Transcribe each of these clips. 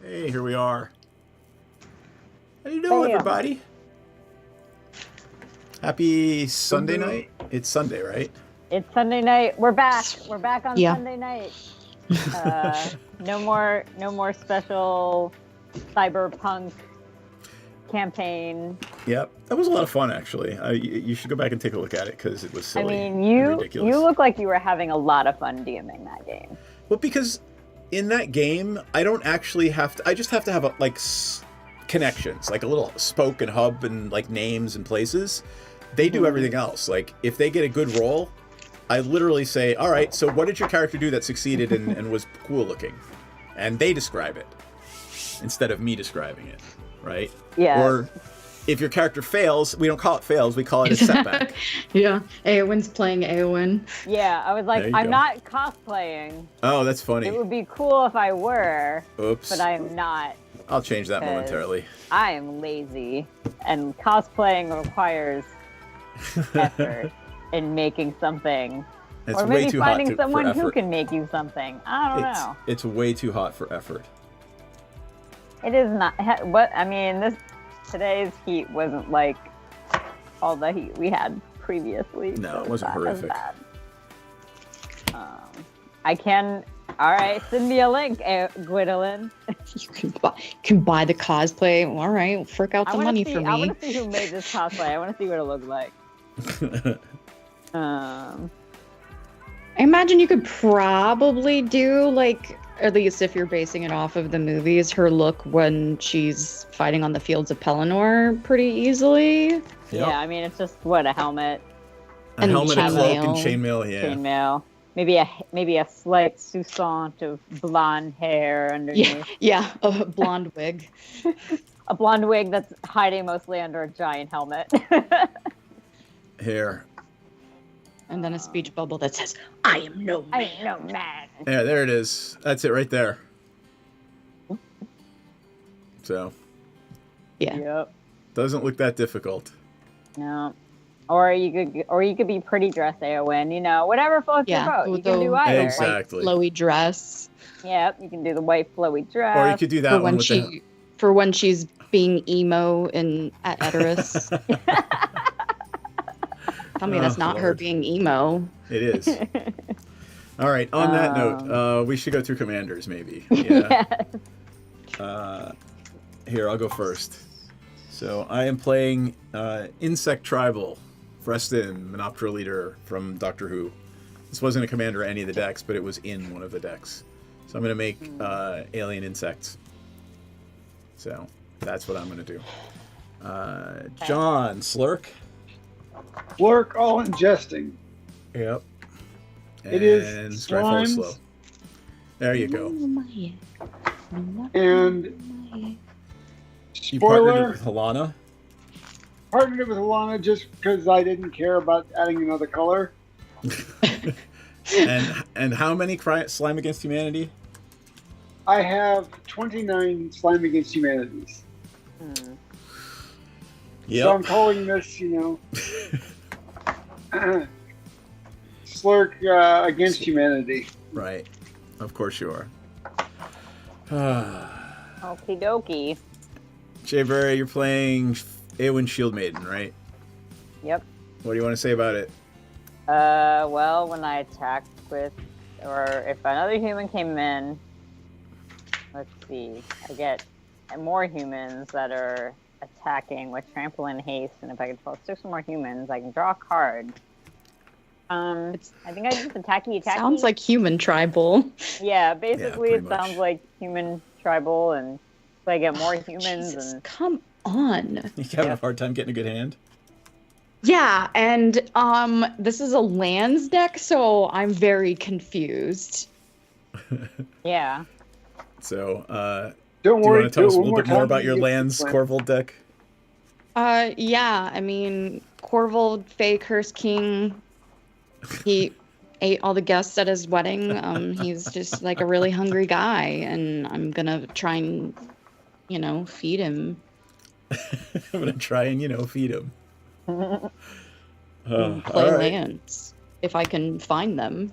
Hey, here we are. How you doing, everybody? Happy Sunday night. It's Sunday, right? It's Sunday night. We're back. We're back on Sunday night. No more special cyberpunk campaign. Yep, that was a lot of fun actually. You should go back and take a look at it because it was I silly. mean, and ridiculous. you look like you were having a lot of fun DMing that game. Well, because in that game, I don't actually have to. I just have to have connections, like a little spoke and hub and like names and places. They do everything else. Like if they get a good roll, I literally say, "All right, so what did your character do that succeeded and was cool looking?" And they describe it instead of me describing it, right? Yeah. Or if your character fails, we don't call it fails, we call it a setback. Yeah, Eowyn's playing Eowyn. Yeah, I was like, There you I'm go. not cosplaying. Oh, that's funny. It would be cool if I were, Oops. but I'm not. I'll change that 'cause momentarily. I am lazy, and cosplaying requires effort in making something. It's Or way maybe too hot finding for someone who effort. can make you something. I don't know. It's way too hot for effort. It is not. What I mean, today's heat wasn't like all the heat we had previously. No, so it wasn't it's not as horrific. bad. I can. All right, send me a link, Gwendolyn. You can buy the cosplay. All right, frick out the money for me. I want to see who made this cosplay. I want to see what it looked like. I imagine you could probably do, like, at least if you're basing it off of the movies, her look when she's fighting on the fields of Pelennor pretty easily. Yep. Yeah, I mean it's just a helmet, A And helmet, a cloak, and chainmail. chainmail. Yeah. chainmail, maybe a slight sousant of blonde hair underneath. Yeah, a blonde wig. A blonde wig that's hiding mostly under a giant helmet. Hair. And then a speech bubble that says, I am no man. I ain't no man. Yeah, there it is. That's it right there. So, Yeah. Yep. doesn't look that difficult. No. Or you could be pretty dressed, Eowyn. You know, whatever floats your Yeah, boat. You with can the do either. Exactly. Flowy dress. Yep. You can do the white flowy dress. Or you could do that For one when with the... for when she's being emo at Edoras. Tell me that's Oh, not her Lord. being emo. It is. All right, on that note, we should go through commanders, maybe. Yeah. Yes. Here, I'll go first. So I am playing Insect Tribal, Freston, Menoptera Leader from Doctor Who. This wasn't a commander of any of the decks, but it was in one of the decks. So I'm going to make alien insects. So that's what I'm going to do. John, Slurk. Work all ingesting. Yep. It is And Strifle slimes. Slow. There you go. And You partnered spoiler, with Halana. partnered it with Alana just because I didn't care about adding another color. And how many Slime Against Humanity? I have 29 Slime Against Humanities. So I'm calling this, Slurk Against Humanity. Right. Of course you are. Okie dokie. Jay Berry, you're playing Eowyn Shield Maiden, right? Yep. What do you want to say about it? Well, when I attacked with, or if another human came in, let's see, I get more humans that are attacking with trample and haste, and if I control 6 more humans, I can draw a card. I think I just attacky. Sounds like human tribal. Yeah, basically Yeah, it pretty sounds much. like human tribal, and so I get more humans Jesus, and come on. You having a hard time getting a good hand? Yeah, and this is a lands deck, so I'm very confused. yeah. So, Don't do you worry. want to tell us a do it little one bit more more time about and your you get lands the plan. Corval deck? Yeah, I mean, Corval, Fey Curse King, he ate all the guests at his wedding. He's just like a really hungry guy, and I'm gonna try and, feed him. I'm going to try and, feed him. And All play right. lands if I can find them.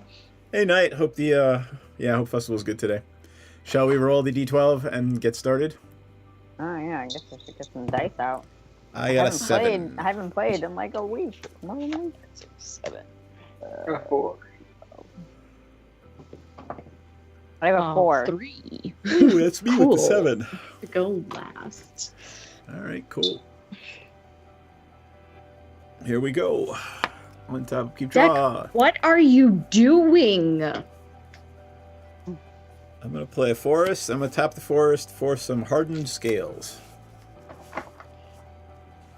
Hey, Knight. Hope hope festival's good today. Shall we roll the D12 and get started? Oh yeah, I guess I should get some dice out. I got a 7. I haven't played in like a week. More than a week. 7. A 4. I have a 4. 3. Ooh, that's me with Cool. the 7. To go last. All right, cool. Here we go. On top, keep Deck, draw. what are you doing? I'm gonna play a forest. I'm gonna tap the forest for some hardened scales.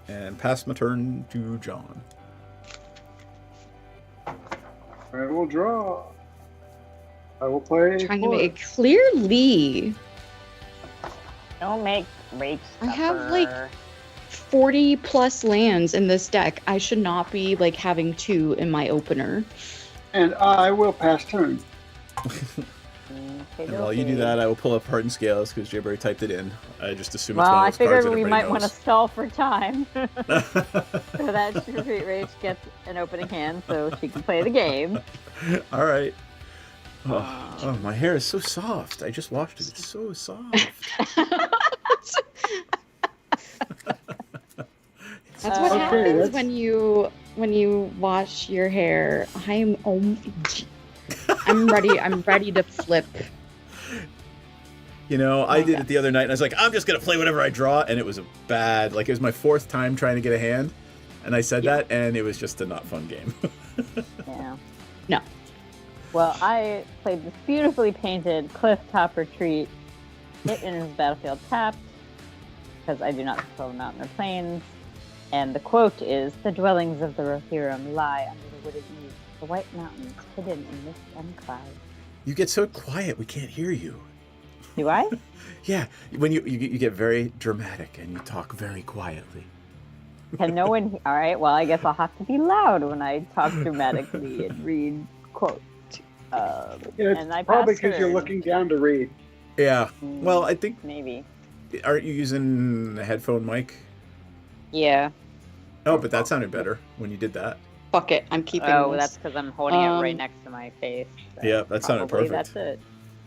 And pass my turn to John. I will draw. I will play. Trying to forest. make clearly Don't make rape I have, stuffer. like, 40 plus lands in this deck. I should not be like having 2 in my opener. And I will pass turn. And while you do that, I will pull up hardened scales because Jay already typed it in. I just assume Well, it's one I of those cards figured that we everybody might want to knows. stall for time. So that Street Rage gets an opening hand so she can play the game. All right. Oh, my hair is so soft. I just washed it. It's so soft. That's what Okay, happens that's- when you wash your hair. I'm ready. I'm ready to flip. You know, I did it the other night, and I was like, I'm just going to play whatever I draw, and it was a bad, like, it was my 4th time trying to get a hand, and I said that, and it was just a not fun game. Yeah. No. Well, I played this beautifully painted cliff top retreat. It enters the battlefield tapped because I do not control the mountain or plains. And the quote is, "The dwellings of the Rohirrim lie under the wooded east, the white mountains hidden in mist and cloud." You get so quiet, we can't hear you. Do I? Yeah, when you get very dramatic, and you talk very quietly. Can no one? All right. Well, I guess I'll have to be loud when I talk dramatically and read quote. Yeah, it's And I probably pass because you're turn. looking down to read. Yeah, well, I think, Maybe. aren't you using a headphone mic? Yeah. Oh, but that sounded better when you did that. Fuck it. I'm keeping Oh, this. that's because I'm holding it right Um, next to my face. so Yeah, that sounded probably perfect. That's it.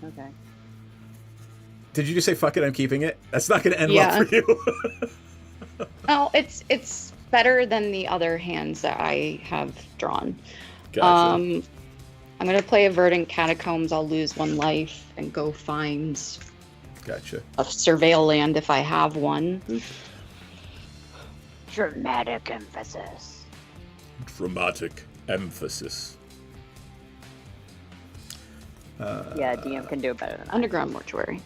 Okay. Did you just say, fuck it, I'm keeping it? That's not going to end Yeah. well for you. Oh, it's better than the other hands that I have drawn. Gotcha. I'm gonna play a Verdant Catacombs. I'll lose 1 life and go find Gotcha. a surveil land if I have one. Dramatic emphasis. Dramatic emphasis. Yeah, DM can do it better than I. Underground Mortuary.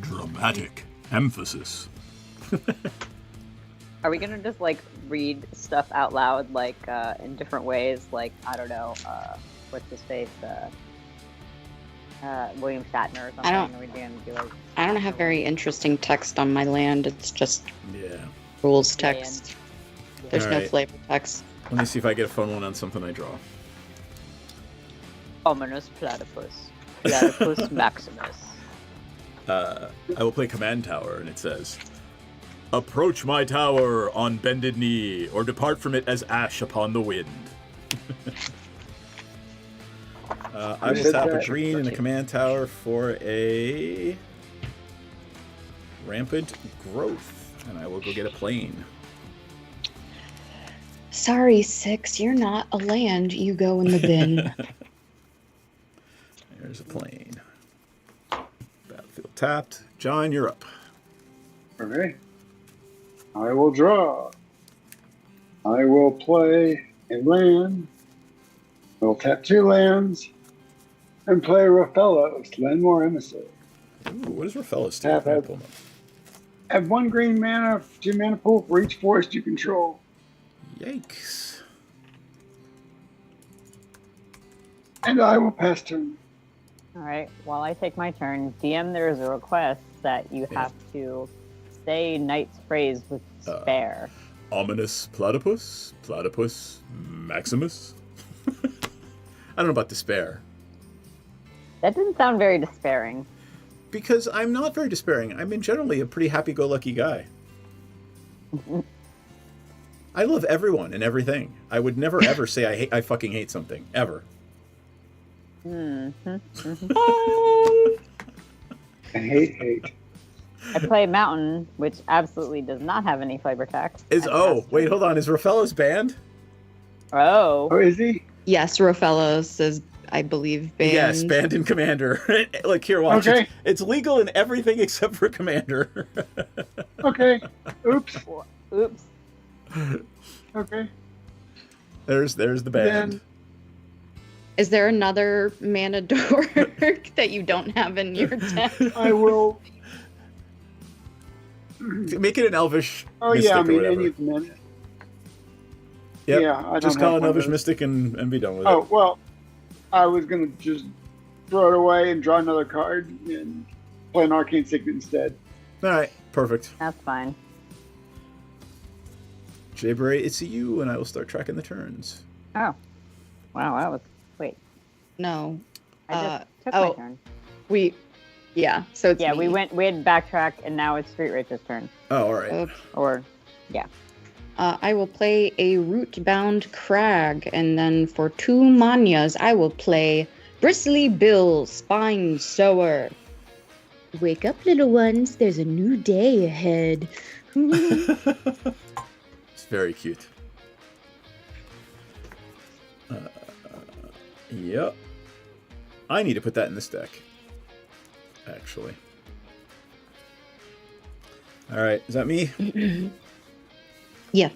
Dramatic emphasis. Are we gonna just like read stuff out loud, like in different ways? Like I don't know, what's his face, William Shatner or something. I don't- Are we gonna do like I don't have very interesting text on my land. It's just Yeah. rules Land. text. There's no Alright. flavor text. Let me see if I get a fun one on something I draw. ominous platypus, platypus maximus? I will play Command Tower, and it says, "Approach my tower on bended knee, or depart from it as ash upon the wind." I will tap a green in a Command Tower for a Rampant Growth, and I will go get a plane. Sorry, 6. You're not a land. You go in the bin. There's a plane. Battlefield tapped. John, you're up. Okay. I will draw. I will play a land. I will tap 2 lands and play Raphellos, Landmore Emissary. Ooh, what does Raphellos do? Tap, I tap. pull them up. Add 1 green mana, 2 mana pool for each forest you control. Yikes. And I will pass turn. All right. While I take my turn, DM, there is a request that you have to say Knight's phrase with spare. Ominous platypus? Platypus Maximus? I don't know about despair. That didn't sound very despairing. Because I'm not very despairing. I'm generally a pretty happy-go-lucky guy. I love everyone and everything. I would never ever say I fucking hate something. Ever. I hate. I play Mountain, which absolutely does not have any flavor text. Wait, hold on. Is Raphellos banned? Oh. Oh, is he? Yes, Raphellos is I believe, banned. Yes, banned in Commander. Like, here, watch. Okay. It's legal in everything except for Commander. Okay. Oops. Oops. Okay. There's the band. Then- Is there another mana dork that you don't have in your deck? I will. Make it an Elvish Oh Mystic yeah, I or mean whatever. any of the men. Yep. Yeah, I don't Just have call it one of Elvish those. Mystic and be done with Oh it. well, I was gonna just throw it away and draw another card and play an Arcane Signet instead. All right, perfect. That's fine. Jabray, it's you, and I will start tracking the turns. Oh. Wow, that was. Wait. No. I just took oh. my turn. Yeah, so it's Yeah, me. we had backtracked, and now it's Street Racer's turn. Oh, all right. Oops. Or, I will play a Root-Bound Crag, and then for 2 Manyas, I will play Bristly Bill, Spine Sower. Wake up, little ones. There's a new day ahead. It's very cute. Yep. I need to put that in this deck. Actually. All right. Is that me? Yeah,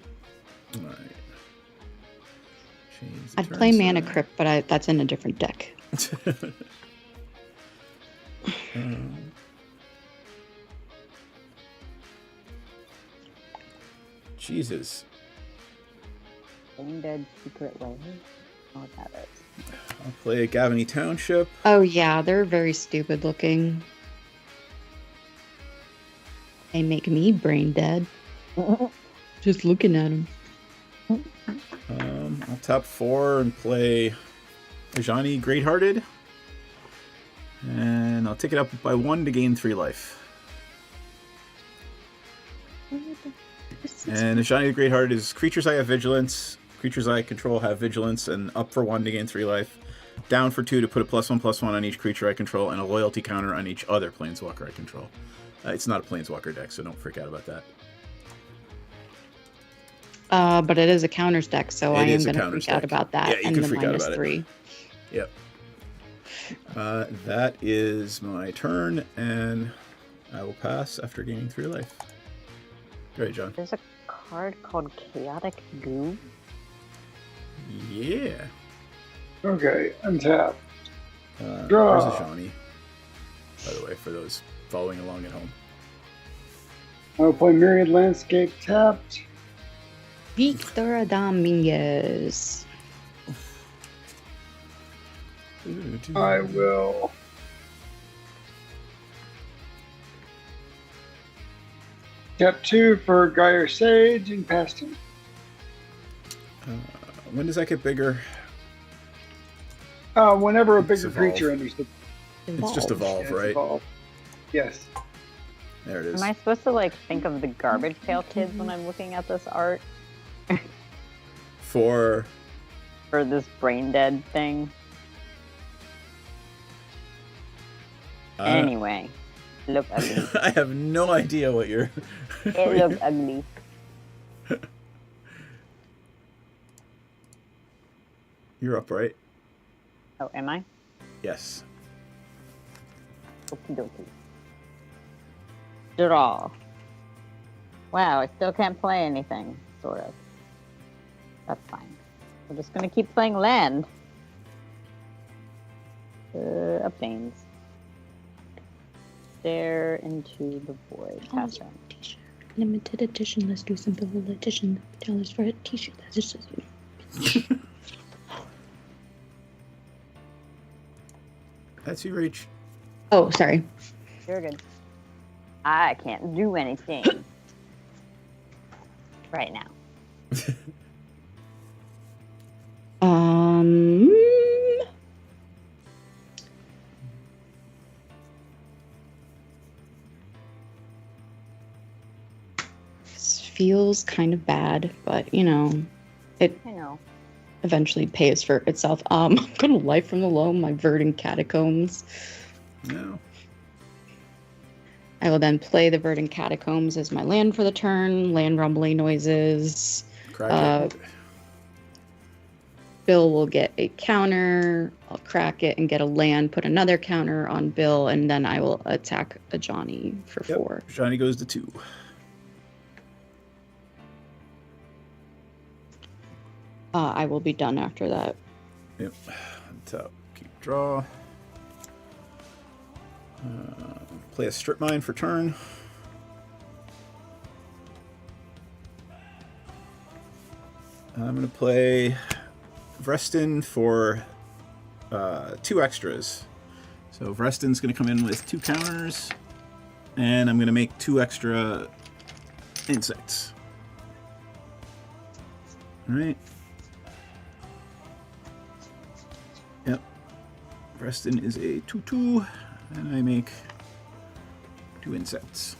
All right. Change the I'd turn play Mana sign. Crypt, but that's in a different deck. Um, Jesus. Brain Dead Secret Way. Oh, what that is. I'll play Gavany Township. Oh yeah, they're very stupid looking. They make me brain dead. Just looking at them. I'll tap 4 and play Ajani Greathearted. And I'll take it up by 1 to gain 3 life. And Ajani the Greathearted is creatures I have vigilance, creatures I control have vigilance, and up for 1 to gain 3 life. Down for 2 to put a +1/+1 on each creature I control, and a loyalty counter on each other planeswalker I control. It's not a planeswalker deck, so don't freak out about that. But it is a counters deck, so It I am is a going to counters freak out deck. about that. Yeah, you and can the freak out about it. -3. Yep. That is my turn, and I will pass after gaining 3 life. Great, John. There's a card called Chaotic Goo. Yeah. Okay, untap. Where's Ajani? By the way, for those following along at home. I'll play Myriad Landscape tapped. Victor Dominguez. I will. Tap 2 for Gyre Sage and past him. When does that get bigger? Whenever a It's bigger evolve. creature enters the It's just evolve, it's right? evolve. Yes. There it is. Am I supposed to like think of the Garbage Pail Kids when I'm looking at this art For for this brain dead thing? Anyway, look ugly. I have no idea what you're. It looks ugly. You're up, right? Oh, am I? Yes. Okie dokie. Draw. Wow, I still can't play anything, sort of. That's fine. We're just gonna keep playing land. Obtains. Stare into the void. Pass turn. T-shirt. Limited edition. Let's do some limited edition. $10 for a t-shirt. That's just. That's you, Rach. Oh, sorry. You're good. I can't do anything. Right now. Um. This feels kind of bad, but you know, it I know. eventually pays for itself. I'm gonna Life from the Loam, my Verdant Catacombs. No. I will then play the Verdant Catacombs as my land for the turn. Land rumbling noises. Crack it. Bill will get a counter. I'll crack it and get a land, put another counter on Bill, and then I will attack a Johnny for 4. Johnny goes to 2. I will be done after that. Yep. Top. Keep draw. Play a strip mine for turn. I'm going to play Vreston for 2 extras. So Vreston's going to come in with 2 counters, and I'm going to make 2 extra insects. All right. Yep. Vreston is a 2/2, and I make 2 insects.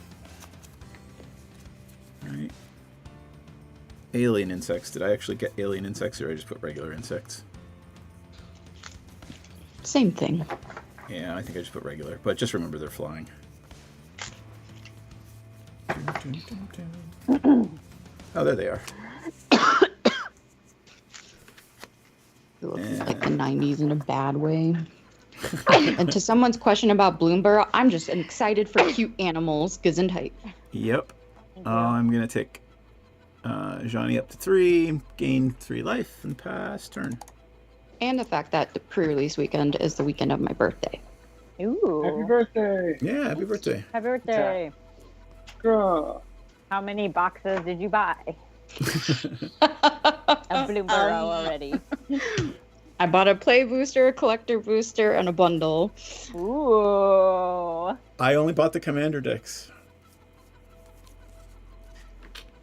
All right. Alien insects. Did I actually get alien insects, or did I just put regular insects? Same thing. Yeah, I think I just put regular, but just remember they're flying. Oh, there they are. It looks like the 90s in a bad way. And to someone's question about Bloomburrow, I'm just excited for cute animals. Gesundheit. Yep. I'm going to take Johnny up to 3, gain 3 life, and pass turn. And the fact that the pre-release weekend is the weekend of my birthday. Ooh. Happy birthday. Yeah, happy birthday. Happy birthday. Girl. How many boxes did you buy? A Bloomburrow already. I bought a play booster, a collector booster, and a bundle. Ooh. I only bought the commander decks.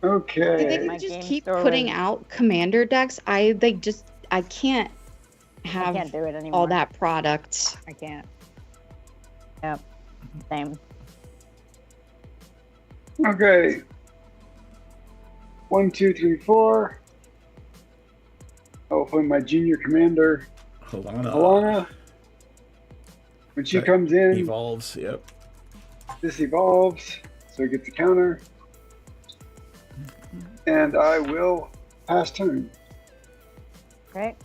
Okay. They My just game keep store putting was- out commander decks. I can't I have can't do it anymore. all that product. I can't. Yep. Same. Okay. 1, 2, 3, 4. I'll play my junior commander, Alana. When she That comes in, Evolves, yep. this evolves, so it gets a counter. And I will pass turn. Okay.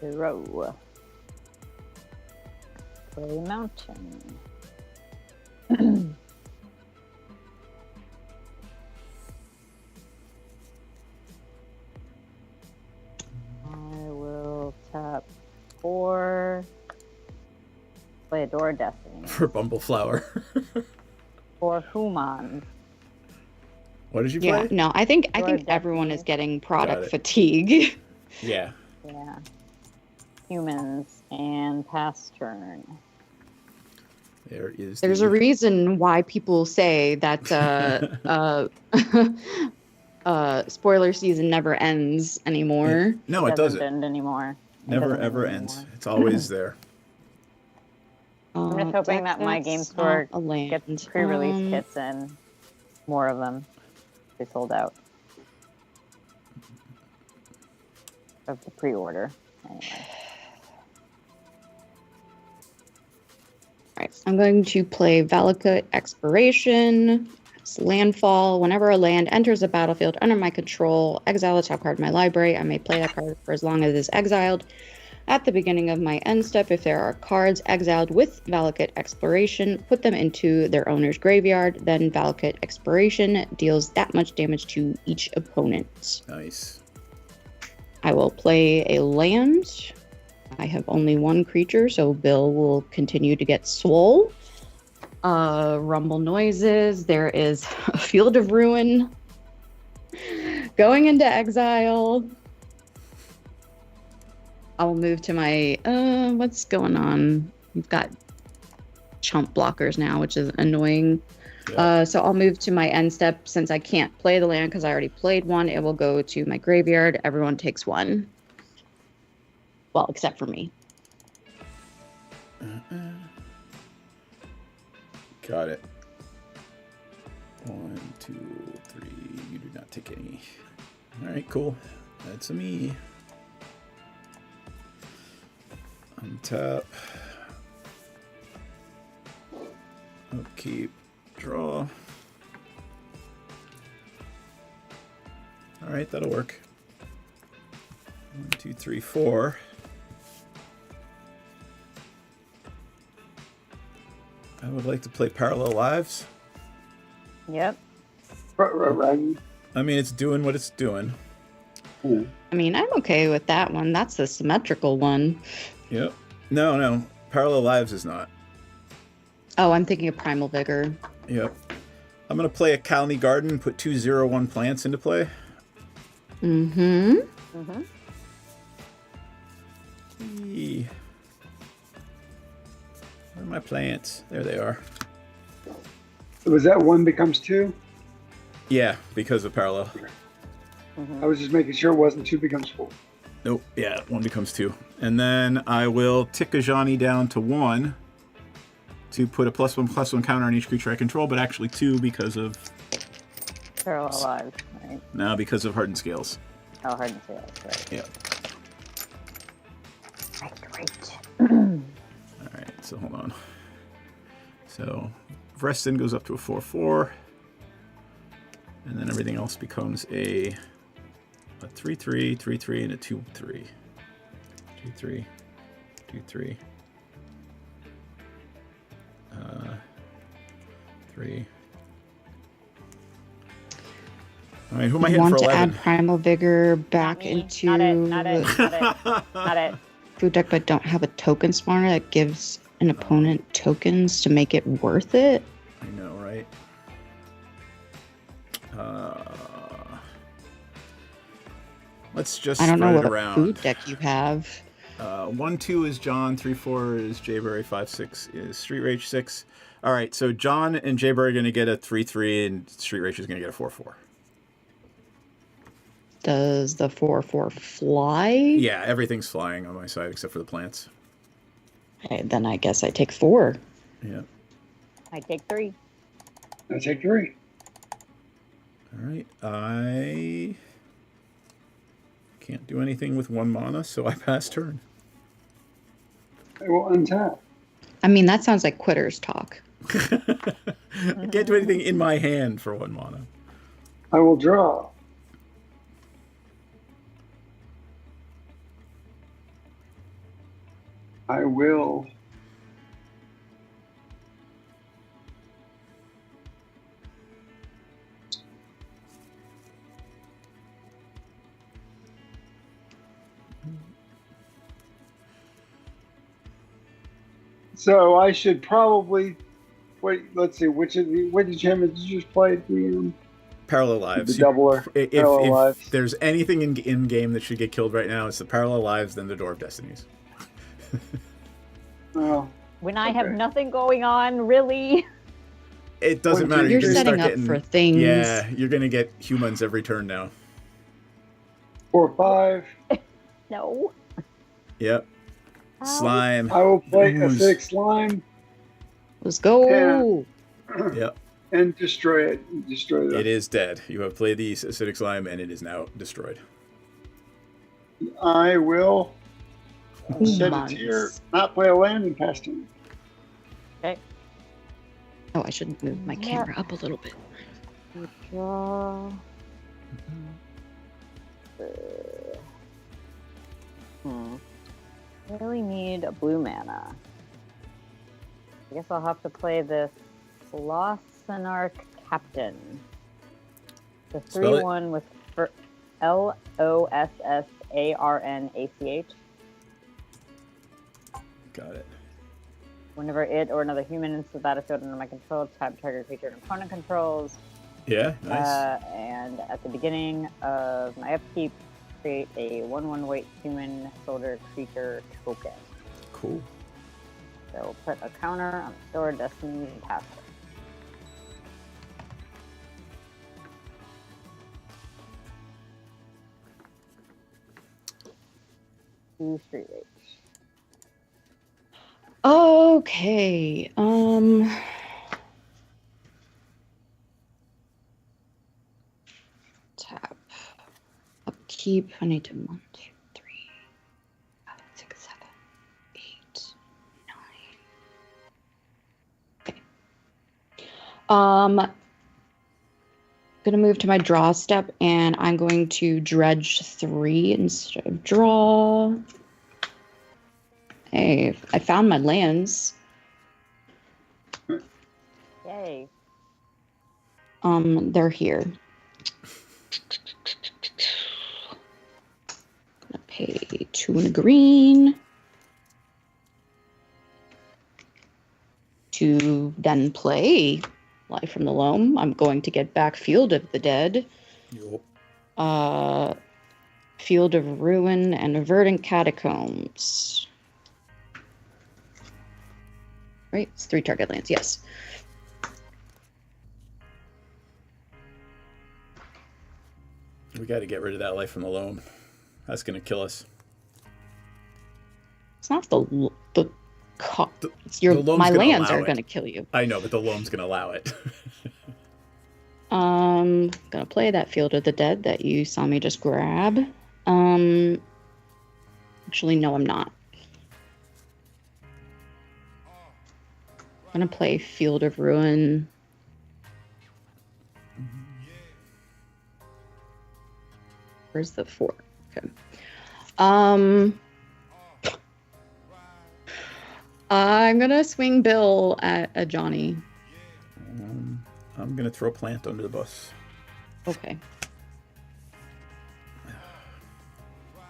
Zero. Play mountain. I will tap 4. Play Adore Destiny. For Bumbleflower. For Human. What did you Yeah, play? no, I think Lord, everyone is getting product it. fatigue. Yeah. Yeah. Humans and pass turn. There is There's a reason why people say that spoiler season never ends anymore. No, it doesn't. end anymore. It Never doesn't ever end ends. anymore. It's always there. I'm just hoping that my game store a land. gets pre-release kits and more of them. They sold out of the pre-order. Anyway. Right. I'm going to play Valakut Expiration. It's landfall. Whenever a land enters a battlefield under my control, exile a top card in my library. I may play that card for as long as it is exiled. At the beginning of my end step, if there are cards exiled with Valakut Exploration, put them into their owner's graveyard. Then Valakut Exploration deals that much damage to each opponent. Nice. I will play a land. I have only 1 creature, so Bill will continue to get swole. Rumble noises. There is a Field of Ruin going into exile. I'll move to my what's going on? We've got chump blockers now, which is annoying. Yeah. So I'll move to my end step. Since I can't play the land because I already played one, it will go to my graveyard. Everyone takes 1. Well, except for me. Got it. 1, 2, 3. You do not take any. All right, cool. That's a me. Untap. Upkeep. Draw. All right, that'll work. 1, 2, 3, 4. I would like to play Parallel Lives. Yep. Right. I mean, it's doing what it's doing. Yeah. I mean, I'm okay with that one. That's the symmetrical one. Yep. No. Parallel Lives is not. Oh, I'm thinking of Primal Vigor. Yep. I'm going to play a Colony Garden, put 2/0/1 plants into play. Mm-hmm. Mm-hmm. Where are my plants? There they are. Was that 1 becomes 2? Yeah, because of Parallel. Mm-hmm. I was just making sure it wasn't 2 becomes 4. Nope. Yeah, 1 becomes 2. And then I will tick Ajani down to 1 to put a +1/+1 counter on each creature I control, but actually 2 because of... Parallel Lives, right? No, because of Hardened Scales. Oh, Hardened Scales, right. Yeah. Great. Alright, so hold on. So, Vreston goes up to a 4/4. And then everything else becomes a 3/3, 3/3, and a 2/3. 2/3, 2/3. 3. All right, who am I hitting Want for to 11? add Primal Vigor back Me. into Not it. Not it. food deck, but don't have a token spawner that gives an opponent tokens to make it worth it. I know, right? Let's just I don't know spread what it around. food deck you have. 1-2 is John, 3-4 is Jayberry, 5-6 is Street Rage 6. All right, so John and Jayberry are going to get a 3/3, and Street Rage is going to get a 4/4. Does the 4/4 fly? Yeah, everything's flying on my side except for the plants. Okay, then I guess I take 4. Yeah. I take 3. I take 3. All right, I can't do anything with 1 mana, so I pass turn. I will untap. I mean, that sounds like quitters talk. I can't do anything in my hand for 1 mana. I will draw. I will. So I should probably wait. Let's see, which enchantment did you just play at the Parallel Lives. The doubler. Parallel If Lives. there's anything in game that should get killed right now, it's the Parallel Lives, then the Door of Destinies. Oh, When I have Okay. nothing going on, really? It doesn't matter. You're gonna setting start up getting, for things. Yeah, you're gonna get humans every turn now. 4, 5. No. Yep. Slime. I will play Ooze. acidic slime Let's go. Yep. and destroy it. Destroy It that. is dead. You have played the acidic slime, and it is now destroyed. I will set Humans. it here. Not play a land and pass turn. Okay. Oh, I should move my camera up a little bit. Draw. I really need a blue mana. I guess I'll have to play this Lossanarch Captain. The Spell it. 3/1 with Lossarnach. Got it. Whenever it or another human enters the battlefield under my control, type target creature and opponent controls. Yeah, nice. And at the beginning of my upkeep, create a 1/1 weight human soldier creature token. Cool. So we'll put a counter on the Door of Destiny and pass it. To Street Rage. Okay. Tap. Upkeep. I need to 1, 2, 3, 5, 6, 7, 8, 9. Okay. going to move to my draw step, and I'm going to dredge 3 instead of draw. Hey, I found my lands. Yay. They're here. Gonna pay 2 and a green. To then play Life from the Loam. I'm going to get back Field of the Dead. Yup. Field of Ruin and Verdant Catacombs. Right? It's 3 target lands, yes. We got to get rid of that Life from the Loam. That's going to kill us. It's not the it's the loam's my gonna lands allow are it. going to kill you. I know, but the Loam's going to allow it. Gonna play that Field of the Dead that you saw me just grab. Actually, no, I'm not. I'm gonna play Field of Ruin. Where's the 4? Okay. I'm gonna swing Bill at a Johnny. I'm going to throw Plant under the bus. Okay.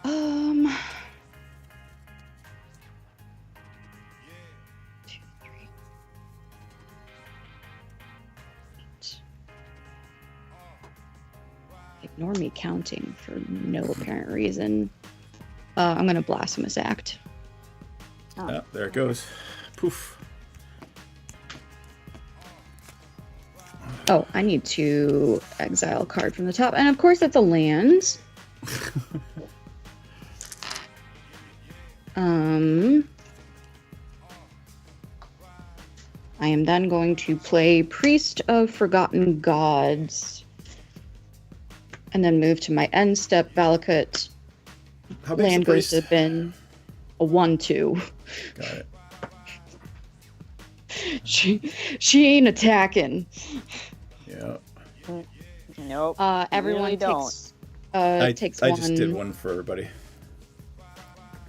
2, 3. Ignore me counting for no apparent reason. I'm gonna Blasphemous Act. Oh, there it goes. Poof. Oh, I need to exile a card from the top. And of course, it's a land. I am then going to play Priest of Forgotten Gods. And then move to my end step, Valakut. How big's Land the goes priest? to bin a 1/2. Got it. She ain't attacking. Yeah. Nope. Everyone really takes I takes I one. just did one for everybody.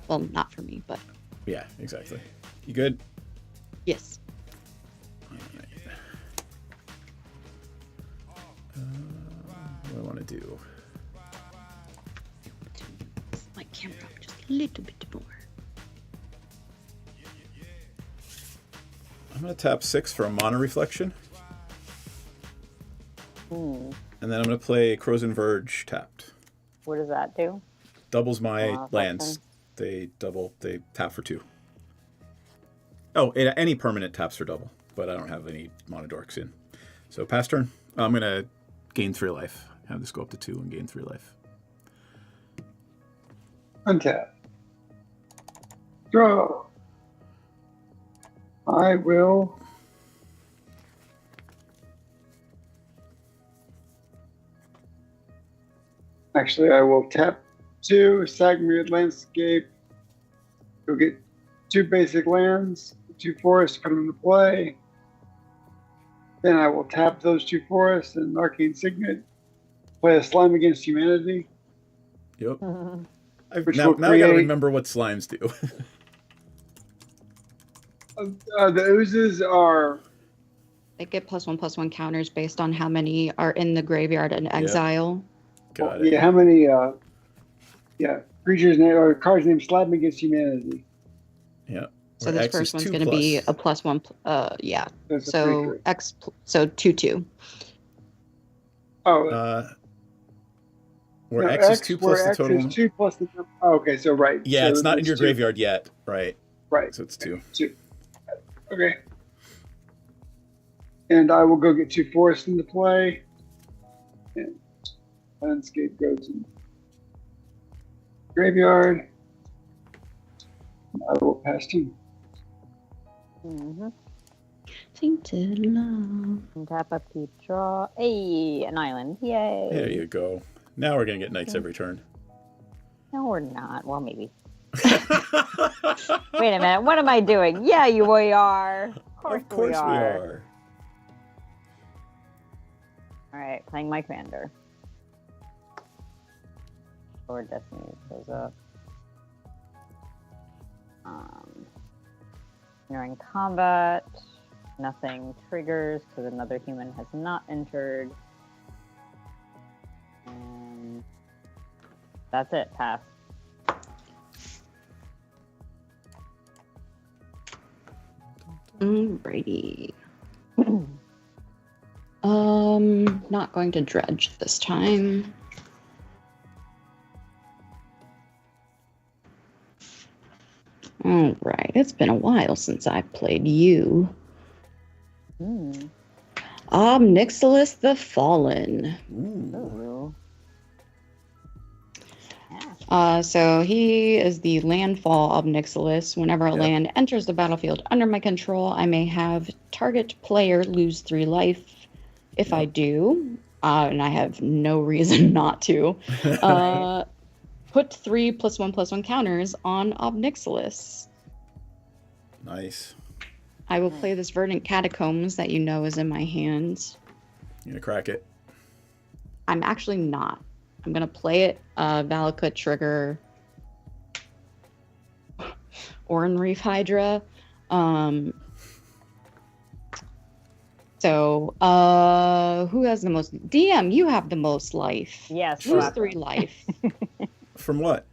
Well, not for me, but Yeah, exactly. You good? yes. What do I want to do? My camera up just a little bit more. I'm going to tap 6 for a mana reflection. Hmm. And then I'm going to play Crozen Verge tapped. What does that do? Doubles my Reflection. lands. They tap for 2. Oh, any permanent taps for double, but I don't have any mana dorks in. So pass turn. I'm going to gain 3 life. Have this go up to 2 and gain 3 life. Untap. Draw. I will. Actually, I will tap 2, Sagmere Landscape. Go get 2 basic lands, 2 forests, put them into play. Then I will tap those 2 forests and Arcane Signet. Play a Slime Against Humanity. Yep. Which Now will I got to create- remember what slimes do. The oozes are They get +1/+1 counters based on how many are in the graveyard and exile. Got it. yeah. How many? Creatures name or cards named Slime Against Humanity. Yeah. So Where this X is first one's 2 going to be plus. a +1. Yeah. That's a So 3/3. X. So 2/2. Oh, Where no, X is 2 plus where the X total. is 2 plus the. Oh, okay, so right. Yeah, so it's not in your two. graveyard yet. Right. Right. So it's 2. 2. Okay. And I will go get 2 forests into play. And landscape goes in graveyard. I will pass 2. Mm-hmm. Tainted love. And tap up, keep draw. Hey, an island. Yay. There you go. Now we're going to get knights every turn. No, we're not. Well, maybe. Wait a minute. What am I doing? Yeah, we are. Of course, Of course we are. All right, playing my commander. Lord Destiny goes up. During combat, nothing triggers because another human has not entered. And that's it. Pass. Alrighty. Not going to dredge this time. All right, it's been a while since I played you. Nixilis the Fallen. Ooh. Ooh. Yeah. So he is the landfall of Nixilis. Whenever a Yep. land enters the battlefield under my control, I may have target player lose 3 life. If I do, and I have no reason not to, put 3 +1/+1 counters on Ob Nixilis. Nice. I will play this Verdant Catacombs that you know is in my hands. You gonna crack it? I'm actually not. I'm gonna play it. Valakut trigger. Oran Reef Hydra. So, who has the most? DM, you have the most life. Yes. Lose Black 3 one. life. From what?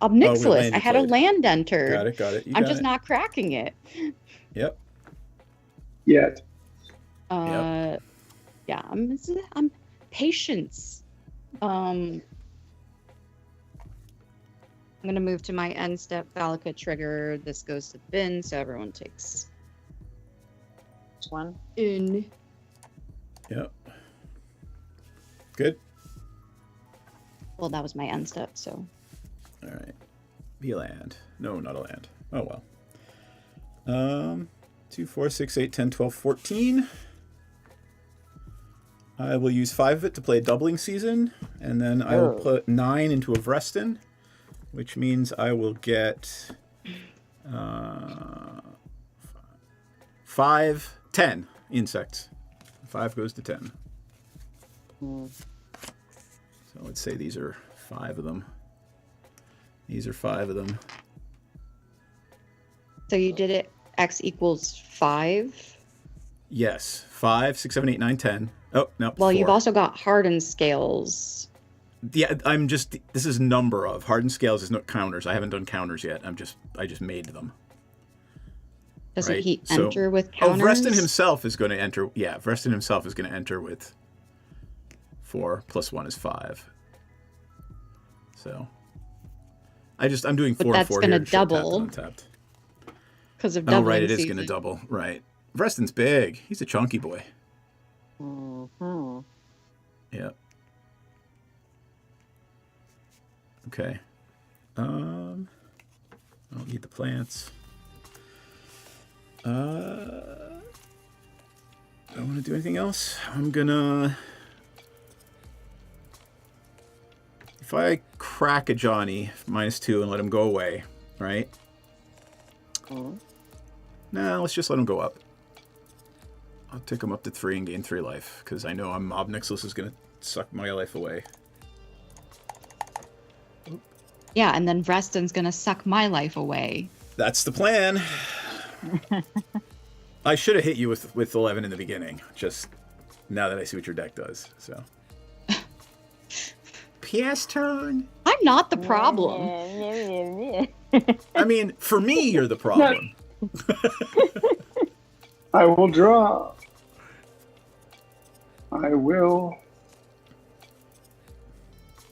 Ob what Nixilis. land I you had a played. land entered. Got it. Got it. You I'm got just it. not cracking it. Yep. Yet. Yeah, I'm patience. I'm gonna move to my end step. Valakut trigger. This goes to bin, so everyone takes One. in. Yep. Good. Well, that was my end step, so. All right. Be a land. No, not a land. Oh well. 2, 4, 6, 8, 10, 12, 14. I will use 5 of it to play a doubling season, and then I will Oh. put 9 into a Vreston, which means I will get 5, 10 insects. 5 goes to 10. Mm. So let's say these are 5 of them. These are 5 of them. So you did it X equals 5. Yes. 5, 6, 7, 8, 9, 10. Oh, no. Well, 4. you've also got hardened scales. Yeah, I'm just. This is number of hardened scales is no counters. I haven't done counters yet. I just made them. Doesn't Right, he so- enter with Oh, counters? Vreston himself is going to enter. Yeah, Vreston himself is going to enter with 4 + 1 is 5. So I'm doing 4 and that's 4 gonna here. and shit, tapped and double. untapped. Because of Oh, doubling right, it is season. going to double. Right. Vreston's big. He's a chunky boy. Mm-hmm. Yep. Okay. I don't need the plants. I don't want to do anything else. I'm gonna. If I crack a Johnny -2 and let him go away, right? Mm. Nah, let's just let him go up. I'll take him up to 3 and gain 3 life, because I know Ob Nixilis is gonna suck my life away. Yeah, and then Vreston's gonna suck my life away. That's the plan. I should have hit you with 11 in the beginning, just now that I see what your deck does. So, PS turn. I'm not the problem. I mean, for me, you're the problem. I will draw. I will.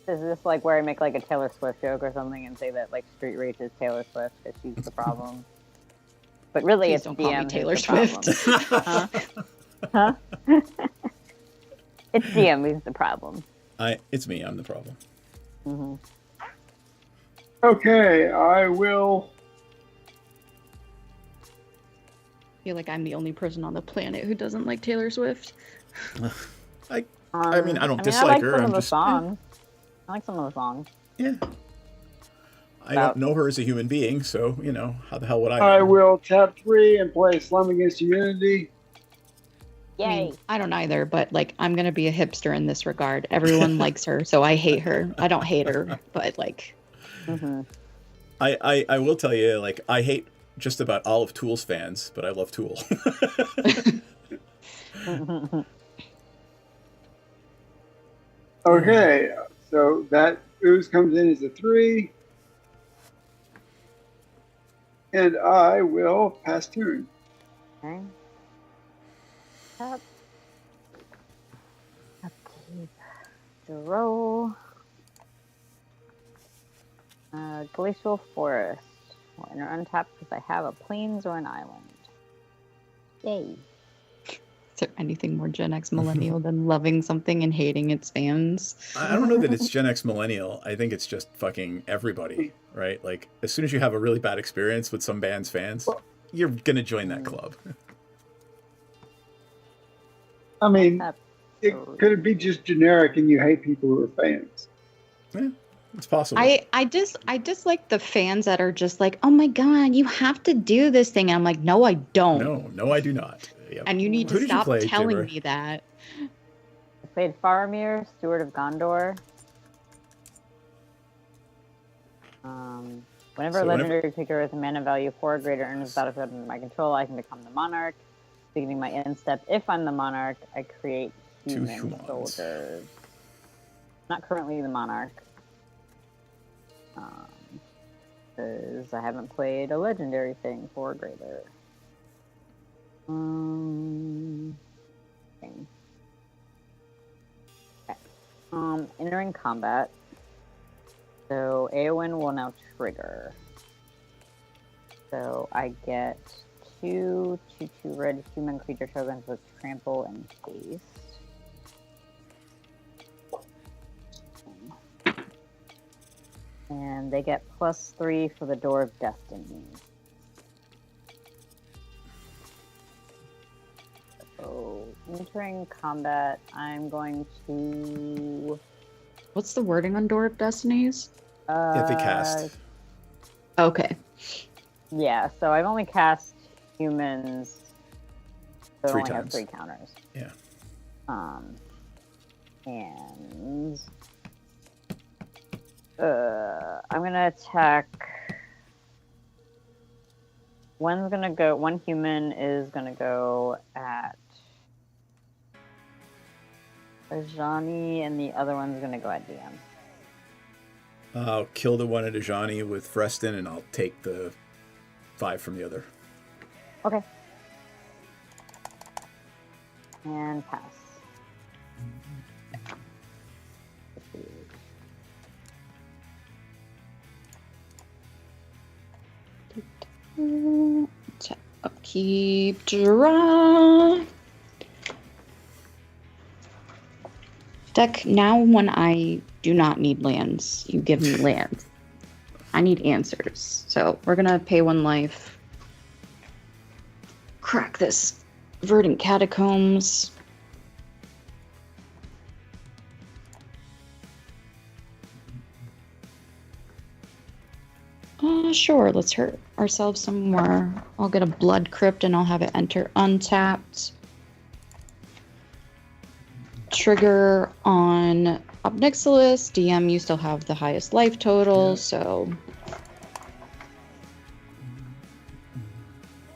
Is this like where I make like a Taylor Swift joke or something and say that like Street Rage is Taylor Swift because she's the problem? But really, Please it's don't call me DM Taylor who's the problem. Huh? It's DM who's the problem. It's me. I'm the problem. Hmm. Okay, I will. I feel like I'm the only person on the planet who doesn't like Taylor Swift. I mean, I don't I dislike like her. Some I'm of the just songs. I like some of the songs. yeah. I don't know her as a human being, so how the hell would I know? I will tap 3 and play Slum Against Humanity. I Yay! mean, I don't either, but like I'm gonna be a hipster in this regard. Everyone likes her, so I hate her. I don't hate her, but like Hmm. I will tell you, like, I hate just about all of Tool's fans, but I love Tool. Okay, so that ooze comes in as a 3. And I will pass turn. Okay. Up. Upkeep. Draw. Glacial Forest. Will enter untapped because I have a plains or an island. Yay. is there anything more Gen X millennial than loving something and hating its fans? I don't know that it's Gen X millennial. I think it's just fucking everybody, right? Like, as soon as you have a really bad experience with some band's fans, you're gonna join that club. I mean, Up. could it be just generic and you hate people who are fans? Yeah, it's possible. I dislike the fans that are just like, oh my god, you have to do this thing. And I'm like, no, I don't. No, I do not. Yep. And you need Who to did you stop play, telling Jibber? me that. I played Faramir, Steward of Gondor. Whenever So a whenever- legendary creature with a mana value 4 or greater enters the battlefield under my control, I can become the monarch. Beginning my end step, if I'm the monarch, I create Two human humans. soldiers. Not currently the monarch. Because I haven't played a legendary thing 4 or greater. Okay. Entering combat. So Eowyn will now trigger. So I get 2 red human creature tokens with trample and haste. And they get +3 for the Door of Destiny. So entering combat, I'm going to What's the wording on Door of Destinies? You have to cast. Okay. Yeah, so I've only cast humans. So it 3 only have times. 3 counters. Yeah. And I'm gonna attack. One human is gonna go at Ajani, and the other one's gonna go at DM. I'll kill the one at Ajani with Freston, and I'll take the 5 from the other. Okay. And pass. Upkeep, draw. Deck, now when I do not need lands, you give me lands. I need answers. So we're gonna pay 1 life. Crack this Verdant Catacombs. Sure, let's hurt ourselves some more. I'll get a Blood Crypt and I'll have it enter untapped. Trigger on Obnixilis. DM, you still have the highest life total, Yeah. so...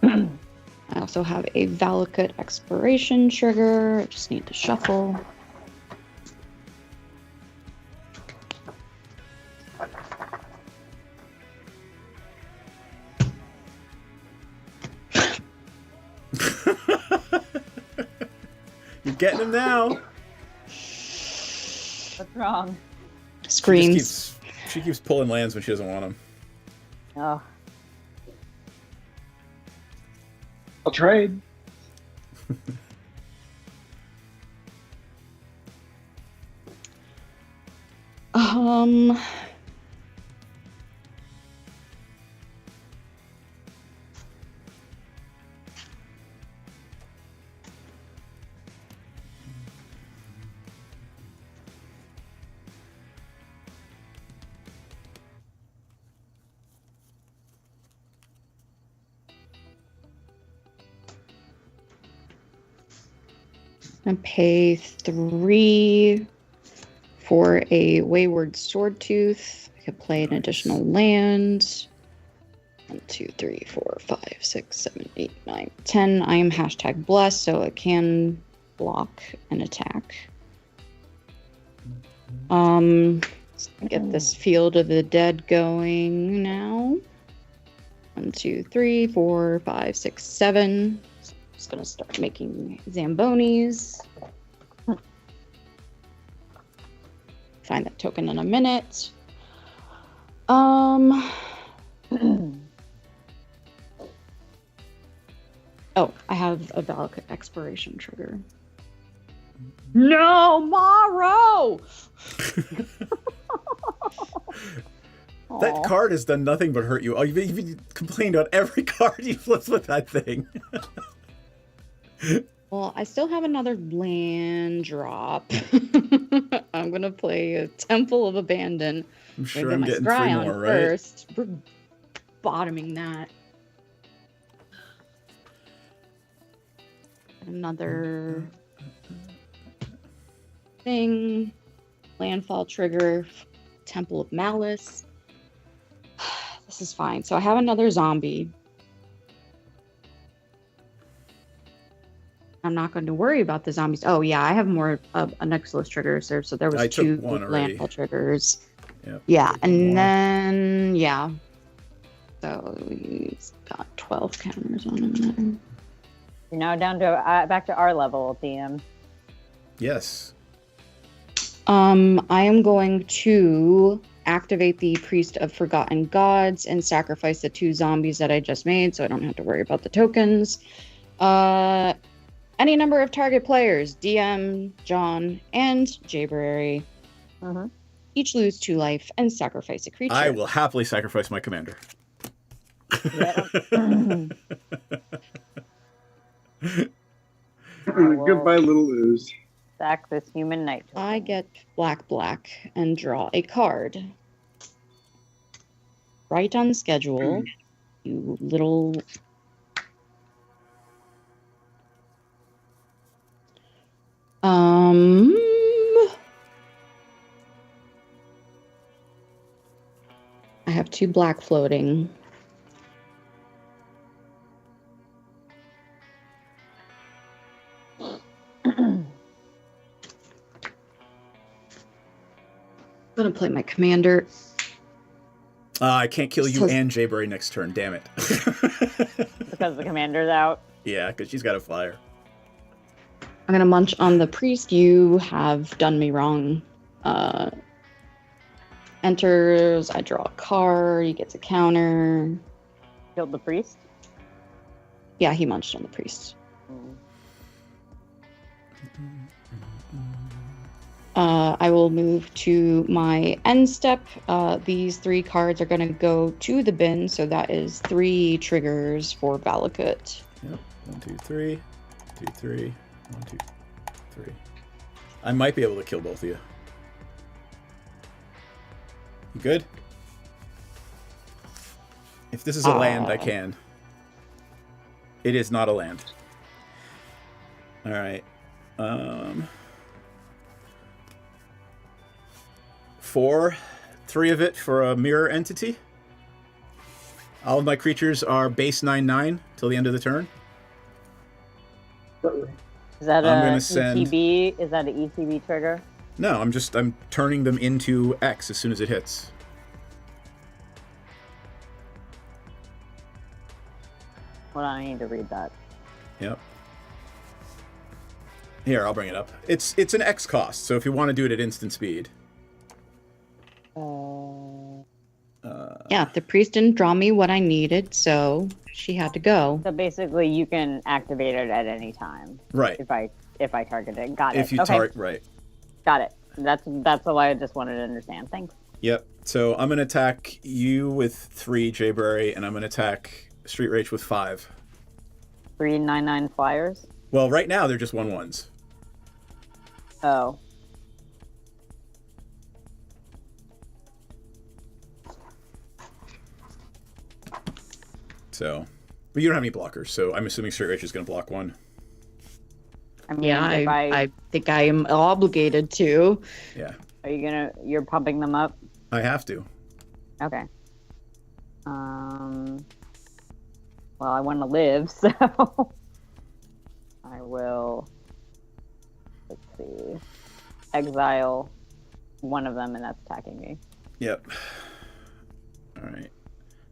I also have a Valakut Exploration trigger. I just need to shuffle. You're getting him now. What's wrong? Screams. She keeps pulling lands when she doesn't want them. Oh, I'll trade. Um... And pay 3 for a Wayward Swordtooth. I could play an additional land. 1, 2, 3, 4, 5, 6, 7, 8, 9, 10. I am hashtag blessed, so it can block an attack. Let's get this Field of the Dead going now. 1, 2, 3, 4, 5, 6, 7. Just gonna start making Zambonis. Find that token in a minute. Oh, I have a Valak expiration trigger. No, Morrow! That card has done nothing but hurt you. Oh, you've complained on every card you flipped with that thing. Well, I still have another land drop. I'm gonna play a Temple of Abandon. I'm sure Get I'm my getting scry 3 on more, right? first. We're bottoming that. Another thing. Landfall trigger. Temple of Malice. This is fine. So I have another zombie. I'm not going to worry about the zombies. Oh yeah, I have more Nexus triggers there. So there was I took 2 one already. landfall triggers. Yep, Yeah, took and more. then yeah. So he's got 12 counters on him now. You're now down to back to our level, DM. Yes. I am going to activate the Priest of Forgotten Gods and sacrifice the 2 zombies that I just made, so I don't have to worry about the tokens. Any number of target players, DM, John, and Jayberry, Mm-hmm. each lose 2 life and sacrifice a creature. I will happily sacrifice my commander. Goodbye, little ooze. Sack this human knight. I get black and draw a card. Right on schedule, you little. I have 2 black floating. I'm gonna play my commander. I can't kill you So- and Jayberry next turn. Damn it. Because the commander's out. Yeah, because she's got a flyer. I'm gonna munch on the priest. You have done me wrong. Enters. I draw a card. He gets a counter. Killed the priest. Yeah, he munched on the priest. I will move to my end step. These 3 cards are going to go to the bin, so that is 3 triggers for Valakut. Yep. 1, 2, 3. 2, 3. 1, 2, 3. I might be able to kill both of you. You good? If this is a land, I can. It is not a land. All right. 4, 3 of it for a mirror entity. All of my creatures are base 9/9 till the end of the turn. Is that I'm a gonna send- ETB? Is that an ETB trigger? No, I'm turning them into X as soon as it hits. Hold on, I need to read that. Yep. Here, I'll bring it up. It's an X cost, so if you want to do it at instant speed. Yeah, the priest didn't draw me what I needed, so she had to go. So basically, you can activate it at any time Right. if I target it. Got it. If you okay. target right. Got it. That's all I just wanted to understand. Thanks. Yep. So I'm gonna attack you with 3, Jayberry, and I'm gonna attack Street Rage with 5. 3/9/9 flyers. Well, right now they're just 1/1s. Oh. So, but you don't have any blockers, so I'm assuming Street Rage is gonna block 1. I mean, Yeah, if I think I am obligated to. Yeah, you're pumping them up? I have to. Okay. Well, I want to live, so I will, let's see, exile one of them, and that's attacking me. Yep. All right.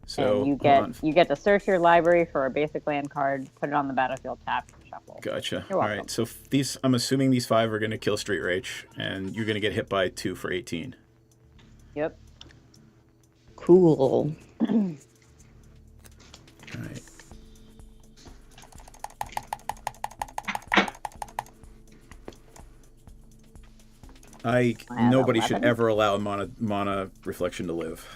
So And hold on. you get to search your library for a basic land card, put it on the battlefield, tap, shuffle. Gotcha. You're All welcome. right. So these, I'm assuming these 5 are going to kill Street Rage, and you're going to get hit by 2 for 18. Yep. Cool. All right. I have Nobody should 11. ever allow mana reflection to live.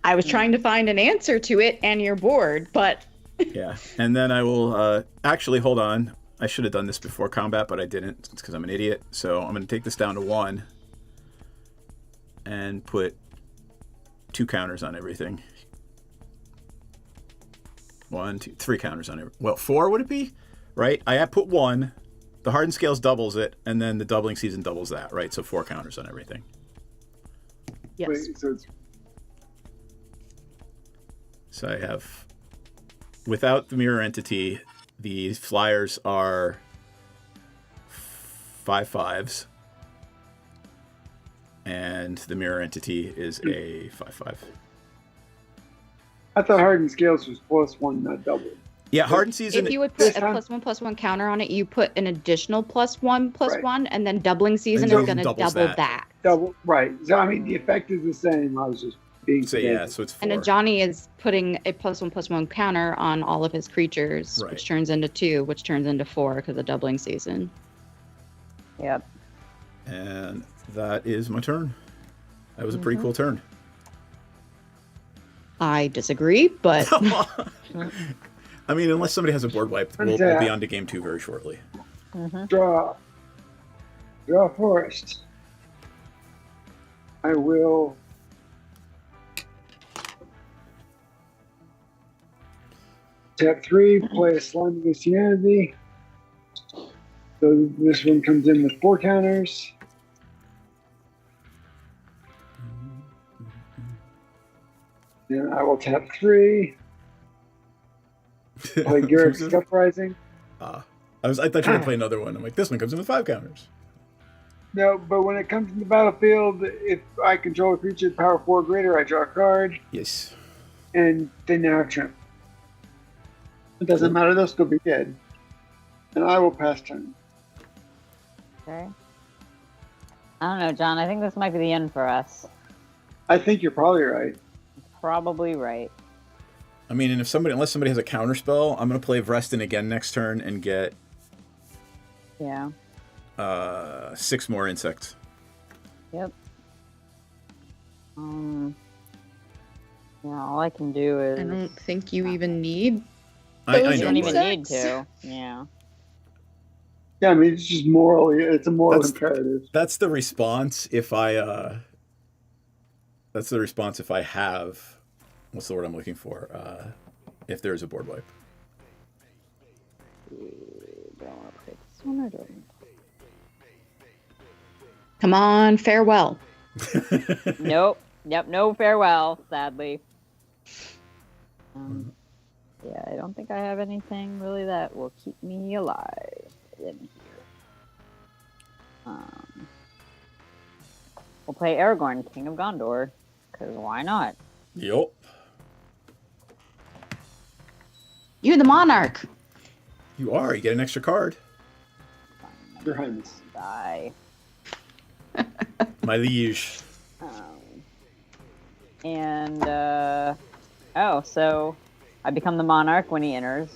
I was trying to find an answer to it and your board, but Yeah. And then I will actually hold on. I should have done this before combat, but I didn't. It's because I'm an idiot. So I'm going to take this down to 1 and put 2 counters on everything. 1, 2, 3 counters on everything. Well, 4 would it be? Right? I have put 1. The Hardened Scales doubles it, and then the Doubling Season doubles that, right? So 4 counters on everything. yes. Wait, so it's So I have, without the Mirror Entity, the flyers are 5 5s, and the Mirror Entity is a 5/5. I thought Hardened Scales was +1, not double. Yeah, Hardened Season. If you would this put a time- +1/+1 counter on it, you put an additional +1/+1, Right. and then doubling season And is so going to doubles double that. that. Double, right. So, I mean, the effect is the same. I was just being So yeah, so it's 4. And then Johnny is putting a +1/+1 counter on all of his creatures, Right. which turns into 2, which turns into 4 because of doubling season. Yep. And that is my turn. That was a pretty cool turn. I disagree, but I mean, unless somebody has a board wipe, we'll be on to game 2 very shortly. Draw forest. I will tap 3, play a Slime Against Humanity. So this one comes in with 4 counters. Then I will tap 3, play Garrick's Uprising. I thought you were going to play another one. I'm like, this one comes in with 5 counters. No, but when it comes to the battlefield, if I control a creature with power 4 or greater, I draw a card, Yes. and they now have tramp. It doesn't matter, they'll still be dead. And I will pass turn. Okay. I don't know, John. I think this might be the end for us. I think you're probably right. Probably right. I mean, and unless somebody has a counter spell, I'm going to play Vreston again next turn and get Yeah. 6 more insects. Yep. Yeah, all I can do is I don't think you even need. I Those know. you don't even but need Insects? to. Yeah. Yeah, I mean, it's just morally, it's a moral That's- imperative. That's the response if I. That's the response if I have. What's the word I'm looking for? If there's a board wipe. Do I want to play this one or do I- Come on, farewell. Nope. Yep. No farewell. Sadly. Yeah, I don't think I have anything really that will keep me alive in here. We'll play Aragorn, King of Gondor, because why not? Yup. You're the monarch. You are. You get an extra card. Your Highness. Die. My liege. So I become the monarch when he enters.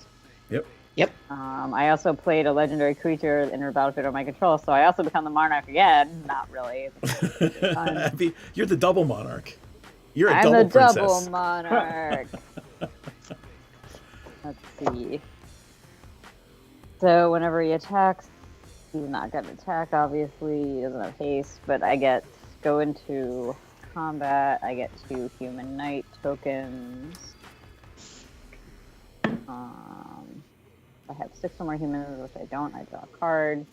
Yep. Yep. I also played a legendary creature in the battlefield of my control, so I also become the monarch again. Not really. Abby, you're the double monarch. You're a I'm double the princess. double monarch. Let's see. So whenever he attacks, he's not going to attack, obviously. He doesn't have haste, but I get go into combat. I get 2 human knight tokens. I have 6 or more humans, which I don't. I draw a card.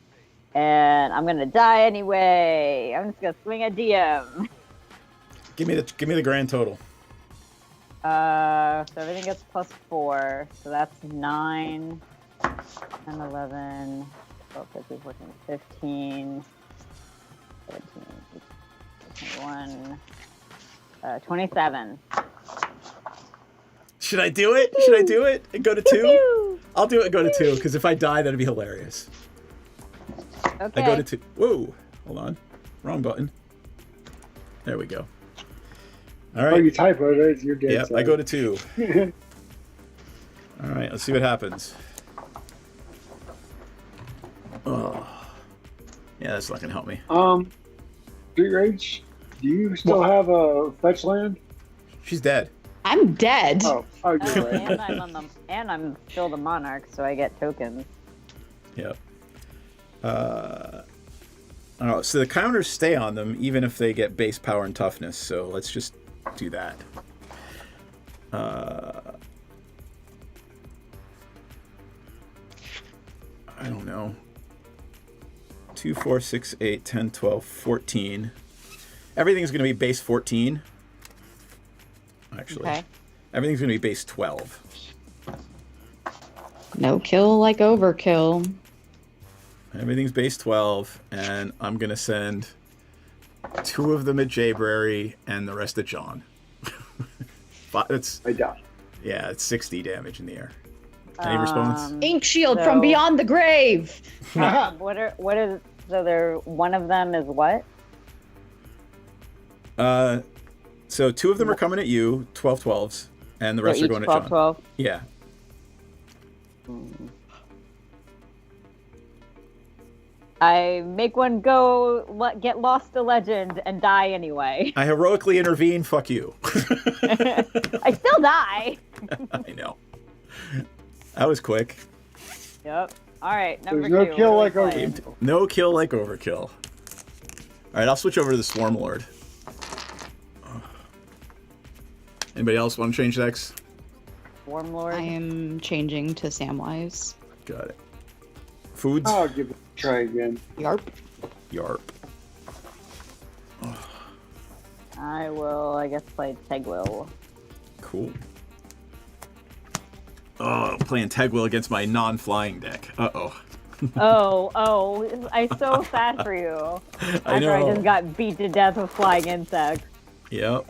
And I'm gonna die anyway. I'm just gonna swing a DM. Give me the grand total. So everything gets +4. So that's 9, 10, 11, 12, 13, 14, 15, 17, 18, 21, 27. Should I do it? Should I do it and go to 2? I'll do it and go to 2, because if I die, that'd be hilarious. Okay. I go to 2. Whoa, hold on. Wrong button. There we go. All Oh, right. you typoed it. You're dead. Yep, I go to 2. All right, let's see what happens. Oh. Yeah, that's not going to help me. Street Rage, do you still have a fetch land? She's dead. I'm dead. Oh, you're right. and I'm still the monarch, so I get tokens. Yep. I don't know. So the counters stay on them even if they get base power and toughness. So let's just do that. I don't know. 2, 4, 6, 8, 10, 12, 14. Everything's going to be base 14. Actually. Okay. Everything's going to be base 12. No kill like overkill. Everything's base 12, and I'm going to send 2 of them at Jayberry and the rest at John. But it's, I die. yeah, it's 60 damage in the air. Any response? Ink shield So- from beyond the grave. What is so there? One of them is what? So 2 of them are coming at you, 12 12s, and the So rest are each going 12, at John. 12. Yeah. I make one go get lost to legend and die anyway. I heroically intervene, fuck you. I still die. I know. That was quick. Yep. All right. Number There's no 2. kill what are we like playing? No kill like overkill. All right, I'll switch over to the Swarm Lord. Anybody else want to change decks? Warmlord. I am changing to Samwise. Got it. Foods? I'll give it a try again. Yarp. Yarp. I will, I guess, play Tegwill. Cool. Oh, playing Tegwill against my non-flying deck. Uh-oh. Oh, I'm so sad for you. I After I know. just got beat to death with flying insects. Yep.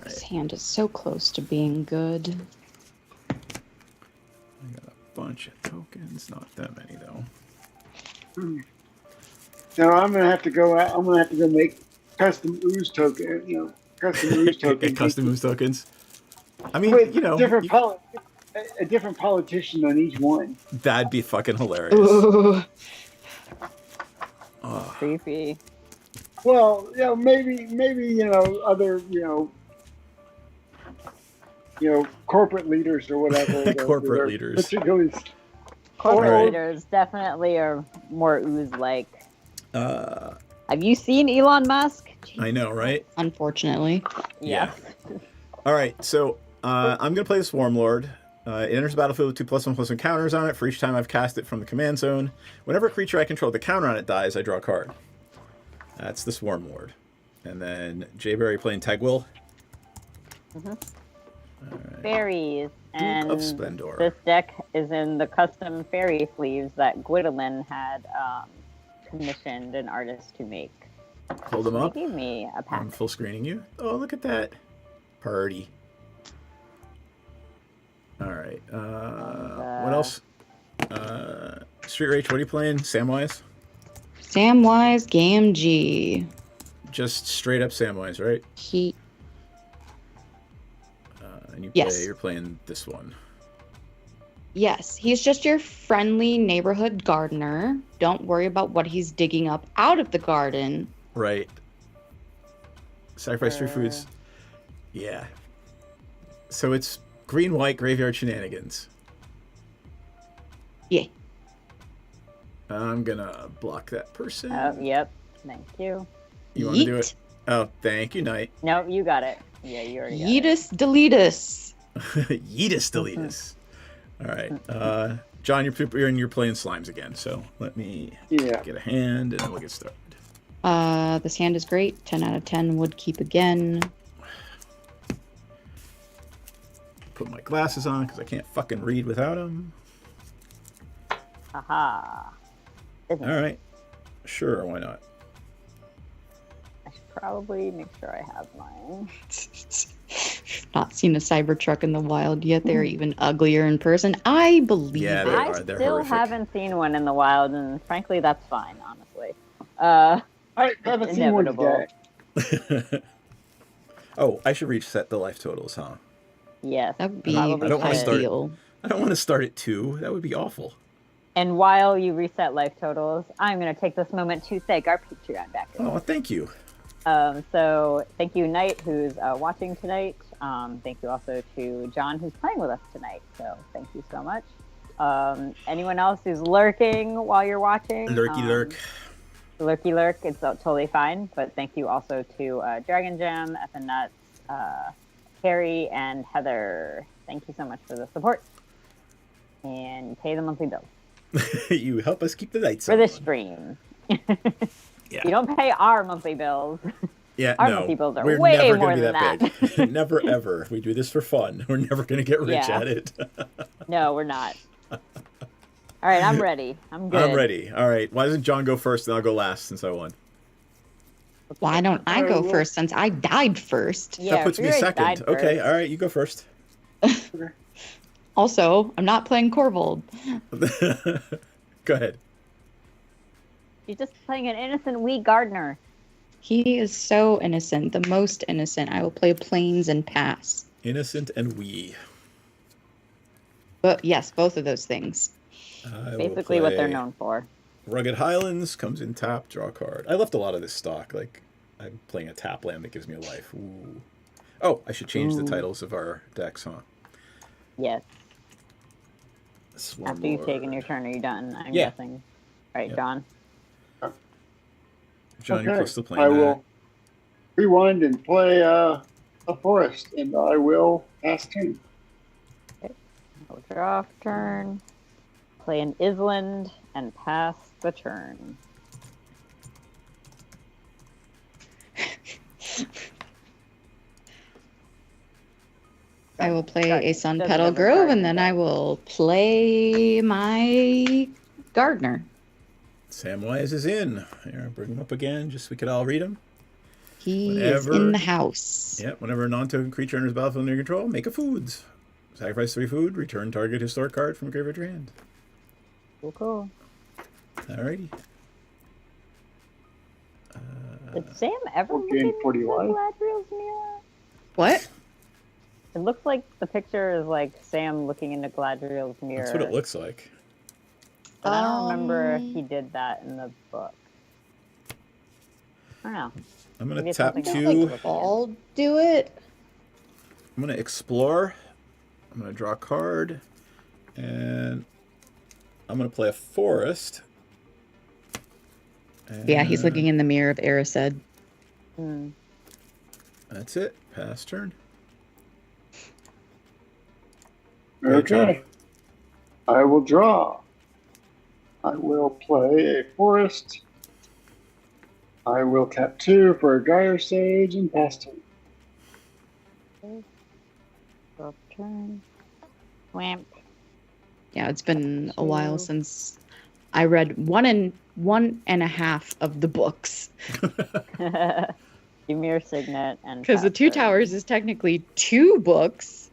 This hand is so close to being good. I got a bunch of tokens. Not that many, though. Now I'm gonna have to go out. I'm gonna have to go make custom ooze token. Custom ooze token. Get custom moves tokens. I mean, With you know, different a different politician on each one. that'd be fucking hilarious. Ooh. Oh, Creepy. Well, maybe other corporate leaders or whatever. Corporate that are leaders. particularly Corporate Alright. leaders definitely are more ooze-like. uh, Have you seen Elon Musk? I know, right? Unfortunately. Yeah. All right, so I'm gonna play the Swarm Lord. It enters the battlefield with 2+1/+1 counters on it for each time I've cast it from the command zone. Whenever a creature I control the counter on it dies, I draw a card. That's the Swarm Lord. And then Jayberry playing Tegwill. Fairies. And of Splendor. this deck is in the custom fairy sleeves that Gwendolyn had commissioned an artist to make. Hold them up. They gave me a pack. I'm full screening you. Oh, look at that. Party. All right. What else? Street Rage, what are you playing? Samwise? Samwise Gamgee. Just straight up Samwise, right? He. And you Yes. you're playing this one. Yes, he's just your friendly neighborhood gardener. Don't worry about what he's digging up out of the garden. Right. Sacrifice 3 foods. Yeah. So it's green-white graveyard shenanigans. Yeah. I'm gonna block that person. Yep. Thank you. You want to do Yeet. it? Oh, thank you, Knight. No, you got it. Yeah, you already got it. Yeetus deletus. Yeetus deletus. All right. John, you're playing slimes again, so let me Yeah. get a hand and then we'll get started. This hand is great. 10 out of 10 would keep again. Put my glasses on because I can't fucking read without them. Haha. All right. Sure, why not? I should probably make sure I have mine. Not seen a Cybertruck in the wild yet. They're even uglier in person. I believe Yeah, it. they I are. They're still horrific. haven't seen one in the wild, and frankly, that's fine, honestly. I haven't seen one Inevitable. today. Oh, I should reset the life totals, huh? Yes. That would be probably I don't wanna should. start- ideal. I don't want to start at 2. That would be awful. And while you reset life totals, I'm going to take this moment to thank our Patreon backers. Oh, thank you. So thank you, Knight, who's watching tonight. Thank you also to John, who's playing with us tonight. So thank you so much. Anyone else who's lurking while you're watching? Lurky lurk. Lurky lurk, it's totally fine. But thank you also to Dragon Gem, Effin Nuts, Carrie, and Heather. Thank you so much for the support. And pay the monthly bill You help us keep the lights for on. the stream. Yeah. You don't pay our monthly bills. Yeah, Our no. monthly bills are We're way never more gonna be than that big. Never ever. We do this for fun. We're never gonna get rich Yeah. at it. No, we're not. All right, I'm ready. I'm good. I'm ready. All right. Why doesn't John go first and I'll go last since I won? Why don't I go well- first since I died first? Yeah, that puts if me you already second. died Okay. first. All right. You go first. Also, I'm not playing Corvold. Go ahead. She's just playing an innocent wee gardener. He is so innocent, the most innocent. I will play Plains and pass. Innocent and wee. But yes, both of those things. I will Basically what they're play known for. Rugged Highlands comes in tap, draw a card. I left a lot of this stock. Like, I'm playing a tap land that gives me a life. Ooh. Oh, I should change the Ooh. titles of our decks, huh? Yes. Swarm After you've taken Lord. your turn, are you done? I'm Yeah. guessing. All right, Yeah. John. John, you're close to playing I that. will rewind and play a forest, and I will pass turn. I'll draw for turn. Play an Island and pass the turn. I will play Sorry, a Sun doesn't Petal have a Grove, garden and then I deck. will play my Gardener. Samwise is in. Here, bring him up again, just so we could all read him. He is Whenever- in the house. Yep, whenever a non-token creature enters the battlefield under your control, make a foods. Sacrifice 3 food, return target historic card from graveyard to your hand. Cool, cool. Alrighty. Did Sam ever look gain into 40 life. Galadriel's mirror? What? It looks like the picture is like Sam looking into Galadriel's mirror. That's what it looks like. But I don't remember if Um, he did that in the book. I don't know. I'm Maybe gonna it's tap something else. 2. Like- All do it. I'm gonna explore. I'm gonna draw a card, and I'm gonna play a forest. Yeah, he's And looking in the mirror of Erised. Hmm. That's it. Pass turn. Good job. Okay. I will draw. I will play a forest. I will tap 2 for a Gyre Sage and pass turn. Draw for turn. Whamp. Yeah, it's been a while since I read one and a half of the books. Ymir Signet and Because the pass Two turn. Towers is technically 2 books.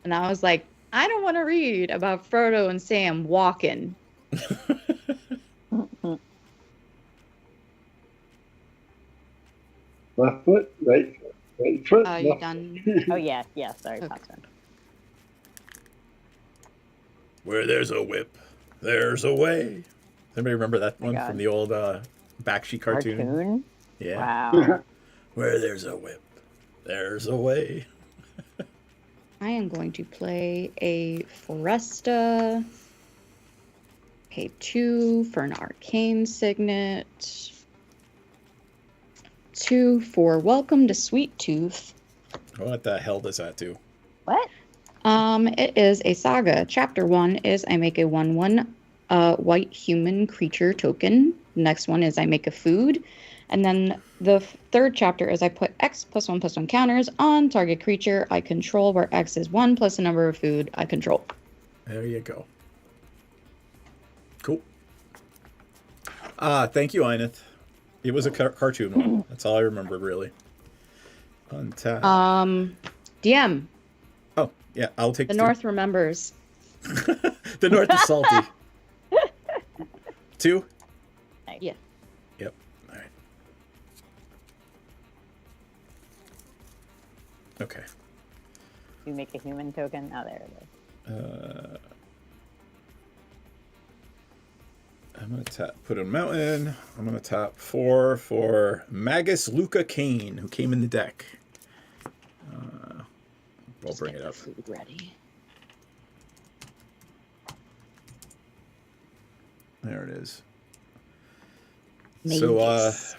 And I was like, I don't want to read about Frodo and Sam walking. Left foot, right foot, right foot. You left done? Oh yeah, yeah. Sorry, Okay. pass turn. Where there's a whip, there's a way. Anybody remember that one God. from the old Bakshi cartoon? Cartoon. Yeah. Wow. Where there's a whip, there's a way. I am going to play a Foresta. Pay 2 for an Arcane Signet. 2 for Welcome to Sweet Tooth. What the hell does that do? What? It is a saga. Chapter 1 is I make a 1/1 white human creature token. Next one is I make a food. And then the third chapter is I put X +1/+1 counters on target creature I control, where X is 1 plus the number of food I control. There you go. Cool. Thank you, Ineth. It was a cartoon one. That's all I remember, really. Untap. DM. Oh, yeah, I'll take The two. North remembers. The North is salty. 2? Yeah. Yep. All right. Okay. You make a human token. Oh, there it is. I'm going to put a mountain. I'm going to tap 4 for Magus Luca Kane, who came in the deck. We'll Just bring get it the up. food ready. There it is. Magus. So,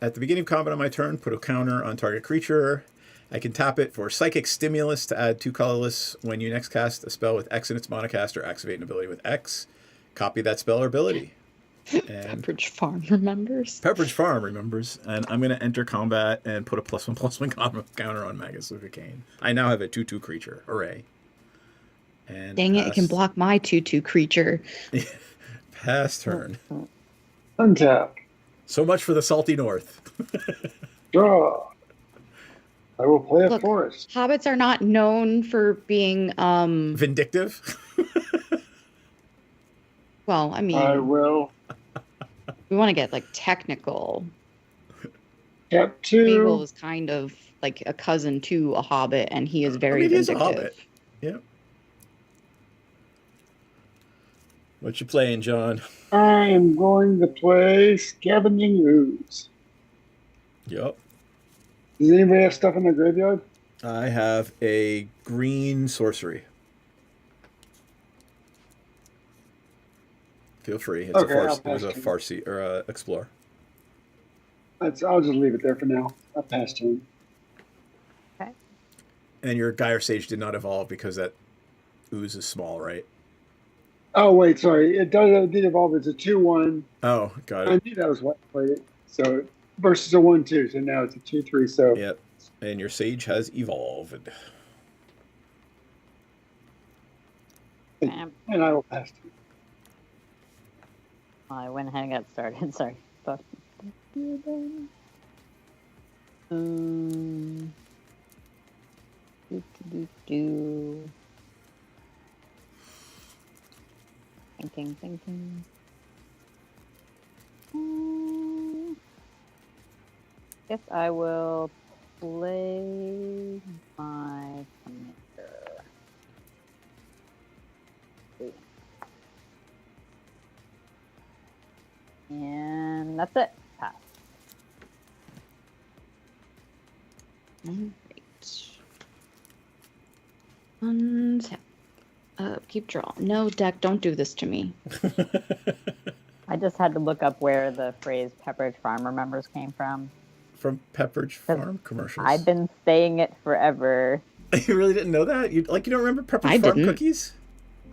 at the beginning of combat on my turn, put a counter on target creature. I can tap it for Psychic Stimulus to add 2 colorless when you next cast a spell with X in its monocast or activate an ability with X. Copy that spell or ability. And Pepperidge Farm remembers. Pepperidge Farm remembers. And I'm going to enter combat and put a +1/+1 counter on Magus Luca Kane. I now have a 2/2 creature. Hooray. And Dang it, it can block my 2/2 creature. Pass turn. Untap. So much for the salty North. Draw. I will play a Look. forest. Hobbits are not known for being, Vindictive. well, I mean, I will we want to get like technical. tap Smeagol 2. is kind of like a cousin to a hobbit, and he is I very mean, he is a vindictive. hobbit. Yeah. What you playing, John? I am going to play Scavenging Ooze. Yep. Does anybody have stuff in their graveyard? I have a green sorcery. Feel free. It's Okay, a I'll farce. It was a pass. Farsi or a explore. I'll just leave it there for now. I'll pass to him. And your Gyre Sage did not evolve because that ooze is small, right? Oh, wait, sorry. It did evolve. It's a 2/1. Oh, got I it. knew that was what I played it. So, versus a 1/2. So now it's a 2/3. So, Yep. And your Sage has evolved. Bam. and I will pass to him. I went ahead and got started. Sorry. But... Do. Thinking. Guess I will play my commander. And that's it. Pass. Alright. Untap. Keep drawing. No, deck, don't do this to me. I just had to look up where the phrase Pepperidge Farm remembers came from. From Pepperidge Farm commercials. I've been saying it forever. You really didn't know that? You don't remember Pepperidge I Farm didn't. cookies?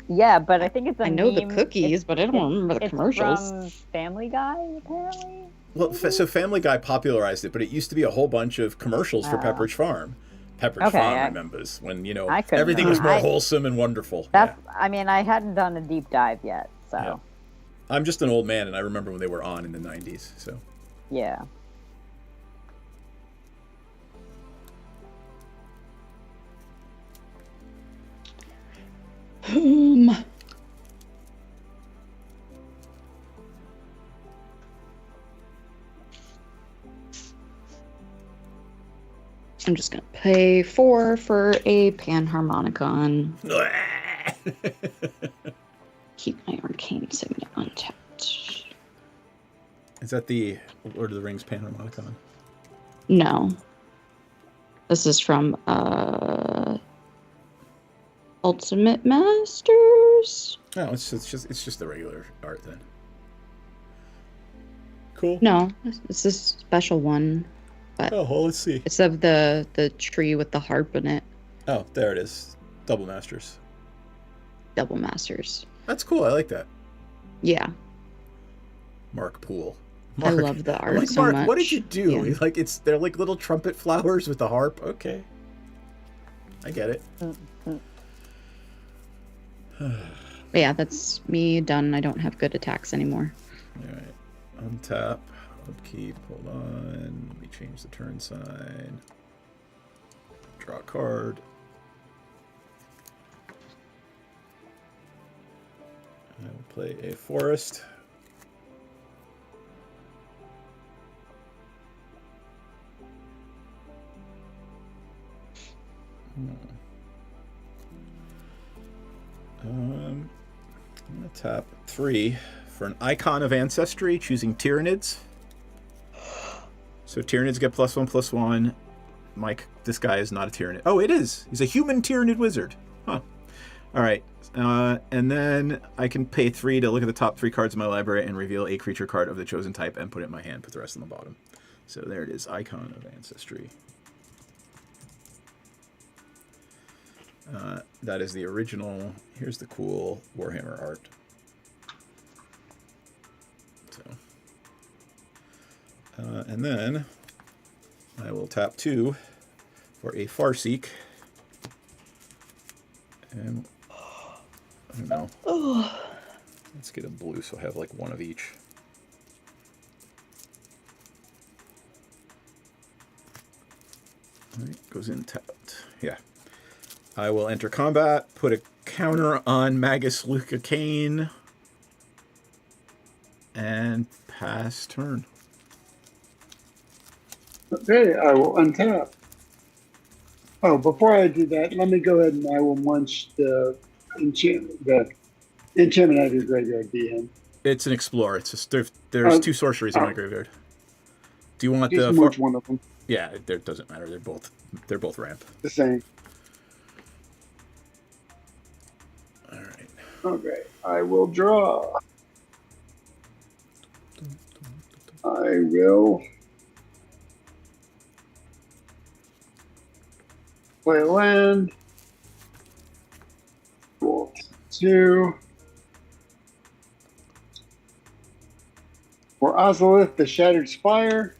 Yeah, but I think it's a I know the meme. cookies, but I don't remember the It's commercials. from Family Guy, apparently. Well, so Family Guy popularized it, but it used to be a whole bunch of commercials for Oh. Pepperidge Farm. Pepperidge Okay, Farm I- remembers when, I couldn't everything was more remember. wholesome and wonderful. That's. I mean, I hadn't done a deep dive yet, so Yeah. I'm just an old man, and I remember when they were on in the 90s. So yeah. I'm just gonna pay 4 for a Panharmonicon. Keep my Arcane Signet untapped. Is that the Lord of the Rings Panharmonicon? No. This is from Ultimate Masters? No, it's just the regular art then. Cool. No, it's a special one. Oh, well, let's see. It's of the tree with the harp in it. Oh, there it is. Double Masters. Double Masters. That's cool. I like that. Yeah. Mark Poole. I love the I'm art like, so Mark, much. what did you do? Yeah. He's like, they're like little trumpet flowers with the harp. Okay. I get it. But yeah, that's me done. I don't have good attacks anymore. All right. Untap. Upkeep. Hold on. Let me change the turn sign. Draw a card. I will play a forest. I'm gonna tap 3 for an Icon of Ancestry, choosing Tyranids. So Tyranids get +1/+1. Mike, this guy is not a Tyranid. Oh, it is. He's a human Tyranid wizard. Huh. All right. And then I can pay 3 to look at the top 3 cards of my library and reveal a creature card of the chosen type and put it in my hand. Put the rest on the bottom. So there it is. Icon of Ancestry. That is the original. Here's the cool Warhammer art. So, and then I will tap 2 for a Farseek. And I don't know. Let's get a blue so I have like one of each. All right, goes in tapped. Yeah. I will enter combat, put a counter on Magus Luca Kane, and pass turn. Okay, I will untap. Oh, before I do that, let me go ahead and I will munch the enchantment out of your graveyard, DM. It's an explorer. It's just, there's 2 sorceries in my graveyard. Do you want Just the munch one of them. Yeah, it doesn't matter. They're both ramp. The same. All right. Okay, I will draw. I will play a land. Roll 2. For Ozolith, the Shattered Spire.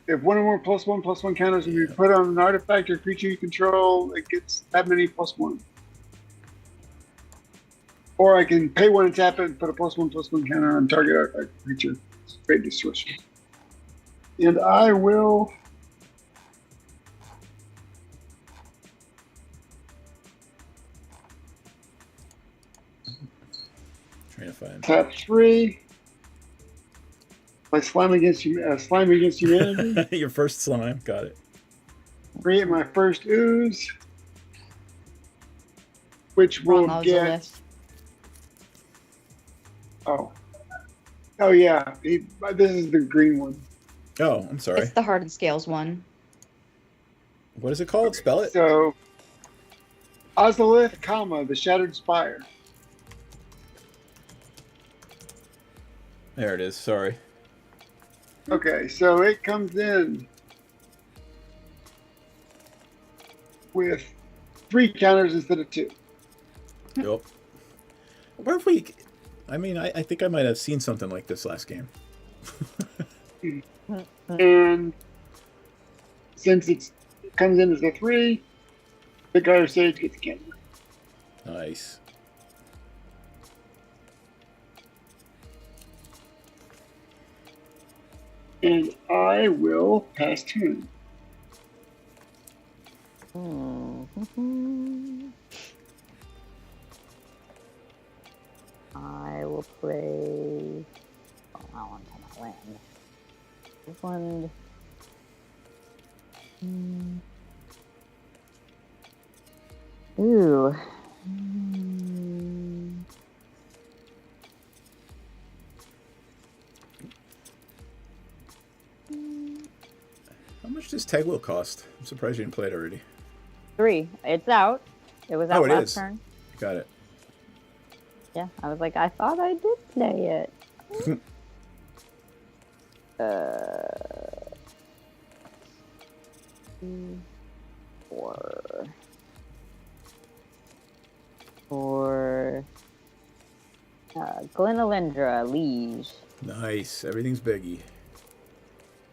If one or more +1/+1 counters will be put on an artifact or creature you control, it gets that many +1. Or I can pay 1 and tap it and put a +1/+1 counter on target artifact creature. It's great distortion. And I will Trying to find. tap 3. Play Slime Against Humanity. Your first slime. Got it. Create my first ooze, which will Wrong get. Ozolith. Oh yeah. This is the green one. Oh, I'm sorry. It's the Heart and Scales one. What is it called? Spell it. So, Ozolith, the Shattered Spire. There it is. Sorry. Okay, so it comes in with 3 counters instead of 2. Yep. Where have we? I mean, I think I might have seen something like this last game. And since it comes in as a 3, the Gyre Sage gets a counter. Nice. And I will pass turn. I will play. Oh, I want to land. Woodland. Ooh. How much does Teglo cost? I'm surprised you didn't play it already. 3. It's out. It was out Oh, it last is. turn. Got it. Yeah, I was like, I thought I did play it. 2, 4. for Glenalindra, liege. Nice. Everything's biggie.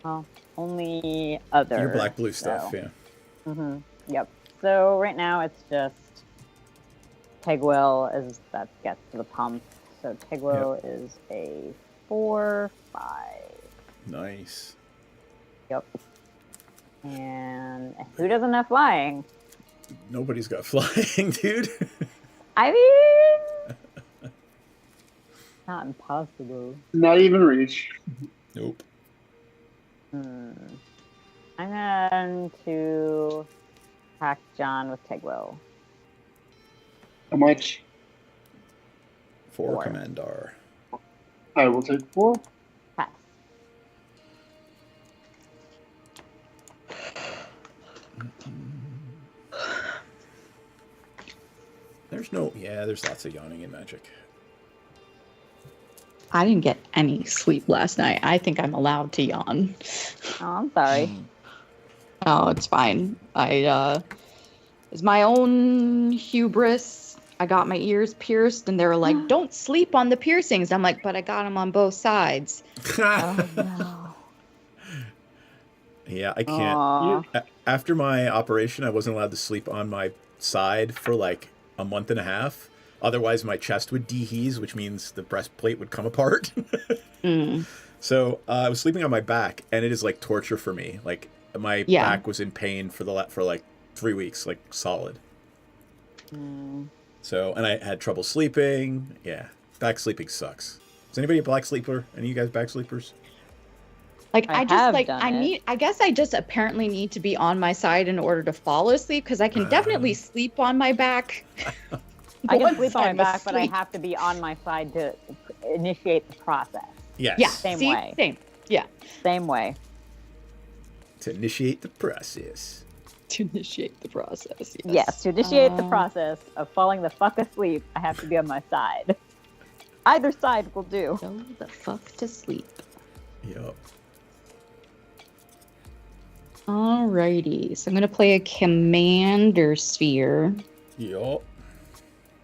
Well, only other. Your black blue stuff, so. yeah. Yep. So right now it's just Tegwell as that gets to the pump. So Tegwell is a 4/5. Nice. Yep. And who doesn't have flying? Nobody's got flying, dude. I mean, not impossible. Not even reach. Nope. I'm going to attack John with Tegwell. How much? 4 4. Commandar. I will take 4. Pass. There's no... Yeah, there's lots of yawning in Magic. I didn't get any sleep last night. I think I'm allowed to yawn. Oh, I'm sorry. Oh, it's fine. It's my own hubris. I got my ears pierced, and they were like, "Don't sleep on the piercings." I'm like, "But I got them on both sides." Oh, no. Yeah, I can't. Aw. After my operation, I wasn't allowed to sleep on my side for like a month and a half. Otherwise, my chest would dehease, which means the breastplate would come apart. So I was sleeping on my back, and it is like torture for me. Like my back was in pain for like 3 weeks, like solid. So, and I had trouble sleeping. Yeah, back sleeping sucks. Is anybody a black sleeper? Any of you guys back sleepers? Like I I just have like done I it. need. I guess I just apparently need to be on my side in order to fall asleep because I can definitely sleep on my back. I can once sleep on my I'm back, but I asleep. have to be on my side to initiate the process. Yes. Yeah, Same see? way. Same. Yeah. Same way. To initiate the process. To initiate the process. Yes, to initiate the process of falling the fuck asleep, I have to be on my side. Either side will do. Go the fuck to sleep. Yup. Alrighty, so I'm gonna play a commander sphere, Yup.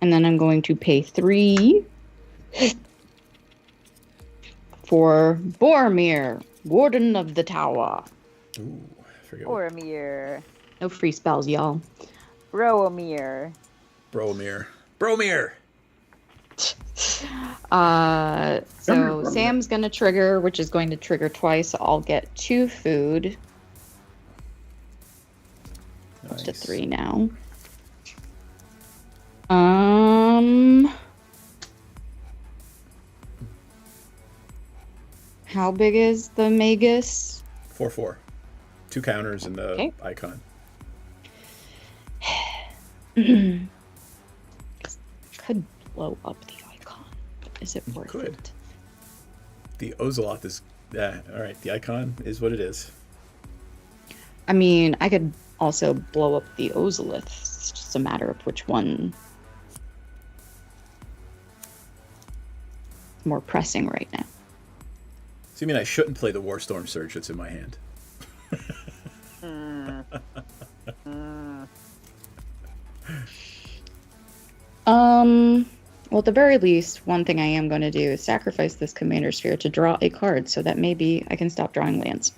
and then I'm going to pay 3 for Boromir, Warden of the Tower. Ooh, I forget what. Boromir. No free spells, y'all. Bromir. Bromir. Bromir! So Sam's gonna trigger, which is going to trigger twice. So I'll get 2 food. Up to Nice. 3 now. How big is the Magus? 4/4. 2 counters in the Okay. icon. Could blow up the icon. But is it worth could. it? The Ozeloth is... Yeah, alright. The icon is what it is. I mean, I could also blow up the Ozolith. It's just a matter of which one is more pressing right now. So you mean I shouldn't play the Warstorm Surge that's in my hand? Well, at the very least, one thing I am going to do is sacrifice this commander sphere to draw a card so that maybe I can stop drawing lands.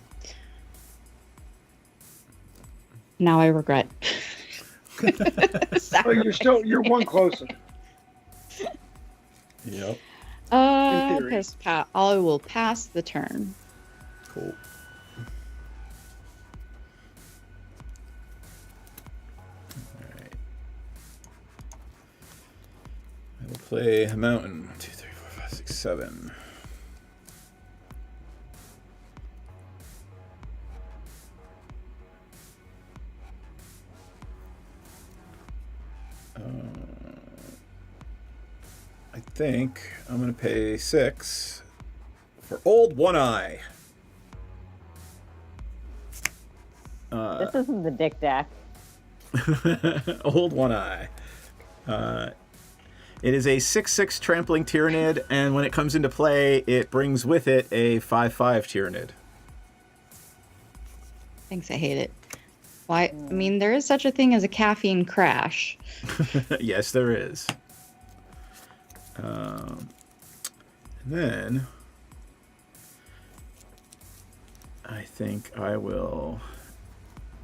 Now I regret. Oh, you're one closer. Yep. In theory. I will pass the turn. Cool. Alright. I will play a mountain. 1, 2, 3, 4, 5, 6, 7. I think I'm going to pay 6 for Old One Eye. This isn't the dick deck. Old One Eye. It is a 6/6 trampling Tyrannid, and when it comes into play, it brings with it a 5/5 Tyrannid. Thanks, I hate it. Why? I mean, there is such a thing as a caffeine crash. Yes, there is. And then I think I will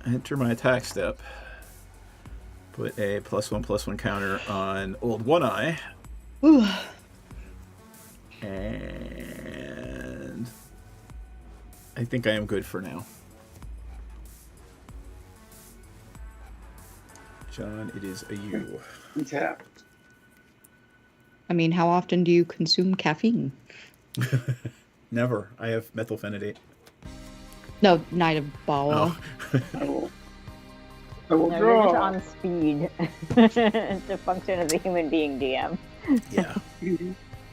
enter my attack step. Put a +1/+1 counter on old One Eye. Ooh. And I think I am good for now. John, it is a you. Untap. I mean, how often do you consume caffeine? Never. I have methylphenidate. No, Night of Bawa. Oh. I will No, you're just draw. on speed to function as a human being, DM. Yeah.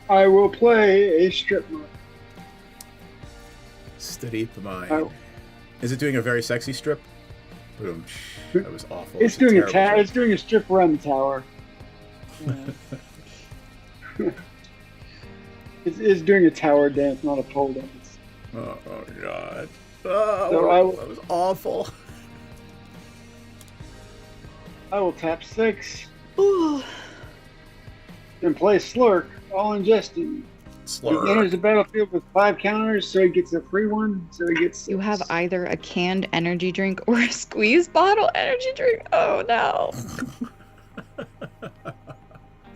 I will play a strip mine. Steady the mind. Oh. Is it doing a very sexy strip? Boom. That was awful. It's a doing a terrible strip. it's doing a strip around the tower. It's doing a tower dance, not a pole dance. Oh God. Oh, So that was awful. I will tap 6 Ooh. and play Slurk, all ingesting. He enters Slur. the battlefield with 5 counters, so he gets a free one. So he gets 6. You have either a canned energy drink or a squeeze bottle energy drink. Oh no.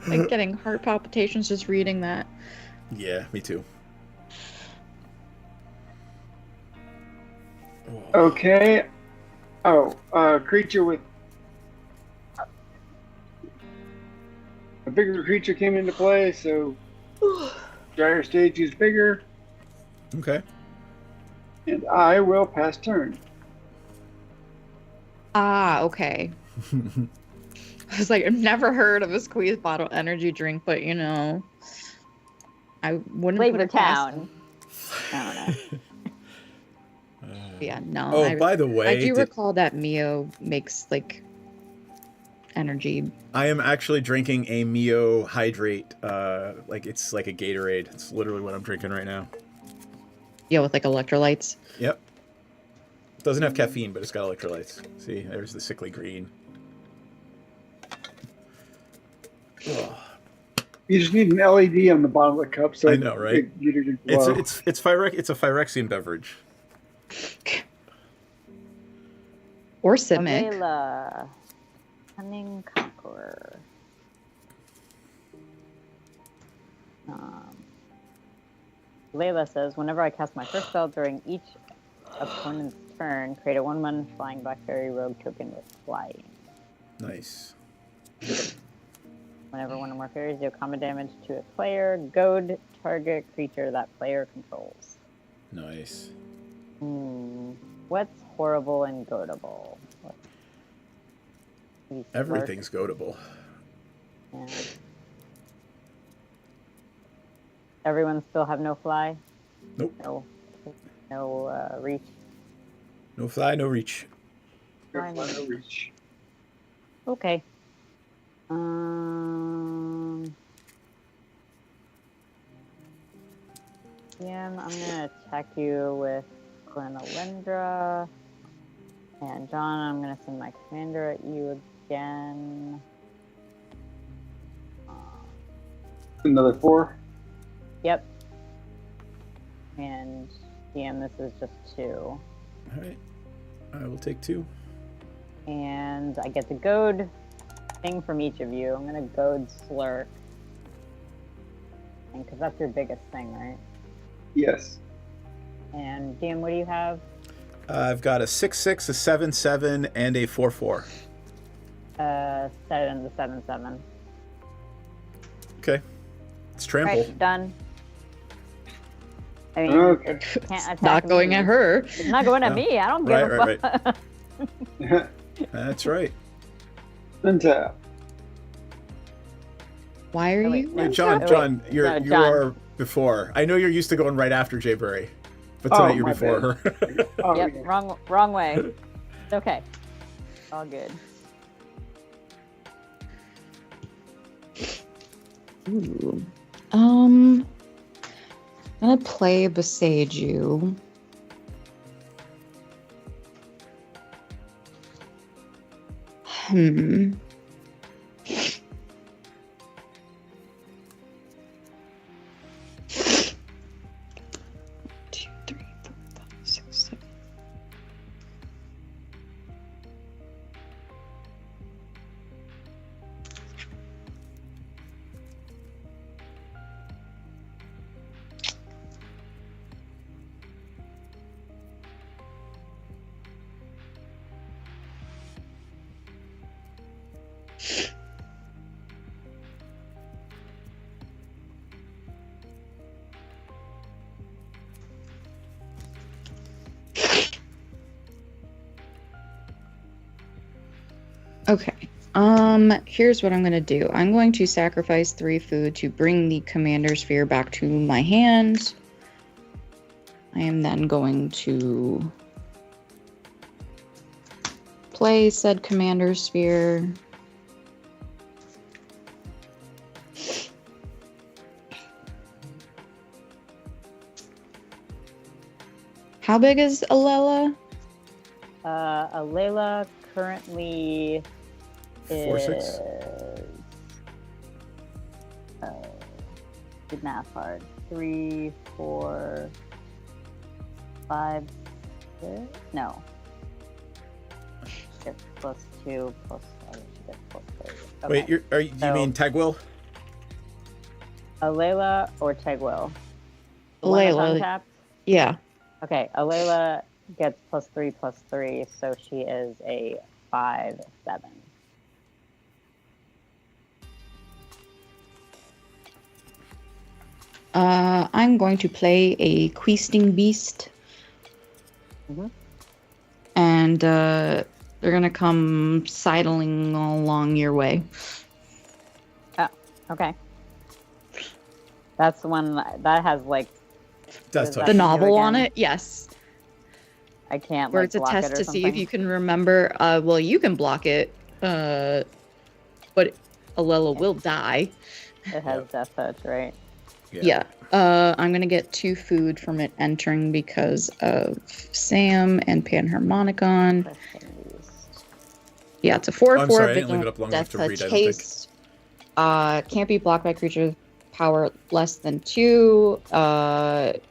Like getting heart palpitations just reading that. Yeah, me too. Okay. Oh, creature with a bigger creature came into play, so Gyre stage is bigger, Okay. and I will pass turn. Ah, okay. I was like, I've never heard of a squeeze bottle energy drink, but you know, I wouldn't put Flavor it past Town. them. I don't know. Yeah, no. Oh, by the way, I do recall that Mio makes like energy. I am actually drinking a Mio Hydrate. Like it's like a Gatorade. It's literally what I'm drinking right now. Yeah, with like electrolytes. Yep. Doesn't have caffeine, but it's got electrolytes. See, there's the sickly green. Oh, You just need an LED on the bottom of the cup, so I know, right? It's a Phyrexian beverage. Or Simic. Layla. Cunning Conqueror. Layla says, whenever I cast my first spell during each opponent's turn, create a 1/1 flying black fairy rogue token with flying. Nice. Whenever one or more fairies deal combat damage to a player, goad target creature that player controls. Nice. What's horrible and goadable? Everything's goatable. Yeah. Everyone still have no fly? Nope. No reach? No fly, no reach. Fine. No reach. Okay. Yeah, I'm gonna attack you with Glenalendra. And John, I'm gonna send my commander at you again. Another 4. Yep. And DM, this is just 2. All right. I will take 2. And I get the goad thing from each of you. I'm gonna goad Slurk. And because that's your biggest thing, right? Yes. And DM, what do you have? I've got a 6/6, a 7/7, and a 4/4. 7/7. Okay. It's trample. Right, done. I mean, Okay. it can't attack Not going me. at her. It's not going at No. me. I don't give a fuck. That's right. Untap. Why are Oh, wait, you? no. Wait, John, Wait, John, no, you John. are before. I know you're used to going right after Jayberry, but Oh, tonight you're my before bad. her. Oh, Yep, yeah. wrong way. It's okay. All good. Ooh. I'm gonna play Besage You. Okay. Here's what I'm gonna do. I'm going to sacrifice 3 food to bring the commander sphere back to my hand. I am then going to play said commander sphere. How big is Alela? Alela currently is 4-6. Good math hard. 3, 4, 5, 6? No. She gets +2 +5. She gets +3. Okay. Wait, you So- mean Tegwill? Alela or Tegwill? The one that's Alela. untapped? Yeah. Okay, Alela gets +3/+3, so she is a 5/7. I'm going to play a Questing Beast. Mhm. And they're gonna come sidling along your way. Okay. That's the one that has like Does Does touch. The Can you novel on again? it, yes. I can't Where like it's a block it test or to see if something. you can remember. Well, you can block it, but Alela will die. It has Yep. death touch, right? Yeah. I'm gonna get 2 food from it entering because of Sam and Panharmonicon. Question Beast. Yeah, it's a 4/4 I'm sorry, I didn't leave vigilant it up long enough death to touch read, I don't think. haste. Can't be blocked by creatures power less than 2.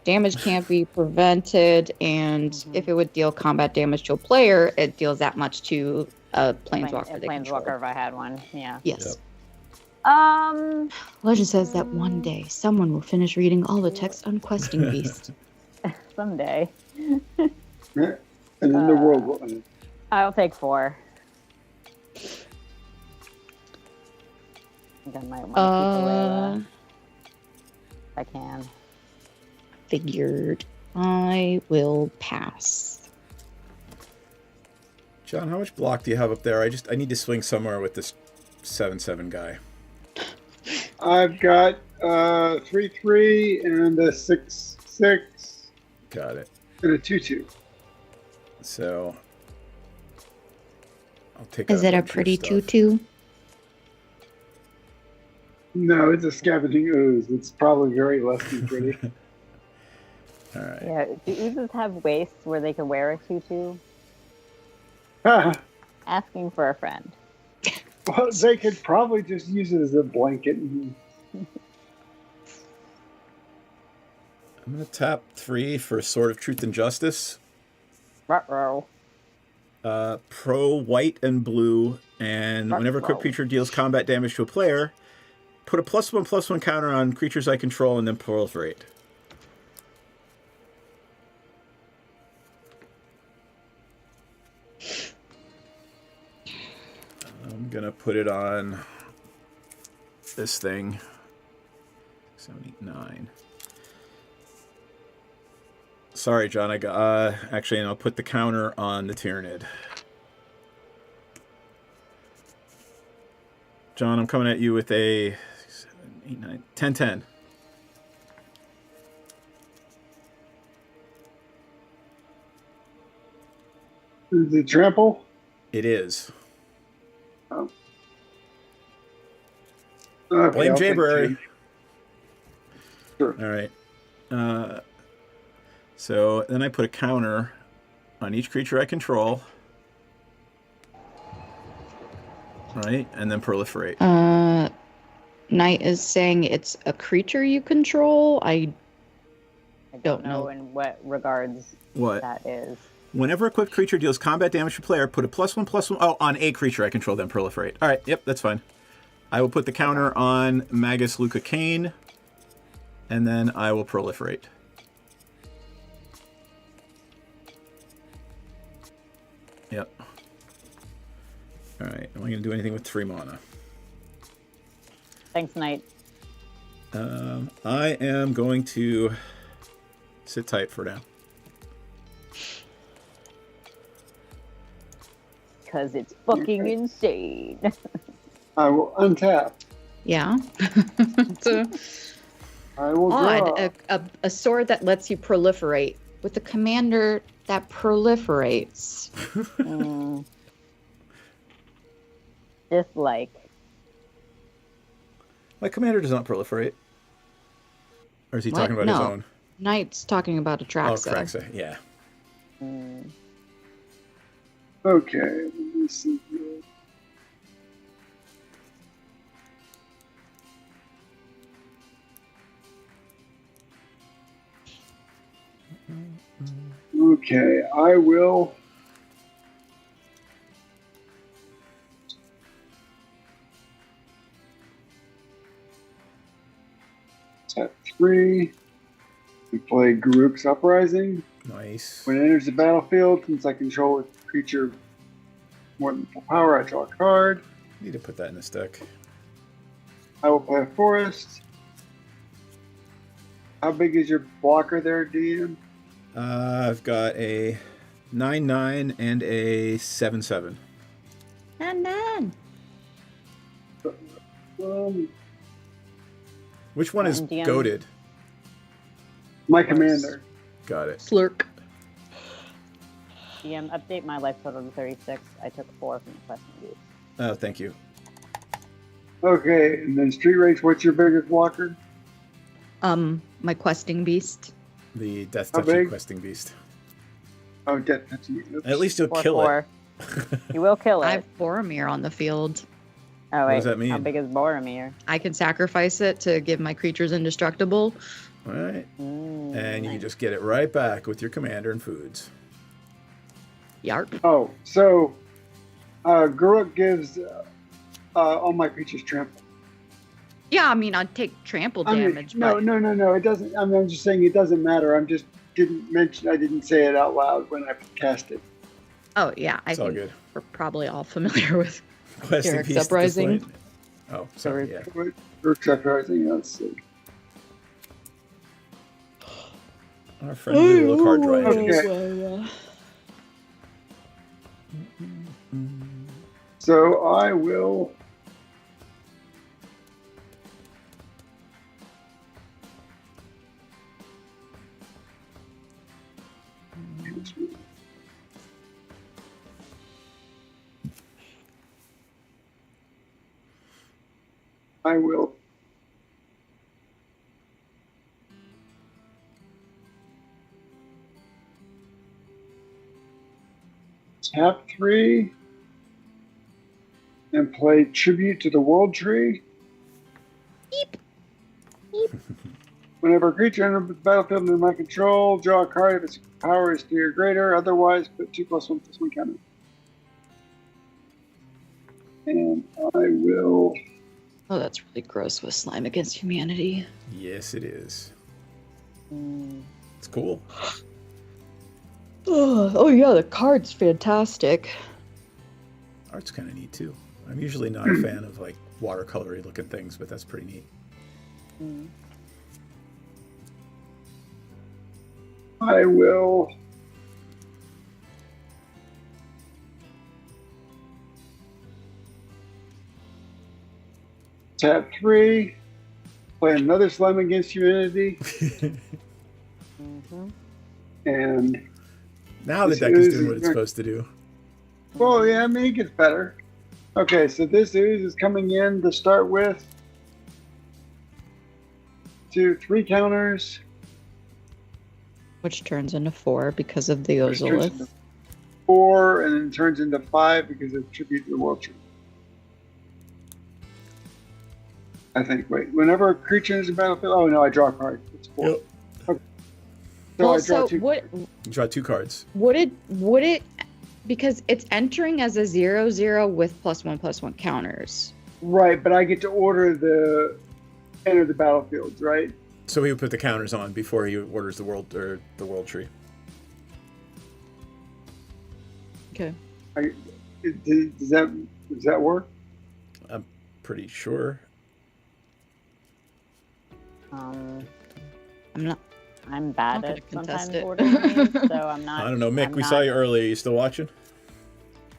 Damage can't be prevented, and Mhm. if it would deal combat damage to a player, it deals that much to a planeswalker they control. Planeswalker if I had one. Yeah. Yes. Um. Legend says that one day someone will finish reading all the text on Questing Beast. Someday. Yeah. And then the world will end. I'll take 4. I think I might want to keep Alela if I can. Figured. I will pass. John, how much block do you have up there? I need to swing somewhere with this 7/7 guy. I've got 3/3 and a 6/6 Got it. and a 2/2. So I'll take. Is it a bunch of your pretty stuff. tutu? No, it's a scavenging ooze. It's probably very less than pretty. All right. Yeah. Do oozes have waists where they can wear a tutu? Asking for a friend. Well, they could probably just use it as a blanket. I'm gonna tap 3 for Sword of Truth and Justice. Ruh-roh. Pro white and blue, and whenever a quick Ruh-roh. creature deals combat damage to a player, put a +1/+1 counter on creatures I control and then proliferate. I'm gonna put it on this thing. 7, 8, 9. Sorry, John. I got actually, and I'll put the counter on the Tyrannid. John, I'm coming at you with a 7, 8, 9, 10, 10. Is it trample? It is. Okay, Blame I'll take Jayberry. 2. Sure. All right. So then I put a counter on each creature I control. Right? And then proliferate. Knight is saying it's a creature you control. I I Don't don't know know. in what regards What? that is. Whenever a quick creature deals combat damage to a player, put a +1/+1. Oh, on a creature I control, then proliferate. All right. Yep, that's fine. I will put the counter on Magus Luca Kane, and then I will proliferate. Yep. All right. Am I going to do anything with 3 mana? Thanks, Knight. I am going to sit tight for now. Because it's fucking insane. I will untap. Yeah. It's I will draw. odd. A sword that lets you proliferate with a commander that proliferates. Dislike. My commander does not proliferate. Or is he What? talking about No. his own? Knight's talking about Atraxa. Oh, Traxa, yeah. Okay, let me see here. Okay, I will. Tap 3 and play Garruk's Uprising. Nice. When it enters the battlefield, since I control a creature more than full power, I draw a card. Need to put that in this deck. I will play a forest. How big is your blocker there, DM? I've got a 9/9 and a 7/7. And then Which one is DM. goated? My commander. Got it. Slurk. DM, update my life total to 36. I took 4 from the questing beast. Oh, thank you. Okay, and then Street Rage, what's your biggest blocker? My questing beast. The Death How Touchy big? Questing Beast. Oh, Death Touchy. Oops. At least you'll 4, kill 4. You will kill I it. have Boromir on the field. Oh, wait. does that mean? How big is Boromir? I can sacrifice it to give my creatures indestructible. All right. And you Nice. can just get it right back with your commander and foods. Yarp. Oh, so Garruk gives all my creatures trample. Yeah, I mean, I'd take trample I mean, damage, no, but no. It doesn't. I mean, I'm just saying it doesn't matter. I didn't say it out loud when I cast it. oh yeah, I It's all think good. we're probably all familiar with. Questing Garruk's Beast at this Uprising. point. Oh, sorry. Yeah. Garruk's Uprising. Let's see. Our friendly little card drive. Okay. So I will. I will tap 3 and play Tribute to the World Tree. Beep. Whenever a creature enters the battlefield under my control, draw a card if its power is 3 or greater. Otherwise, put 2+1/+1 counter. And I will. Oh, that's really gross with Slime Against Humanity. Yes, it is. Mm. It's cool. Oh yeah, the card's fantastic. Art's kind of neat too. I'm usually not a fan of like watercolory looking things, but that's pretty neat. Mm. I will. Tap 3. Play another Slime Against Humanity. Mhm. And, Now the This deck is is- doing what it's supposed to do. well, yeah, I mean, it gets better. Okay, so this is coming in to start with. 2, 3 counters. Which turns into 4 because of the Which turns Ozolith. into 4, and then turns into 5 because of Tribute to the World Tree. I think. Wait, whenever a creature enters the battlefield. Oh no, I draw a card. It's 4. Yep. Okay. So Well, I draw so 2. You draw 2 cards. would it because it's entering as a 0/0 with +1/+1 counters. Right, but I get to order the enter the battlefields, right? So he would put the counters on before he orders the world or the world tree. Okay. Does that work? I'm pretty sure. Um, I'm not. I'm bad Not gonna at contest sometimes it. ordering these, so I'm not. I don't know, Mick. I'm We not, saw you earlier. You still watching?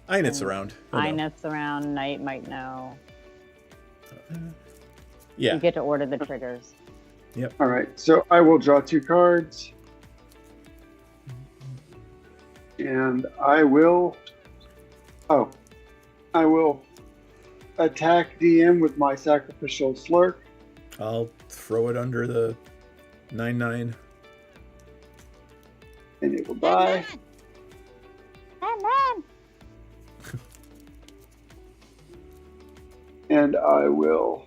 Einit's Um, around. He'll know. Einit's around. Knight might know. Yeah. You get to order the triggers. All right. So I will draw 2 cards, and I will. Oh, I will attack DM with my sacrificial slurk. I'll throw it under the 9/9. And it will die. And I will.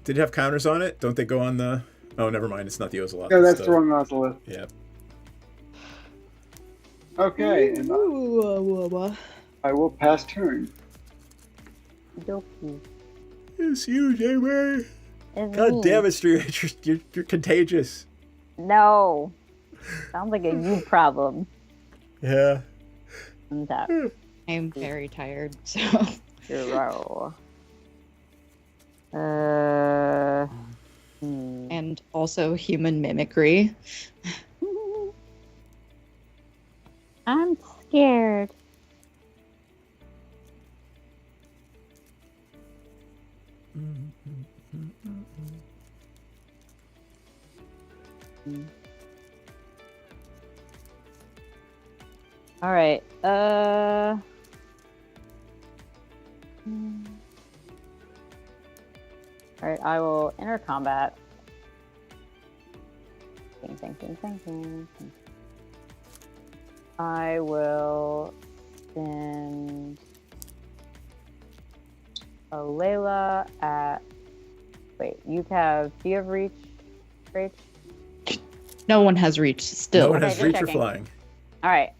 Did it have counters on it? Don't they go on the? Oh, never mind. It's not the Ocelot. No, it's that's the wrong Ocelot. Yeah. Okay, and I will pass turn. Doki. It's you, J-Way. It's God me. damn it, Street. You're contagious. No. Sounds like a you problem. Yeah. Untap. I'm very tired, so Zero. and also human mimicry. I'm scared. All right. All right. I will enter combat. Think. I will send a Layla at. Wait, do you have reach? No one has reached still. No one Okay, has just reach or checking. flying. All right.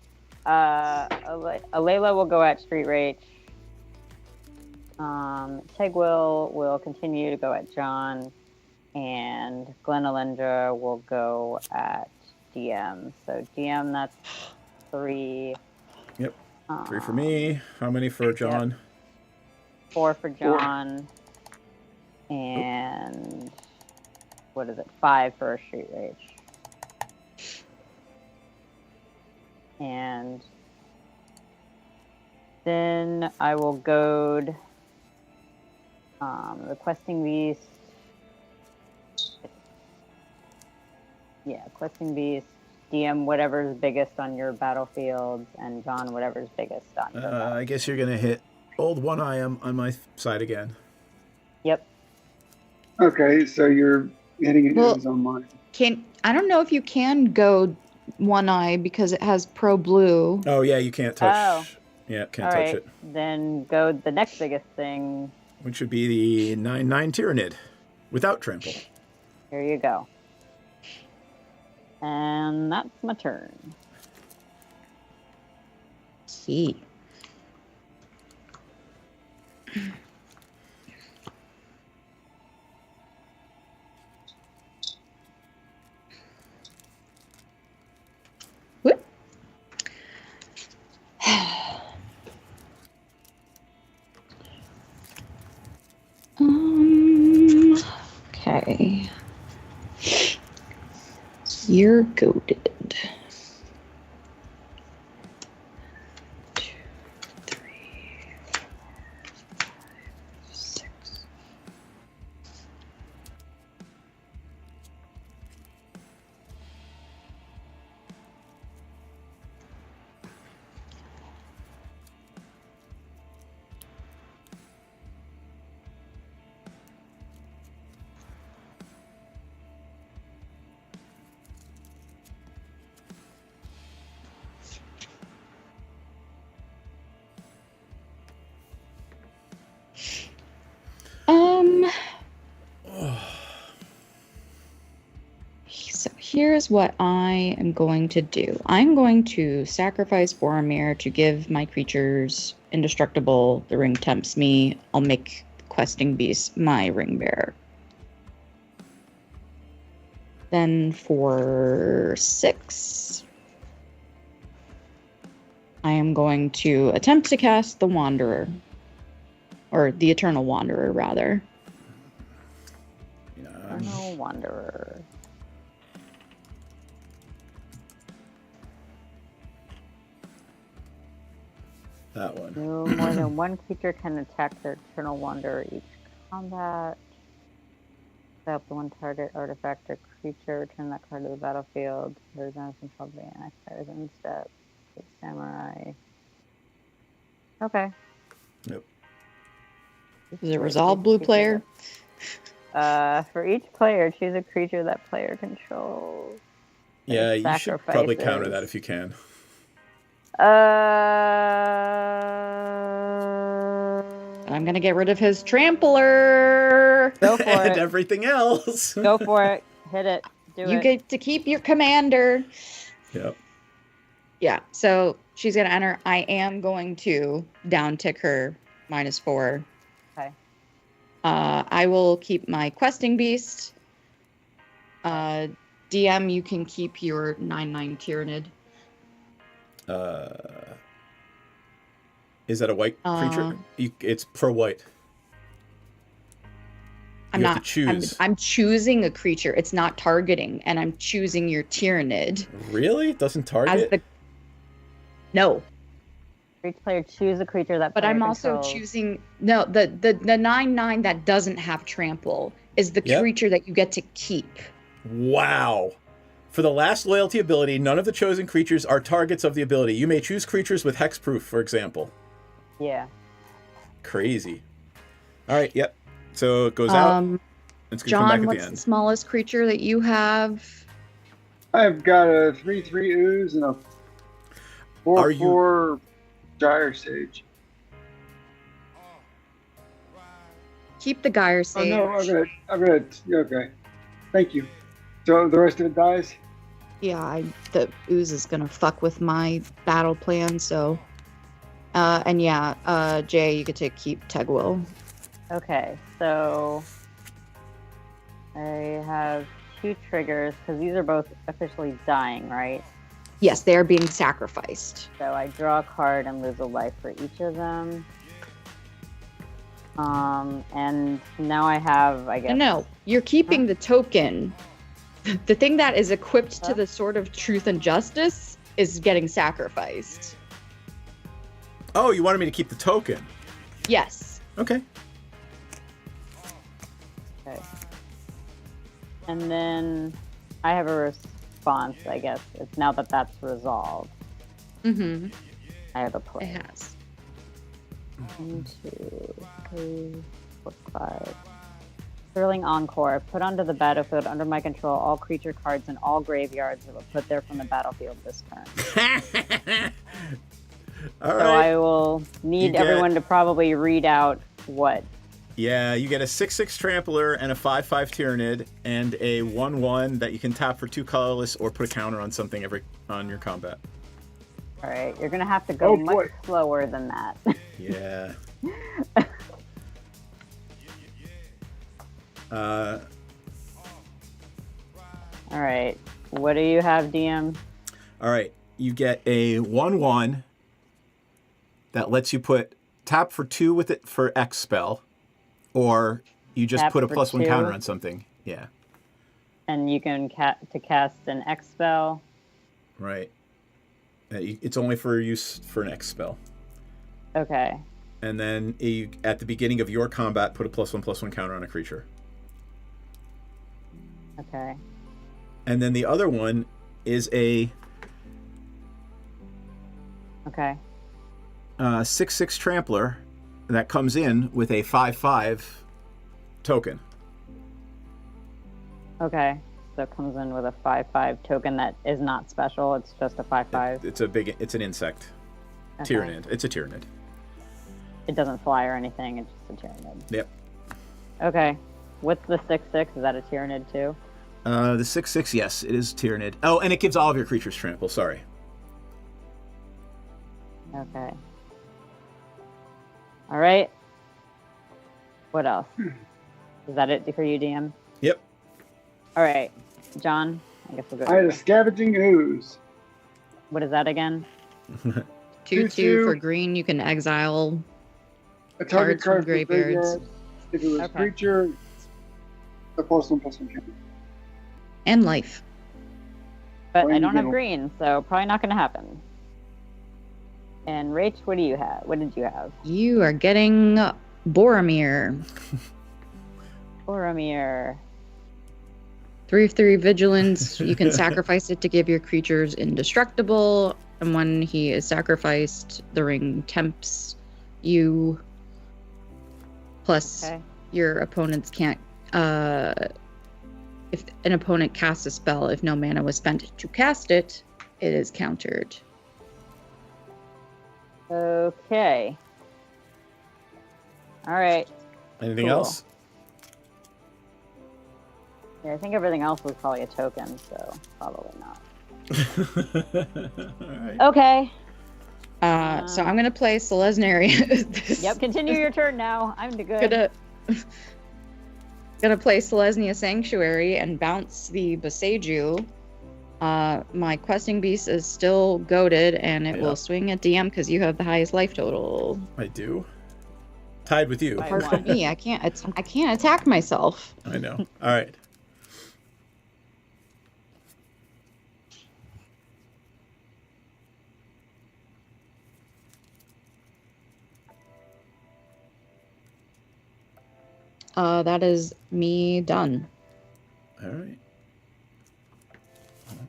Alayla will go at street reach. Tegwill will continue to go at John, and Glenn Alendra will go at DM. So DM, that's 3. Yep. 3 for me. How many for John? 4 for John, and what is it? 5 for a street rage. And then I will goad the questing beast. Yeah, questing beast. DM whatever's biggest on your battlefield, and John whatever's biggest on your battlefield. I guess you're gonna hit old One Eye on my side again. Yep. Okay, so you're hitting it on mine. I don't know if you can go One Eye because it has pro blue. Oh yeah, you can't touch. Oh. Yeah, can't All touch right. it. Then goad the next biggest thing. Which would be the 9/9 Tyrannid without trample. Here you go. And that's my turn. Key. Whoop. Okay. You're goaded. 2, 3, 4, 5, 6. So here's what I am going to do. I'm going to sacrifice Boromir to give my creatures indestructible. The ring tempts me. I'll make questing beast my ring bearer. Then for 6, I am going to attempt to cast the Wanderer. Or the Eternal Wanderer, rather. Yeah. Eternal Wanderer. That one. No more than one creature can attack their Eternal Wanderer each combat. Set up the one target artifact or creature, return that card to the battlefield. There's no control the expires in step. Samurai. Okay. Yep. Is it resolve, blue player? For each player, choose a creature that player controls. Yeah, you should probably counter Sacrifices. that if you can. I'm gonna get rid of his Trampler. Go for And it. everything else. Go for it. Hit it. Do You it. get to keep your commander. Yep. Yeah, so she's gonna enter. I am going to down tick her -4. Okay. I will keep my questing beast. DM, you can keep your 9/9 Tyrannid. Is that a white creature? It's pro white. I'm You have not. to choose. I'm choosing a creature. It's not targeting, and I'm choosing your Tyrannid Really? It doesn't as target? the. No, For each player, choose a creature that but player I'm also controls. choosing. No, the 9/9 that doesn't have trample is the Yep. creature that you get to keep. Wow. For the last loyalty ability, none of the chosen creatures are targets of the ability. You may choose creatures with hexproof, for example. Yeah. Crazy. All right, yep. So it goes out. It's going to come back John, at what's the the end. smallest creature that you have? I've got a 3/3 ooze and a Are you- 4/4 gyre sage. Keep the Gyre Oh Sage. no, I'm gonna. Okay, thank you. So the rest of it dies. Yeah, the ooze is gonna fuck with my battle plan. So, and yeah, Jay, you get to keep Tegwell. Okay, so I have 2 triggers because these are both officially dying, right? Yes, they are being sacrificed. So I draw a card and lose a life for each of them. And now I have, I guess. No, you're keeping the token. The thing that is equipped to the Sword of Truth and Justice is getting sacrificed. Oh, you wanted me to keep the token. Yes. Okay. Okay. And then I have a response, I guess. It's now that that's resolved. Mm-hmm. I have a It play. has. 1, 2, 3, 4, 5. Sterling Encore. Put onto the battlefield under my control all creature cards in all graveyards that were put there from the battlefield this turn. All So right. I will need get- everyone to probably read out what. Yeah, you get a 6/6 Trampler and a 5/5 Tyrannid and a 1/1 that you can tap for 2 colorless or put a counter on something on your combat. All right, you're gonna have to go Oh, much boy. slower than that. Yeah. All right, what do you have, DM? All right, you get a 1/1 that lets you put tap for 2 with it for X spell, or you just Tap put a for +1 2. counter on something. Yeah, And you can cast an X spell. right. It's only for use for an X spell. Okay. And then at the beginning of your combat, put a +1/+1 counter on a creature. Okay. And then the other one is a Okay. 6/6 Trampler that comes in with a 5/5 token. Okay. So it comes in with a 5/5 token that is not special. It's just a 5/5. It's an insect. Okay. Tyrannid. It's a Tyrannid. It doesn't fly or anything. It's just a Tyrannid. Yep. Okay. What's the 6/6? Is that a Tyrannid too? The 6/6, yes, it is Tyrannid. Oh, and it gives all of your creatures trample. Sorry. Okay. All right. What else? Is that it for you, DM? Yep. All right. John, I guess we'll go. I had a scavenging ooze. What is that again? 2/2 for green. You can exile. A target Cards from card from the graveyards. graveyard. If it was Okay. creature, the +1/+1 counter. And life. But Or I you don't can- have green, so probably not going to happen. And Rach, what do you have? What did you have? You are getting Boromir. Boromir. 3/3 vigilance. You can sacrifice it to give your creatures indestructible. And when he is sacrificed, the ring tempts you. Plus, Okay. your opponents can't. If an opponent casts a spell, if no mana was spent to cast it, it is countered. Okay. All right. Anything Cool. else? Yeah, I think everything else was probably a token, so probably not. All right. Okay. So I'm gonna play Selesnya. Yep. Continue your turn now. I'm good. Gonna play Selesnya Sanctuary and bounce the Boseiju. My questing beast is still goaded, and it Yeah. will swing at DM because you have the highest life total. I do. Tied with you. By Hard for one. me. I can't attack myself. I know. All right. That is me done. All right.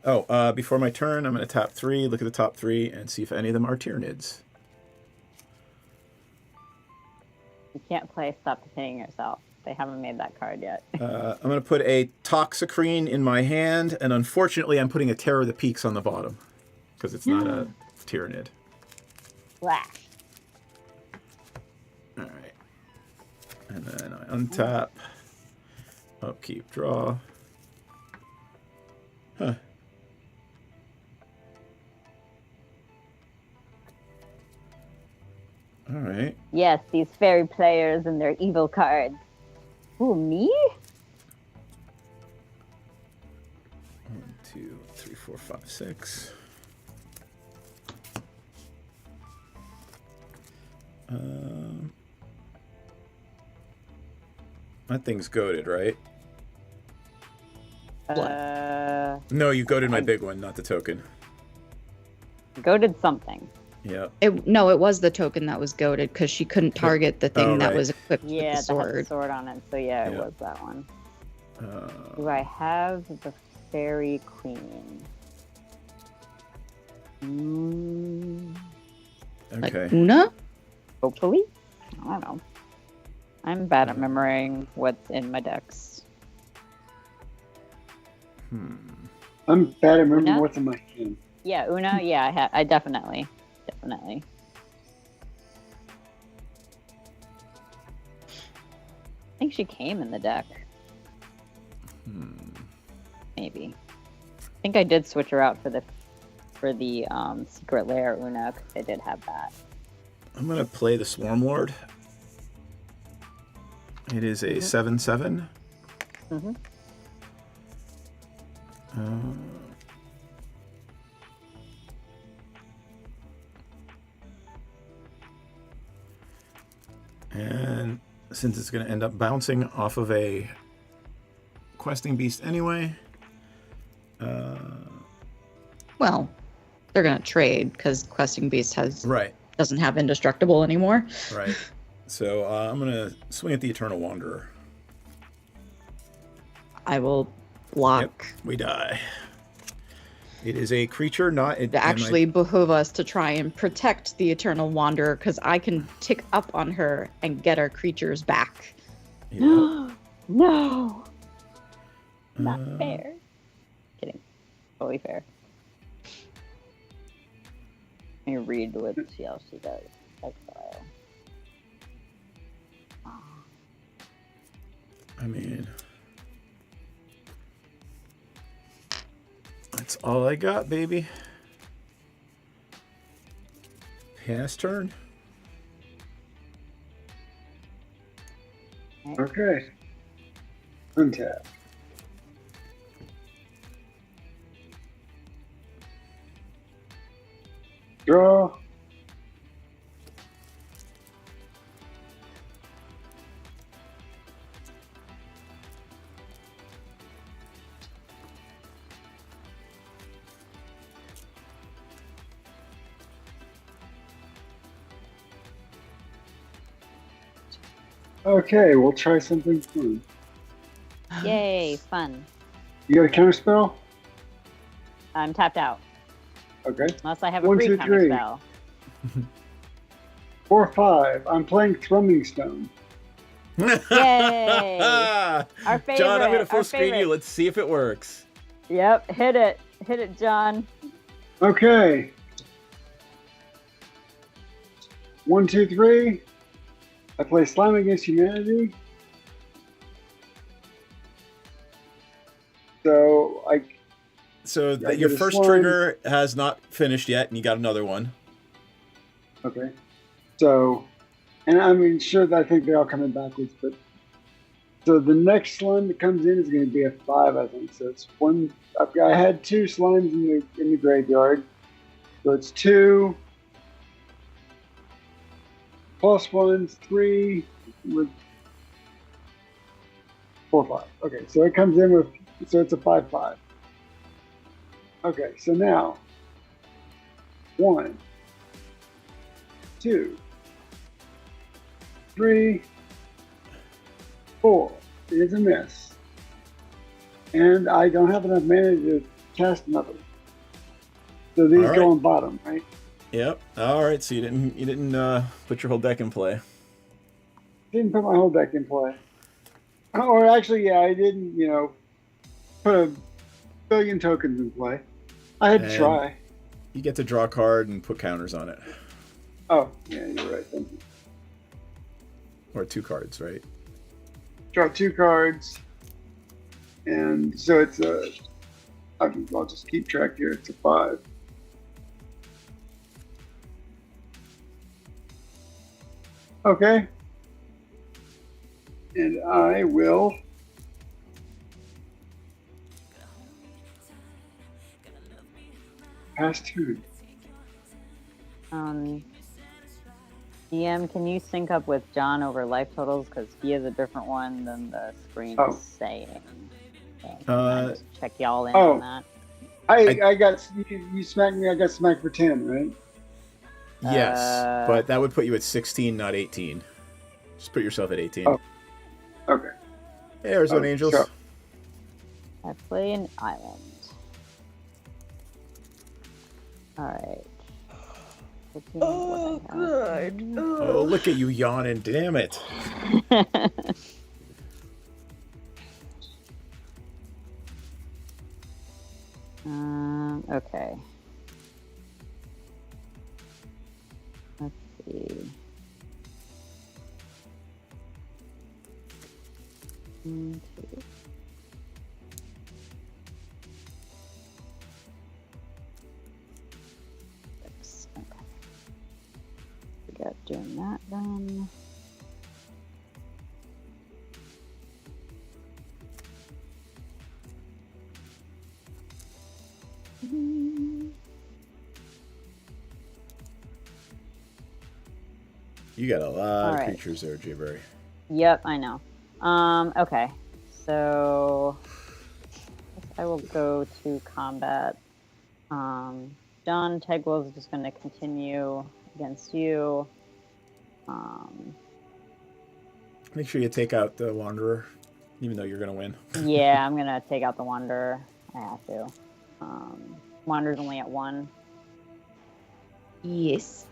Oh, before my turn, I'm going to tap 3, look at the top 3, and see if any of them are Tyranids. You can't play Stop Hitting Yourself. They haven't made that card yet. I'm going to put a Toxicrene in my hand, and unfortunately, I'm putting a Terror of the Peaks on the bottom because it's not a Tyranid. Flash. All right. And then I untap, upkeep, draw. Huh. All right. Yes, these fairy players and their evil cards. Ooh, me? 1, 2, 3, 4, 5, 6. That thing's goated, right? No, you goated my big one, not the token. Goaded something. Yeah. It was the token that was goaded because she couldn't target the thing Oh, that right. was equipped Yeah, with the that had sword. the sword on it. So yeah, it Yeah. was that one. Uh, Do I have the Fairy Queen? Like okay. Una? Hopefully. I don't know. I'm bad at remembering what's in my decks. I'm bad at remembering Una? what's in my hand. Yeah, Una. Yeah, I definitely. I think she came in the deck. Maybe. I think I did switch her out for the Secret Lair Una because I did have that. I'm going to play the Swarm Lord. It is a 7/7. Mm-hmm. And since it's going to end up bouncing off of a questing beast anyway, Well, they're gonna trade because Questing Beast right, doesn't have indestructible anymore. right. So I'm going to swing at the Eternal Wanderer. I will block. Yep, we die. It is a creature, not... It actually behoove us to try and protect the Eternal Wanderer because I can tick up on her and get our creatures back. Yeah. No, not fair. Kidding. Totally fair. Let me read what else she does. Exile. I mean... That's all I got, baby. Pass turn. Okay. Untap. Draw. Okay, we'll try something fun. Yay, fun. You got a counter spell? I'm tapped out. Okay. Unless I have a 1, free 2, counter 3. spell. 4, 5. I'm playing Thrumming Stone. Yay! Our favorite. John, I'm gonna our full screen favorite. you. Let's see if it works. Yep, hit it. Hit it, John. Okay. 1, 2, 3. I play Slime Against Humanity. So So I your get a first slime. trigger has not finished yet, and you got another one. okay. So, and I mean, sure, I think they're all coming backwards, but so the next slime that comes in is going to be a 5, I think. So it's one. I had 2 slimes in the graveyard, so it's 2 plus 1's 3 with 4, 5. Okay, so it comes in with, so it's a 5, 5. Okay, so now 1, 2, 3, 4. It is a miss. And I don't have enough mana to cast another. So these All go right. on bottom, right? Yep. All right. So you didn't put your whole deck in play. Didn't put my whole deck in play. Or actually, yeah, I didn't, put a billion tokens in play. I had to And- try. You get to draw a card and put counters on it, Oh, yeah, you're right. Thank you. or 2 cards, right? Draw 2 cards. And so it's a, I'll just keep track here. It's a 5. Okay. And I will pass turn. DM, can you sync up with John over life totals? Because he has a different one than the screen Oh. is saying. Okay, Uh, just check y'all in oh. on that. I got, you smacked me, I got smacked for 10, right? Yes, Uh, but that would put you at 16, not 18. Just put yourself at 18. Oh. Okay. Hey, Arizona Oh, Angels. sure. I play an island. Alright. Oh, good. Oh, look at you yawning. Damn it. Okay. Let's see. One, two. Six. Okay. We got doing that done. You got a lot All of right. creatures there, Jayberry. Yep, I know. Okay. So I will go to combat. John Tegwell is just going to continue against you. Make sure you take out the Wanderer, even though you're going to win. Yeah, I'm going to take out the Wanderer. I have to. Wanderer's only at 1. Yes.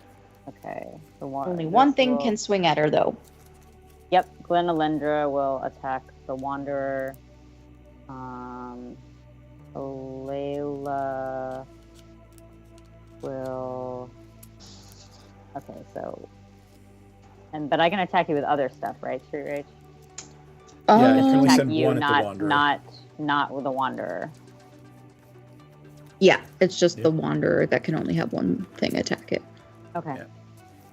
Okay. Only one thing can swing at her, though. Yep, Glen Alendra will attack the Wanderer. Layla will. Okay, so. But I can attack you with other stuff, right? Street Rage. Yeah, you can only Attack send you, one at the not Wanderer. not with the Wanderer. Yeah, it's just Yep. the Wanderer that can only have one thing attack it. Okay. Yeah.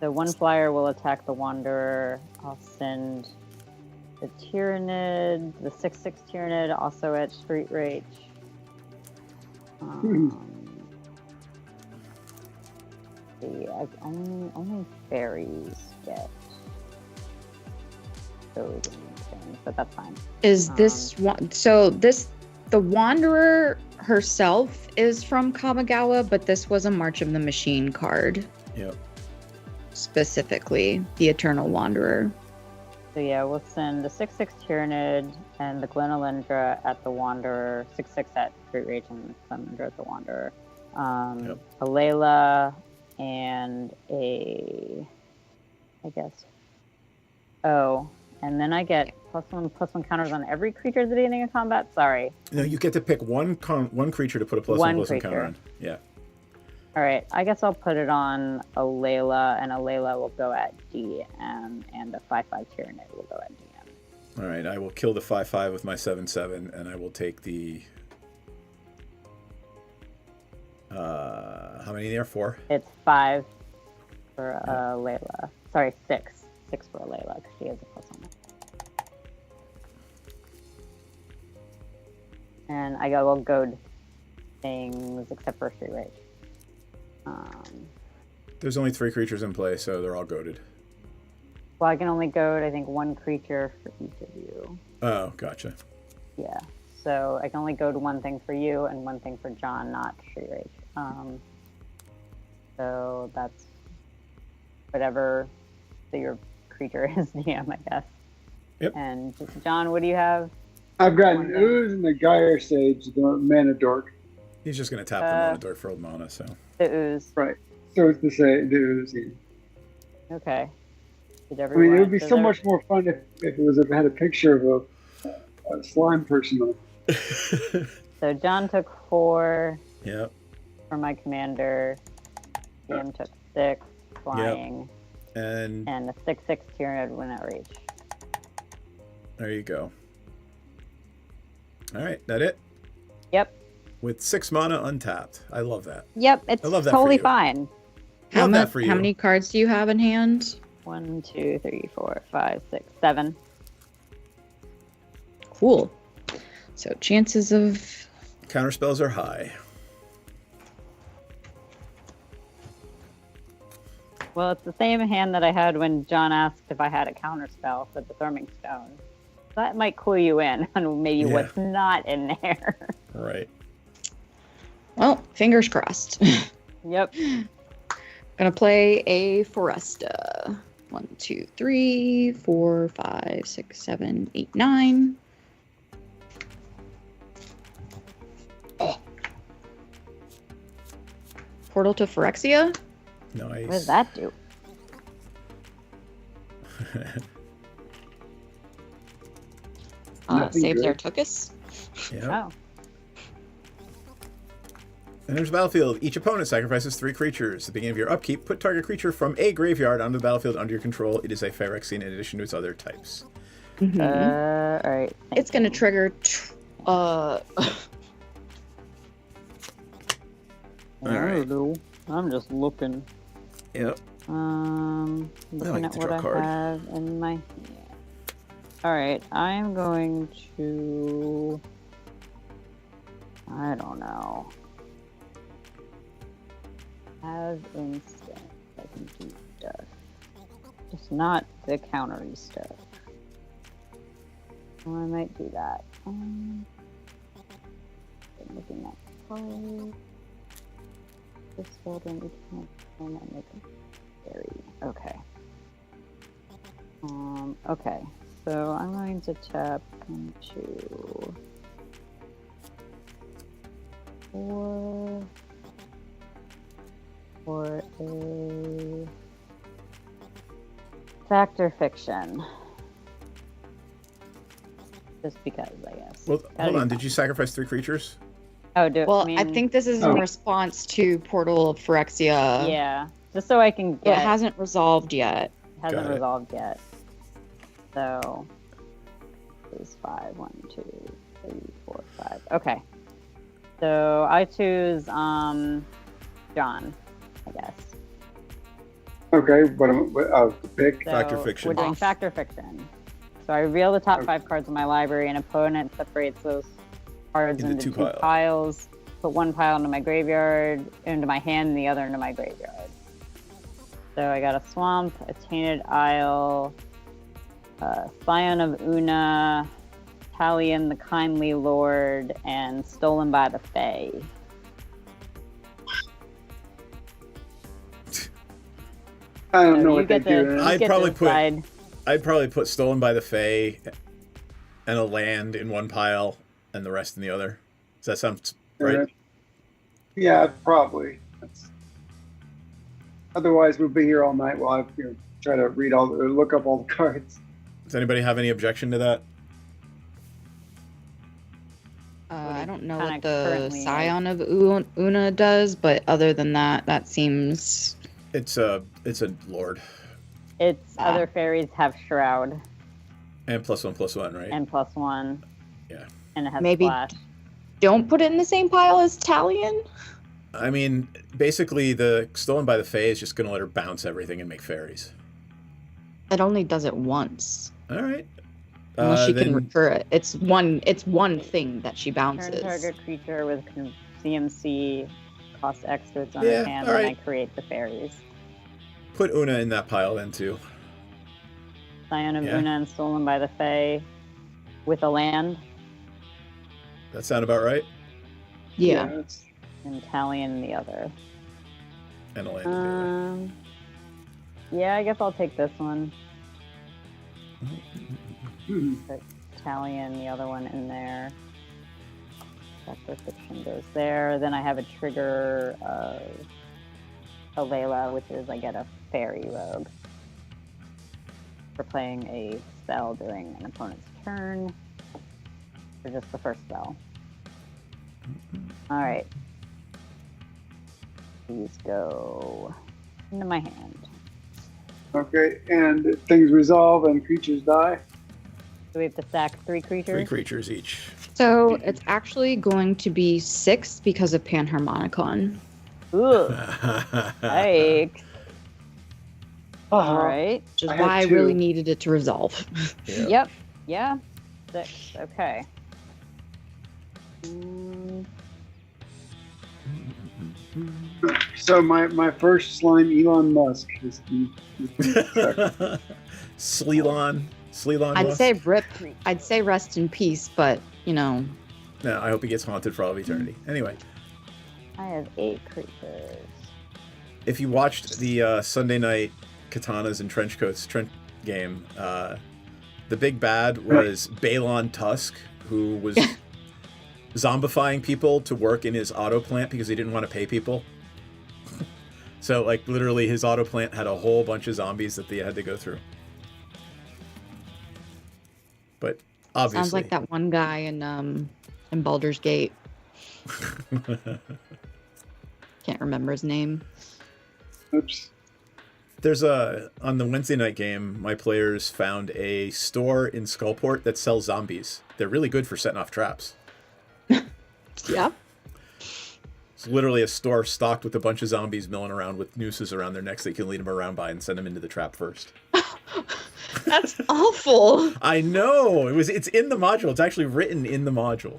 So one flyer will attack the Wanderer. I'll send the Tyrannid, the 6/6 Tyrannid, also at Street Rage. See, only fairies get those things, but that's fine. Is this one? So the Wanderer herself is from Kamigawa, but this was a March of the Machine card Yep. specifically, the Eternal Wanderer. So yeah, we'll send the 6/6 Tyranid and the Glenalindra at the Wanderer, 6/6 at Great Rage and Glenalindra at the Wanderer. Yep. A Layla and I guess. Oh, and then I get +1/+1 counters on every creature at the beginning of combat. Sorry. No, you get to pick one creature to put a +1/+1 counter creature. on. Yeah. All right, I guess I'll put it on a Layla, and a Layla will go at DM, and a 5/5 Tyranid will go at DM. All right, I will kill the 5/5 with my 7/7, and I will take the. How many there? 4? It's 5 for a Layla. Sorry, 6. 6 for a Layla, because she has a +1. And I will goad things except for Street Rage. There's only 3 creatures in play, so they're all goaded. Well, I can only goad, I think, 1 creature for each of you. Oh, gotcha. Yeah. So I can only goad 1 thing for you and 1 thing for John, not Street Rage. So that's whatever your creature is, DM, I guess. Yep. And John, what do you have? I've got One an thing. Ooze and the Gyre Sage, the Mana Dork. He's just going to tap the Mana Dork for old mana, so. The Ooze. Right. So it's the same, the Ooze. Yeah. Okay. Did I everyone? mean, it would be does so every- much more fun if it had a picture of a slime person on it. So John took 4 Yep. for my commander. DM took 6 flying, And and a 6/6 Tyranid went at reach. there you go. All right, that it? Yep. With 6 mana untapped. I love that. Yep. It's I love that for totally you. fine. Love that for you. How many cards do you have in hand? 1, 2, 3, 4, 5, 6, 7. Cool. So chances of Counterspells are high. Well, it's the same hand that I had when John asked if I had a counterspell for the Therming Stone. That might clue you in on maybe Yeah. what's not in there. Right. well, fingers crossed. Yep. Gonna play a Foresta. 1, 2, 3, 4, 5, 6, 7, 8, 9. Portal to Phyrexia. Nice. What does that do? Nothing Saves good. Artukus. Yeah. Oh. And there's a battlefield. Each opponent sacrifices 3 creatures. At the beginning of your upkeep, put target creature from a graveyard onto the battlefield under your control. It is a Phyrexian in addition to its other types. Mhm. All right. It's gonna trigger. I Alright. don't know. I'm just looking. Yep. Looking like at to what draw a I card. have in my hand. All right, I'm going to. I don't know. Have instant. I can do stuff. Just not the countery stuff. Well, I might do that. I'm looking at cards. This building, we can't make a very okay. Okay, so I'm going to tap into 4 for a fact or fiction. Just because, I guess. Well, Gotta hold be on. fun. Did you sacrifice 3 creatures? Oh, do Well, I I mean, think this is in Oh. response to Portal of Phyrexia. yeah, just so I can It get. hasn't resolved yet. Hasn't Got it. resolved yet. So is 5. 1, 2, 3, 4, 5. Okay. So I choose John, I guess. Okay, what pick? So Fact or fiction? We're doing Off. fact or fiction. So I reveal the top Okay. 5 cards in my library, and opponent separates those cards Into into 2 2 piles. Put 1 pile into my graveyard, into my hand, and the other into my graveyard. So I got a swamp, a tainted isle, Scion of Una, Talion the Kindly Lord, and Stolen by the Fae. I don't So know you what they get do. to, man. you I'd get probably to put- decide. I'd probably put Stolen by the Fae and a land in one pile and the rest in the other. Does that sound right? Yeah, probably. Otherwise, we'll be here all night while I try to look up all the cards. Does anybody have any objection to that? I don't know Kinda what the currently, Scion of Una does, but other than that, that seems... It's a lord. Its other fairies have Shroud And +1/+1, right? and +1. Yeah. And it has Maybe- Splash. Don't put it in the same pile as Talion? I mean, basically, the Stolen by the Fae is just going to let her bounce everything and make fairies. It only does it once. All right. Unless she can Then refer it. It's one thing that she Turn bounces. target creature with CMC cost X to its Yeah, owner's hand, and I alright. create the fairies. put Una in that pile then, too. Scion of Yeah. Una and Stolen by the Fae with a land, That sound about right? Yeah. It's- and Talion the other. And a land. in the other. Yeah, I guess I'll take this one. hmm. Talion, the other one in there. Vector Fiction goes there. Then I have a trigger of Alela, which is I get a fairy rogue for playing a spell during an opponent's turn. For just the first spell. Alright. These go into my hand. Okay, and things resolve and creatures die. So we have to stack 3 creatures. 3 creatures each. So it's actually going to be 6 because of Panharmonicon. Ooh, yikes. Uh-huh. Alright. Which is I had why I really 2. needed it to resolve. Yeah. Yep. Yeah. 6. Okay. Mm, So my first slime, Elon Musk. Sleelon. Sleelon. I'd Musk? say rip. I'd say rest in peace, but you know, No, I hope he gets haunted for all of eternity. Anyway, I have 8 creatures. if you watched the Sunday night Katanas and Trenchcoats game, the big bad was Balon Tusk, who was zombifying people to work in his auto plant because he didn't want to pay people. So, like, literally, his auto plant had a whole bunch of zombies that they had to go through. But obviously, sounds like that one guy in Baldur's Gate. Can't remember his name. Oops. There's on the Wednesday night game, my players found a store in Skullport that sells zombies. They're really good for setting off traps. Yeah. It's literally a store stocked with a bunch of zombies milling around with nooses around their necks that you can lead them around by and send them into the trap first. That's awful. I know! It's in the module. It's actually written in the module.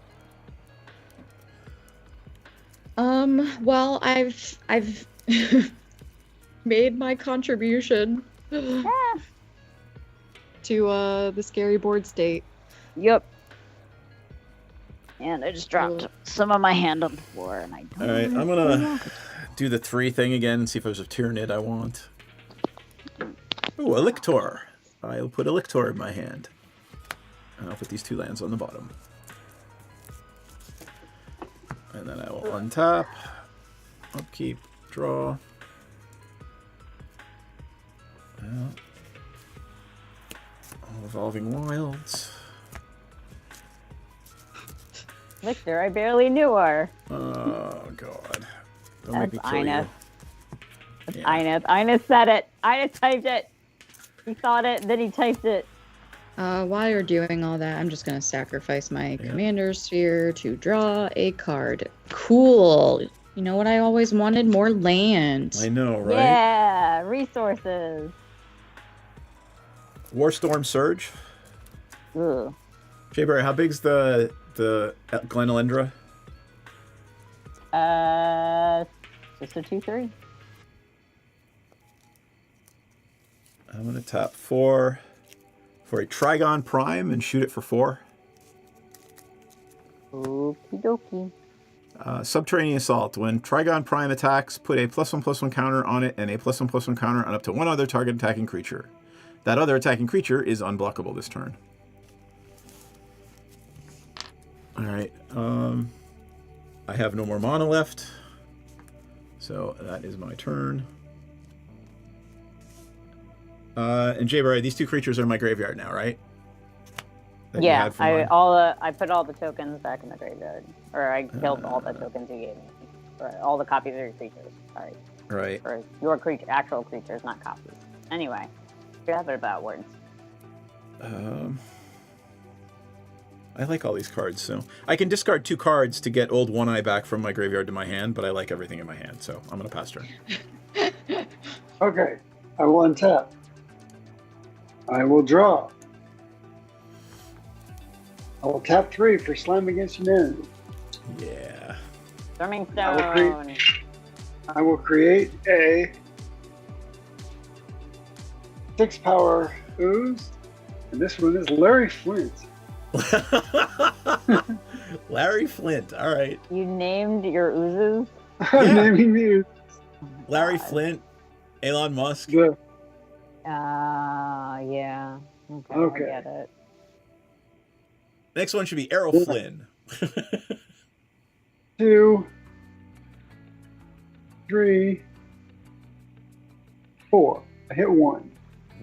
Well, I've made my contribution to the scary board state. Yep. And I just dropped some of my hand on the floor, and I don't Alright, know I'm gonna do the 3 thing again and see if there's a Tyranid I want. Ooh, a Lictor. I'll put a Lictor in my hand. And I'll put these 2 lands on the bottom. And then I will untap, upkeep, draw. All Evolving Wilds. Victor, I barely knew her. Oh, God. Don't make That's me kill Ina. you. Yeah. Ines. Ines said it. Ines typed it. He thought it, then he typed it. While you're doing all that, I'm just gonna sacrifice my commander sphere to draw a card. Cool. You know what I always wanted? More land. I know, right? Yeah, resources. Warstorm Surge. Ooh. Jayberry, how big's the Glen Elendra? Just a 2/3. I'm gonna tap 4 for a Trigon Prime and shoot it for 4. Okie dokie. Subterranean Assault. When Trigon Prime attacks, put a +1/+1 counter on it and a +1/+1 counter on up to 1 other target attacking creature. That other attacking creature is unblockable this turn. All right. I have no more mana left, so that is my turn. And Jayberry, these two creatures are in my graveyard now, right? That you Yeah, had from mine? I put all the tokens back in the graveyard, or I killed all the tokens you gave me, or all the copies of your creatures. Sorry, Right. or your actual creatures, not copies. Anyway, you have it about words. I like all these cards, so I can discard 2 cards to get Old One Eye back from my graveyard to my hand, but I like everything in my hand, so I'm gonna pass turn. Okay, I will untap. I will draw. I will tap 3 for Slam Against Humanity. Yeah. Storming I will Stone. I will create a 6-power ooze, and this one is Larry Flint. Larry Flint. All right. You named your oozes. I'm Yeah. naming these. Larry God. Flint, Elon Musk. The, Yeah. Okay, Okay. I get it. Next one should be Errol Flynn. 2, 3, 4. I hit 1.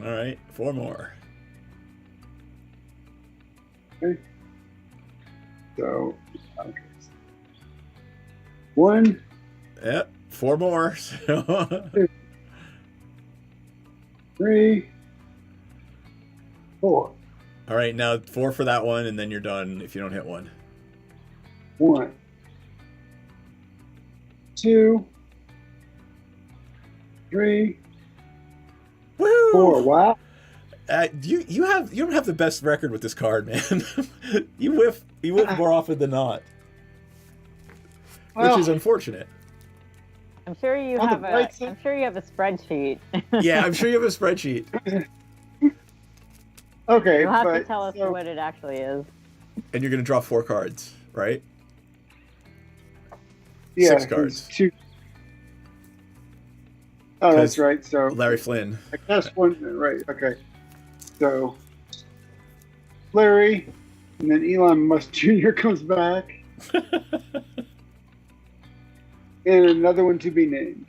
All right, 4 more. Okay. So, okay. 1, Yep, 4 more. 3, 4. All right, now 4 for that one, and then you're done if you don't hit 1. 1, 2, 3, Woo! 4. Wow. You don't have the best record with this card, man. you whiff more often than not, Well, which is unfortunate. I'm sure you On the have bright side- a spreadsheet. Yeah, I'm sure you have a spreadsheet, okay, You'll have but to tell us so, what it actually is. and you're gonna draw 4 cards, right? yeah, 6 it's cards. 2. Oh, that's 'Cause right. So Larry Flynn. I cast 1. Right. Okay. So Larry, and then Elon Musk Jr. comes back, and another one to be named.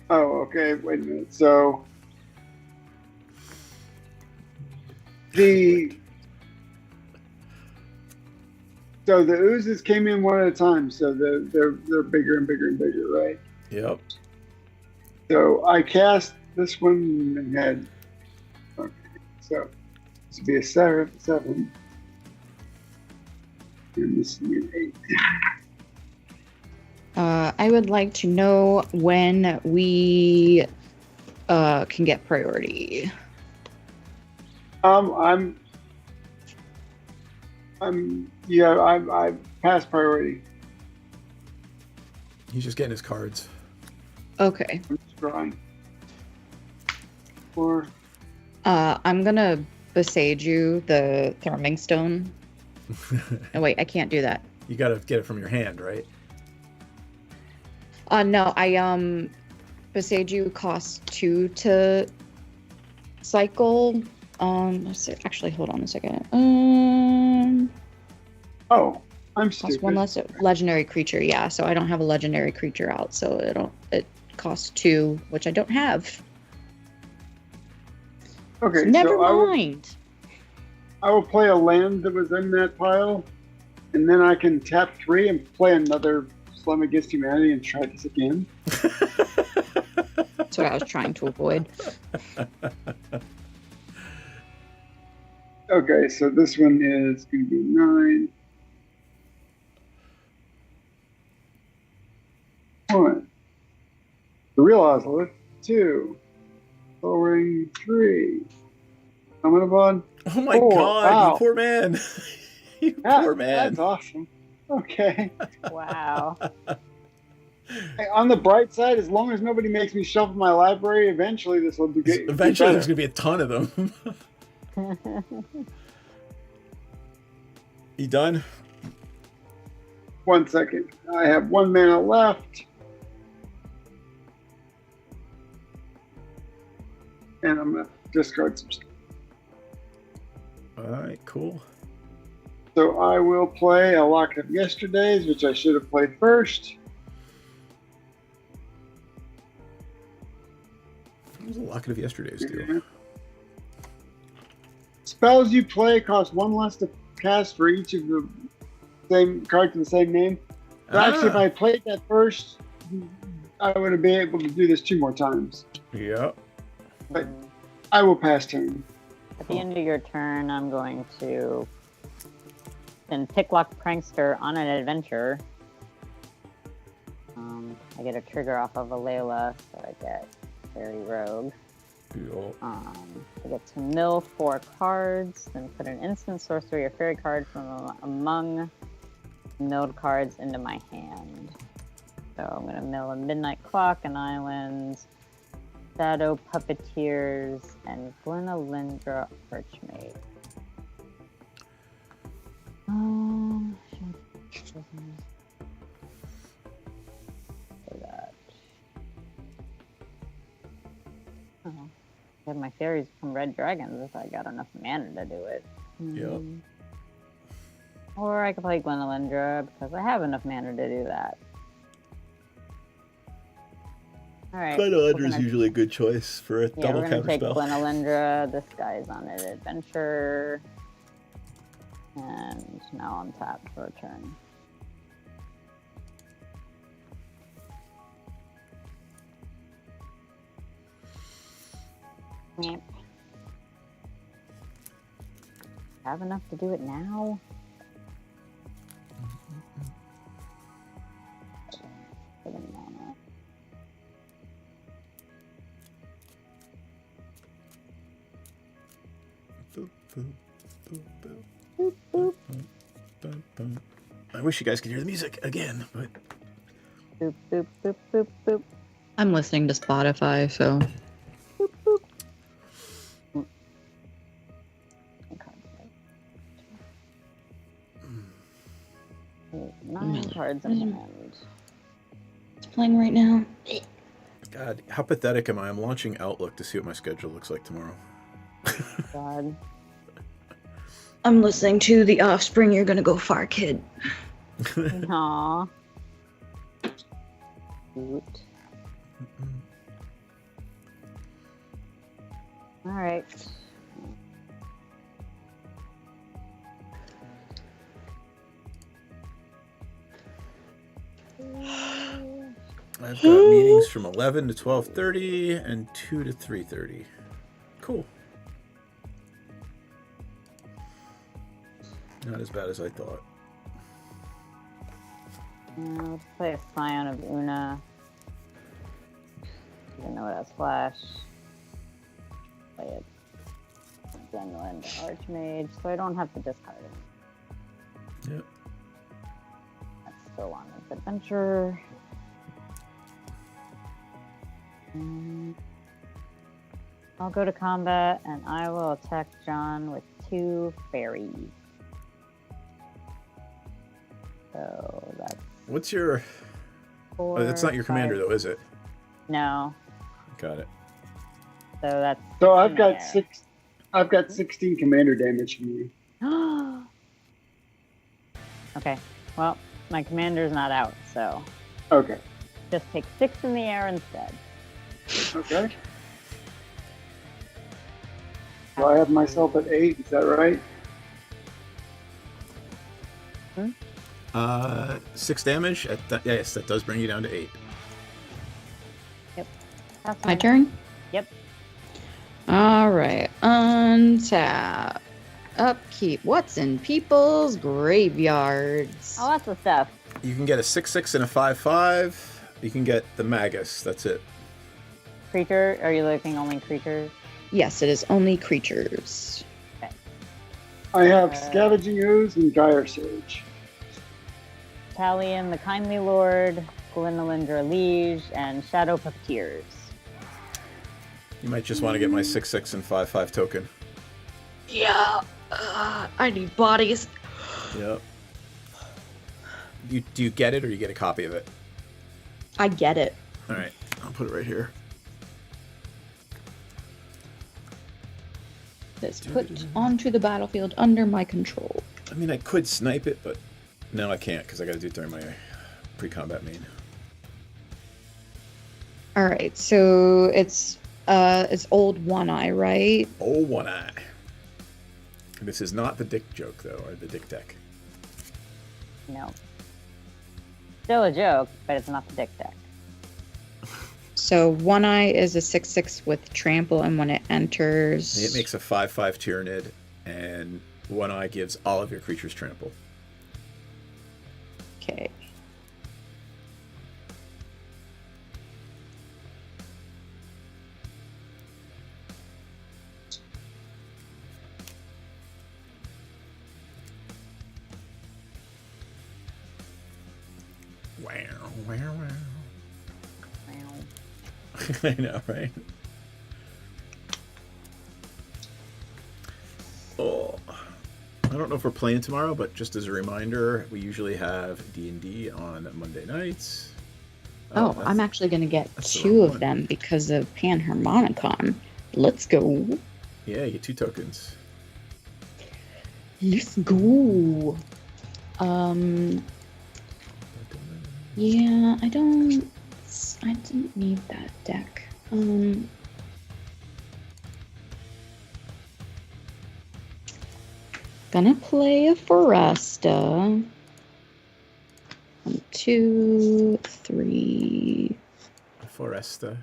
Oh, okay. Wait a minute. So the oozes came in one at a time, so they're bigger and bigger and bigger, right? Yep. So I cast this one and had. Okay, so this would be a 7, and this would be an 8. I would like to know when we can get priority. I'm past priority. He's just getting his cards. Okay. I'm just drawing. 4. I'm gonna besage you the Therming Stone. Oh wait, I can't do that. You gotta get it from your hand, right? No, I besage you costs 2 to cycle. Let's see, actually, hold on a second. Oh, I'm Costs stupid. 1 less legendary creature. Yeah, so I don't have a legendary creature out, so it costs 2, which I don't have. Okay, So never so mind. I will play a land that was in that pile, and then I can tap 3 and play another Slam Against Humanity and try this again. That's what I was trying to avoid. Okay, so this one is going to be 9. 1. The real Ozolith. 2. Lowering 3. Coming upon. Oh my 4. god, Wow. you poor man. You poor man. That's awesome. Okay. Wow. Hey, on the bright side, as long as nobody makes me shuffle my library, eventually this will be good. Eventually, there's gonna be a ton of them. You done? 1 second. I have 1 mana left. And I'm going to discard some stuff. All right, cool. So I will play a Lock of Yesterdays, which I should have played first. What was a Locket of Yesterday's deal? Yeah. Spells you play cost 1 less to cast for each of the same cards with the same name. So actually, if I played that first, I would have been able to do this 2 more times. Yep. But I will pass turn. At the end of your turn, I'm going to send Picklock Prankster on an adventure. I get a trigger off of a Layla, so I get Fairy Rogue. Yep. I get to mill 4 cards, then put an instant sorcery or fairy card from among milled cards into my hand. So I'm going to mill a Midnight Clock, an Island, Shadow Puppeteers, and Glenalindra Archmage. For that. Oh. I have my fairies become red dragons if I got enough mana to do it. Yep. Or I could play Glenalindra because I have enough mana to do that. Alright. Glenalindra is usually a good choice for a Yeah, double we're gonna counter take spell. Glenalindra. This guy's on an adventure. And now I'm tapped for a turn. Meep. Have enough to do it now? Seven mana. Boop, boop, boop, boop. Boop, boop, Bum, bum. I wish you guys could hear the music again, but boop, boop, boop, boop, boop. I'm listening to Spotify, so Boop, boop. Nine Miller. cards in hand. it's playing right now. God, how pathetic am I? I'm launching Outlook to see what my schedule looks like tomorrow. God. I'm listening to The Offspring. You're gonna go far, kid. Aww. Cute. Alright. I've got meetings from 11 to 12:30 and 2 to 3:30. Cool. Not as bad as I thought. Let's play a Scion of Una. Even though it has flash. Play it. Glenland Archmage, so I don't have to discard it. Yep. That's still on its adventure. I'll go to combat and I will attack John with 2 fairies. So that's What's your... 4. Oh, that's not your commander, though, is it? No. Got it. So that's. So I've got there. 6. I've got 16 commander damage from you. Okay. Well, my commander's not out, so Okay. just take 6 in the air instead. Okay. So I have myself at 8. Is that right? 6 damage. Yes, that does bring you down to 8. That's My fine. turn? Yep. All right. Untap. Upkeep. What's in people's graveyards? Oh, lots of stuff. You can get a 6/6 and a 5/5. You can get the Magus. That's it. Creature? Are you looking only creatures? Yes, it is only creatures. I have Scavenging Ooze and Dire Sage. Talion, the Kindly Lord, Glenalindra Liege, and Shadow Puppeteers. You might just want to get my 6/6 and 5/5 token. Yeah. I need bodies. Yep. do you get it or you get a copy of it? I get it. All right, I'll put it right here. That's put onto the battlefield under my control. I mean, I could snipe it, but no, I can't because I got to do it during my pre-combat main. All right, so it's old One Eye, right? Oh, One Eye. This is not the dick joke though, or the dick deck. No. Still a joke, but it's not the dick deck. So One Eye is a 6/6 with trample, and when it enters, It makes a 5/5 Tyranid, and One Eye gives all of your creatures trample. okay. Wow, wow, wow. Meow. I know, right? Oh, I don't know if we're playing tomorrow, but just as a reminder, we usually have D&D on Monday nights. Oh, that's- I'm actually going to get that's the 2 wrong of one. them because of Panharmonicon. Let's go. Yeah, you get 2 tokens. Let's go. Yeah, I didn't need that deck. Gonna play a Foresta. 1, 2, 3, Foresta.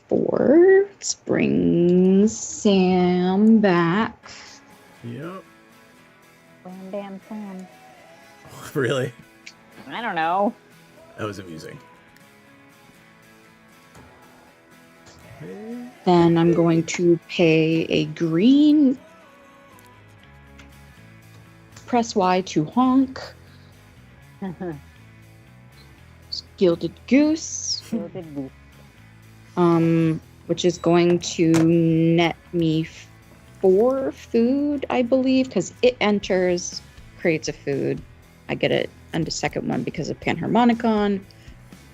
4. Let's bring Sam back. Yep. Wham bam Sam. Really? I don't know. That was amusing. Then I'm going to pay a green. Press Y to honk. Gilded Goose. Gilded goose. Which is going to net me 4 food, I believe, because it enters, creates a food. I get it and a second one because of Panharmonicon,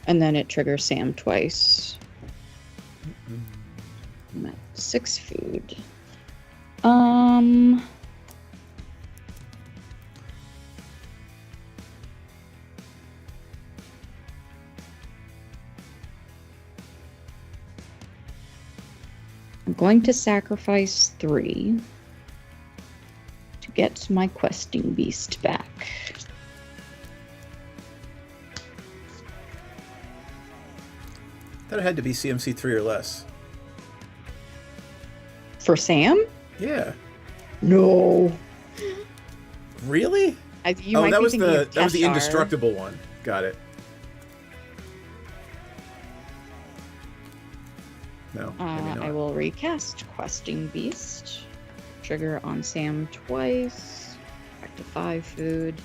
and then it triggers Sam twice. I'm at 6 food. I'm going to sacrifice 3 to get my questing beast back. That had to be CMC 3 or less. For Sam? Yeah. No. Really? You Oh, might that be was thinking the of that was the Teshar. indestructible one. Got it. No, maybe not. I will recast Questing Beast. Trigger on Sam twice. Back to 5 food.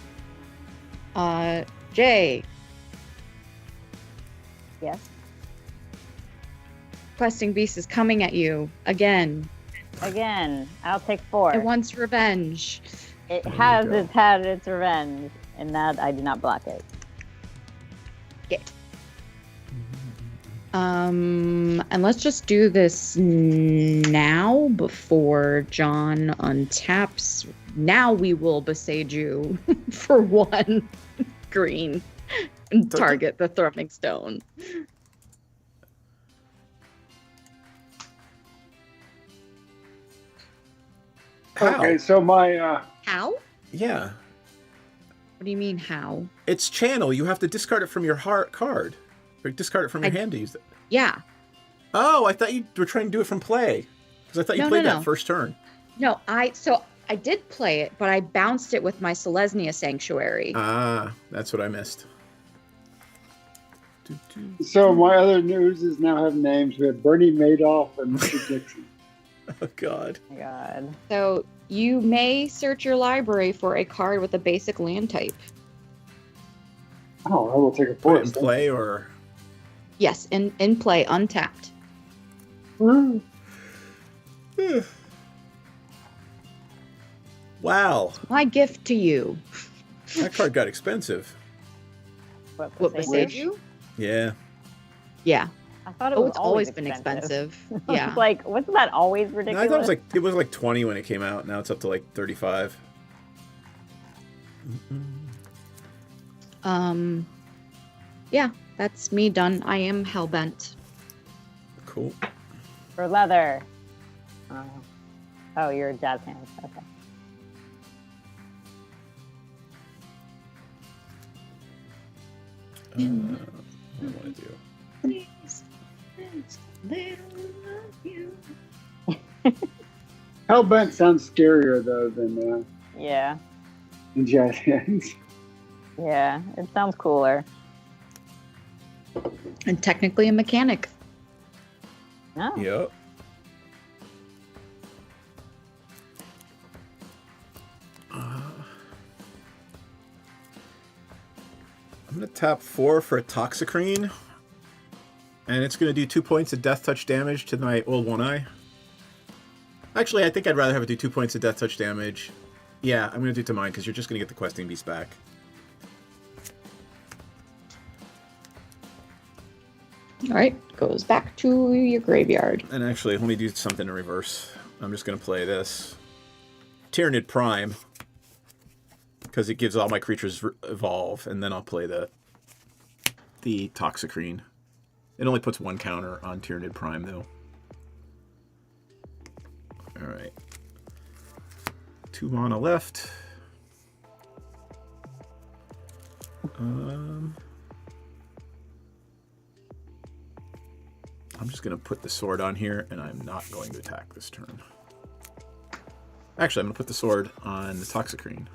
Jay, Yes. Questing Beast is coming at you again. Again, I'll take 4. It wants revenge. It There you has go. had its revenge, and that I do not block it. And let's just do this now before John untaps. Now we will besage you for 1 green and target the throwing stone. How? Okay, so my How? Yeah. What do you mean how? It's channel. You have to discard it from your heart card. Or discard it from your hand to use it. Yeah. Oh, I thought you were trying to do it from play. Because I thought you No, played no, that no. first turn. No, I did play it, but I bounced it with my Selesnya Sanctuary. Ah, that's what I missed. so my other news is now have names. We have Bernie Madoff and Mr. Dixon. Oh, God. Oh my God. So you may search your library for a card with a basic land type. Oh, I will take a Put it in forest. play or... Yes, in play, untapped. Hmm. Wow. My gift to you. That card got expensive. What beside Passage? you? Yeah. Yeah. I thought it Oh, was it's always been expensive. I Yeah. was like, wasn't that always No, ridiculous? I thought it was like 20 when it came out. Now it's up to like 35. Yeah, that's me done. I am hellbent. Cool. For leather. Oh, you're a jazz hands. Okay. What do I want to do? Please, please, little love you. Hellbent sounds scarier though than Yeah. jazz hands. Yeah. It sounds cooler. And technically a mechanic. No. Yep. I'm going to tap 4 for a Toxicrene. And it's going to do 2 points of death touch damage to my old one eye. Actually, I think I'd rather have it do 2 points of death touch damage. Yeah, I'm going to do it to mine because you're just going to get the questing beast back. All right, goes back to your graveyard. And actually, let me do something in reverse. I'm just going to play this. Tyrannid Prime. Because it gives all my creatures evolve. And then I'll play the Toxicrene. It only puts 1 counter on Tyrannid Prime, though. Alright. 2 mana left. I'm just going to put the sword on here, and I'm not going to attack this turn. Actually, I'm going to put the sword on the Toxicrene.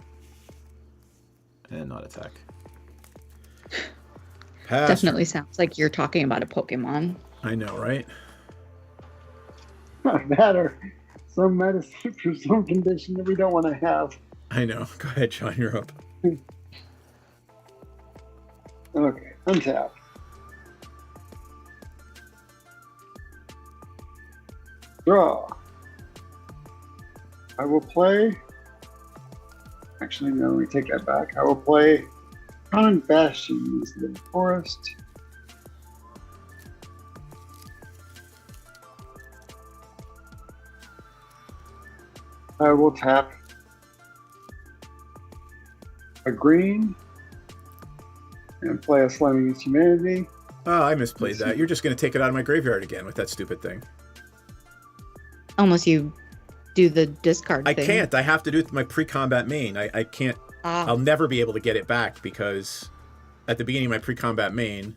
And not attack. Pass. Definitely sounds like you're talking about a Pokemon. I know, right? That or some medicine for some condition that we don't want to have. I know. Go ahead, Sean. You're up. Okay, untap. Draw. I will play. Actually, no, let me take that back. I will play Common Bastions in the Forest. I will tap a green and play a Slime Against Humanity. Oh, I misplayed that. You're just going to take it out of my graveyard again with that stupid thing. Unless you do the discard I thing. can't. I have to do it with my pre-combat main. I can't. Ah, I'll never be able to get it back because at the beginning of my pre-combat main,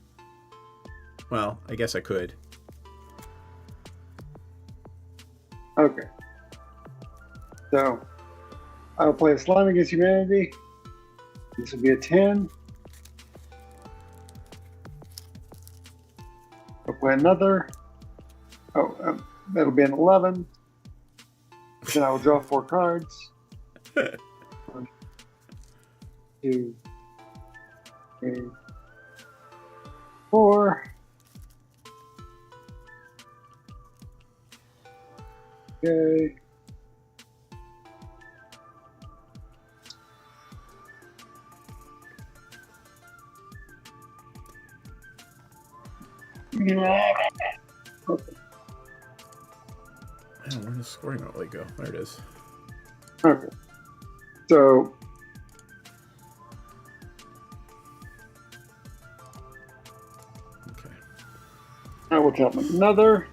well, I guess I could. Okay. So, I'll play a Slime Against Humanity. This will be a 10. I'll play another. Oh, that'll be an 11. Then I will draw 4 cards. 1, 2, 3, 4. Okay. Okay. Man, where did the scoring outlay go? There it is. Okay. So Okay. I will tap another.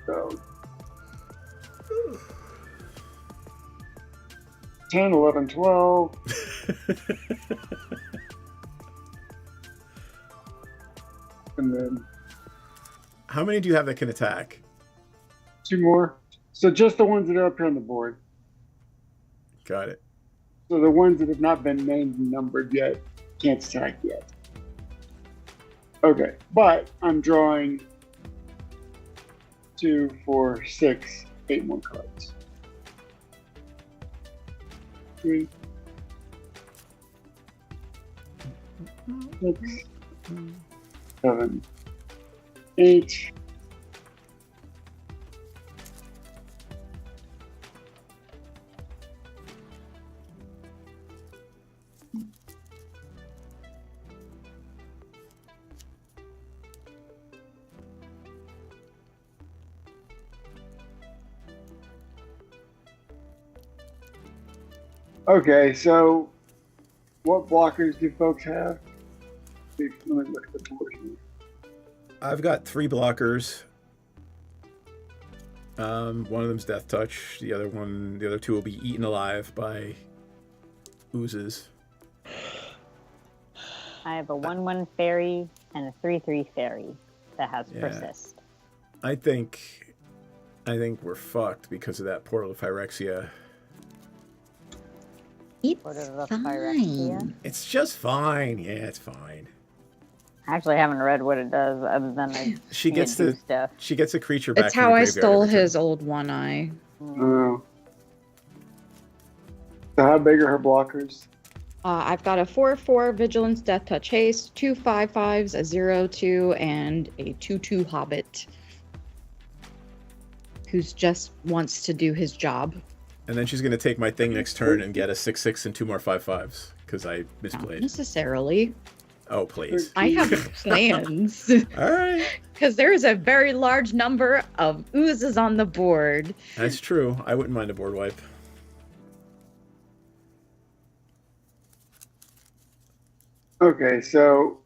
So 10, 11, 12. And then How many do you have that can attack? 2 more. So just the ones that are up here on the board. Got it. So the ones that have not been named and numbered yet can't attack yet. Okay, but I'm drawing 2, 4, 6, 8 more cards. 3, 6, 7, 8. Okay, so what blockers do folks have? Let me look at the board here. I've got 3 blockers. One of them's Death Touch. The other 2 will be eaten alive by oozes. I have a 1/1 fairy and a 3/3 fairy that has Yeah. persist. I think we're fucked because of that Portal of Phyrexia. It's What is the fine. Phyrexia? It's just fine. Yeah, it's fine. I actually haven't read what it does other than I She see it gets do to stuff. she gets a creature back. It's from how the I graveyard stole every turn. his old one eye. Oh. So how big are her blockers? I've got a 4/4 Vigilance, Death Touch, Haste, 2 5/5s, a 0/2, and a 2/2 Hobbit. Who's just wants to do his job. And then she's gonna take my thing next turn and get a 6/6 and 2 more 5/5s because I Not misplayed. necessarily. Oh please. I have plans. All right, Because there is a very large number of oozes on the board. that's true. I wouldn't mind a board wipe. Okay, so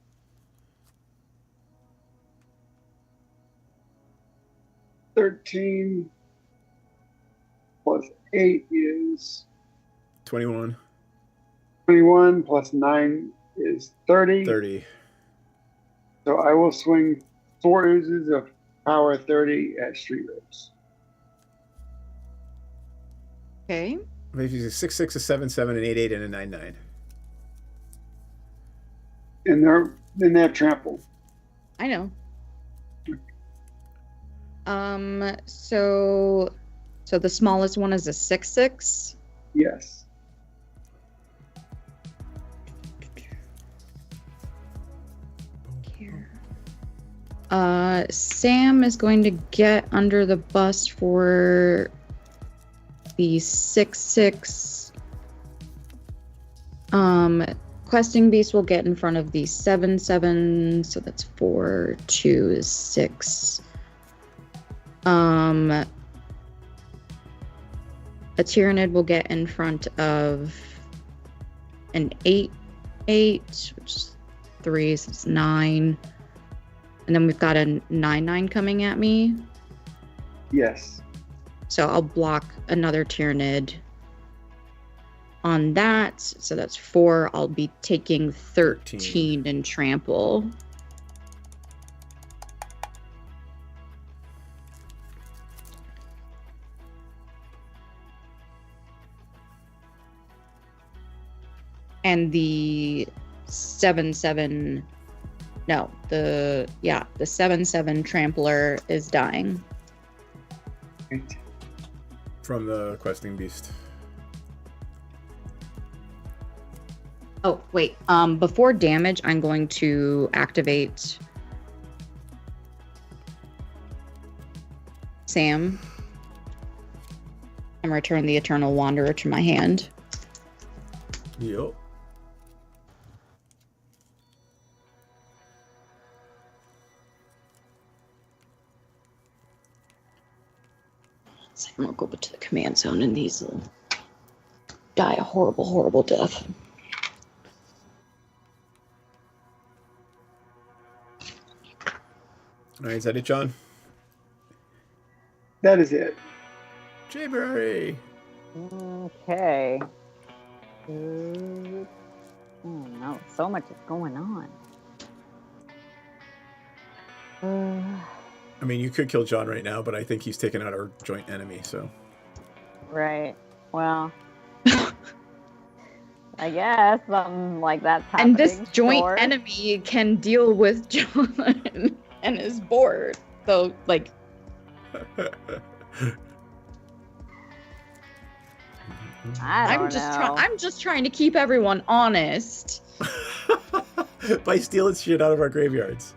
13 plus 8 is 21, 21 plus 9 is 30. 30. So I will swing 4 oozes of power 30 at Street Race. Okay. Maybe a 6/6, a 7/7, an 8/8, and a 9/9. And they have trample. I know. So the smallest one is a 6/6. Yes. Here. Sam is going to get under the bus for the 6/6. Questing Beast will get in front of the 7/7, so that's 4, 2 is 6. A Tyrannid will get in front of an 8/8, which is 3, so it's 9. And then we've got a 9/9 coming at me. Yes. So I'll block another Tyrannid on that. So that's 4. I'll be taking 13 in trample. And the 7/7, no, the 7/7 trampler is dying. Right. From the Questing Beast. Oh, wait. Before damage, I'm going to activate Sam and return the Eternal Wanderer to my hand. Yep. So I'm gonna go to the command zone and these will die a horrible, horrible death. All right, is that it, John? That is it. Jayberry. Okay. No, so much is going on. I mean, you could kill John right now, but I think he's taken out our joint enemy, so. Right. Well, I guess something like that's happening. And this joint sure. enemy can deal with John and his board. So, like, I don't know. I'm just trying to keep everyone honest. By stealing shit out of our graveyards.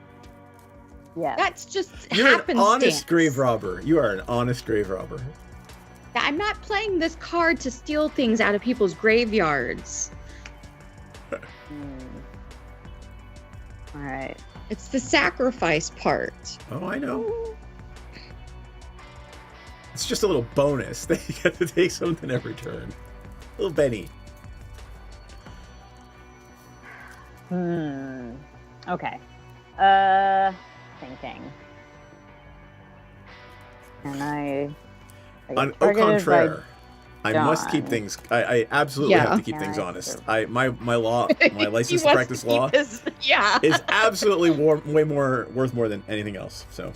Yes. That's just You're an happenstance. honest grave robber. You are an honest grave robber. I'm not playing this card to steal things out of people's graveyards. All right. It's the sacrifice part. Oh, I know. It's just a little bonus that you get to take something every turn. Little Benny. Okay. Thinking. And I Au get targeted by contraire, I must keep John. things. I absolutely Yeah. have to keep Yeah, things I honest. sure. My law, my He license to wants practice keep law his- yeah. is absolutely way more worth more than anything else. So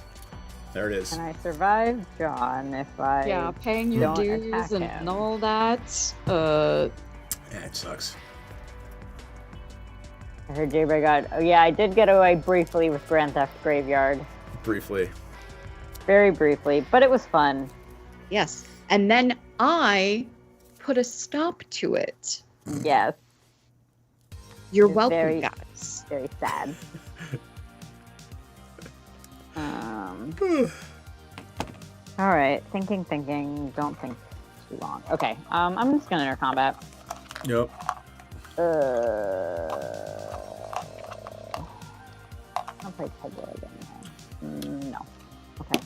there it is. And I survive John if I Yeah, paying your don't dues attack and him. all that. Yeah, it sucks. I heard Jaybird got. Oh yeah, I did get away briefly with Grand Theft Graveyard, Briefly. very briefly, but it was fun. Yes. And then I put a stop to it. Yes, You're It's welcome, very- guys. very sad. All right, thinking. Don't think too long. Okay, I'm just gonna enter combat. Yep. I'll play Pedro again. No. Okay.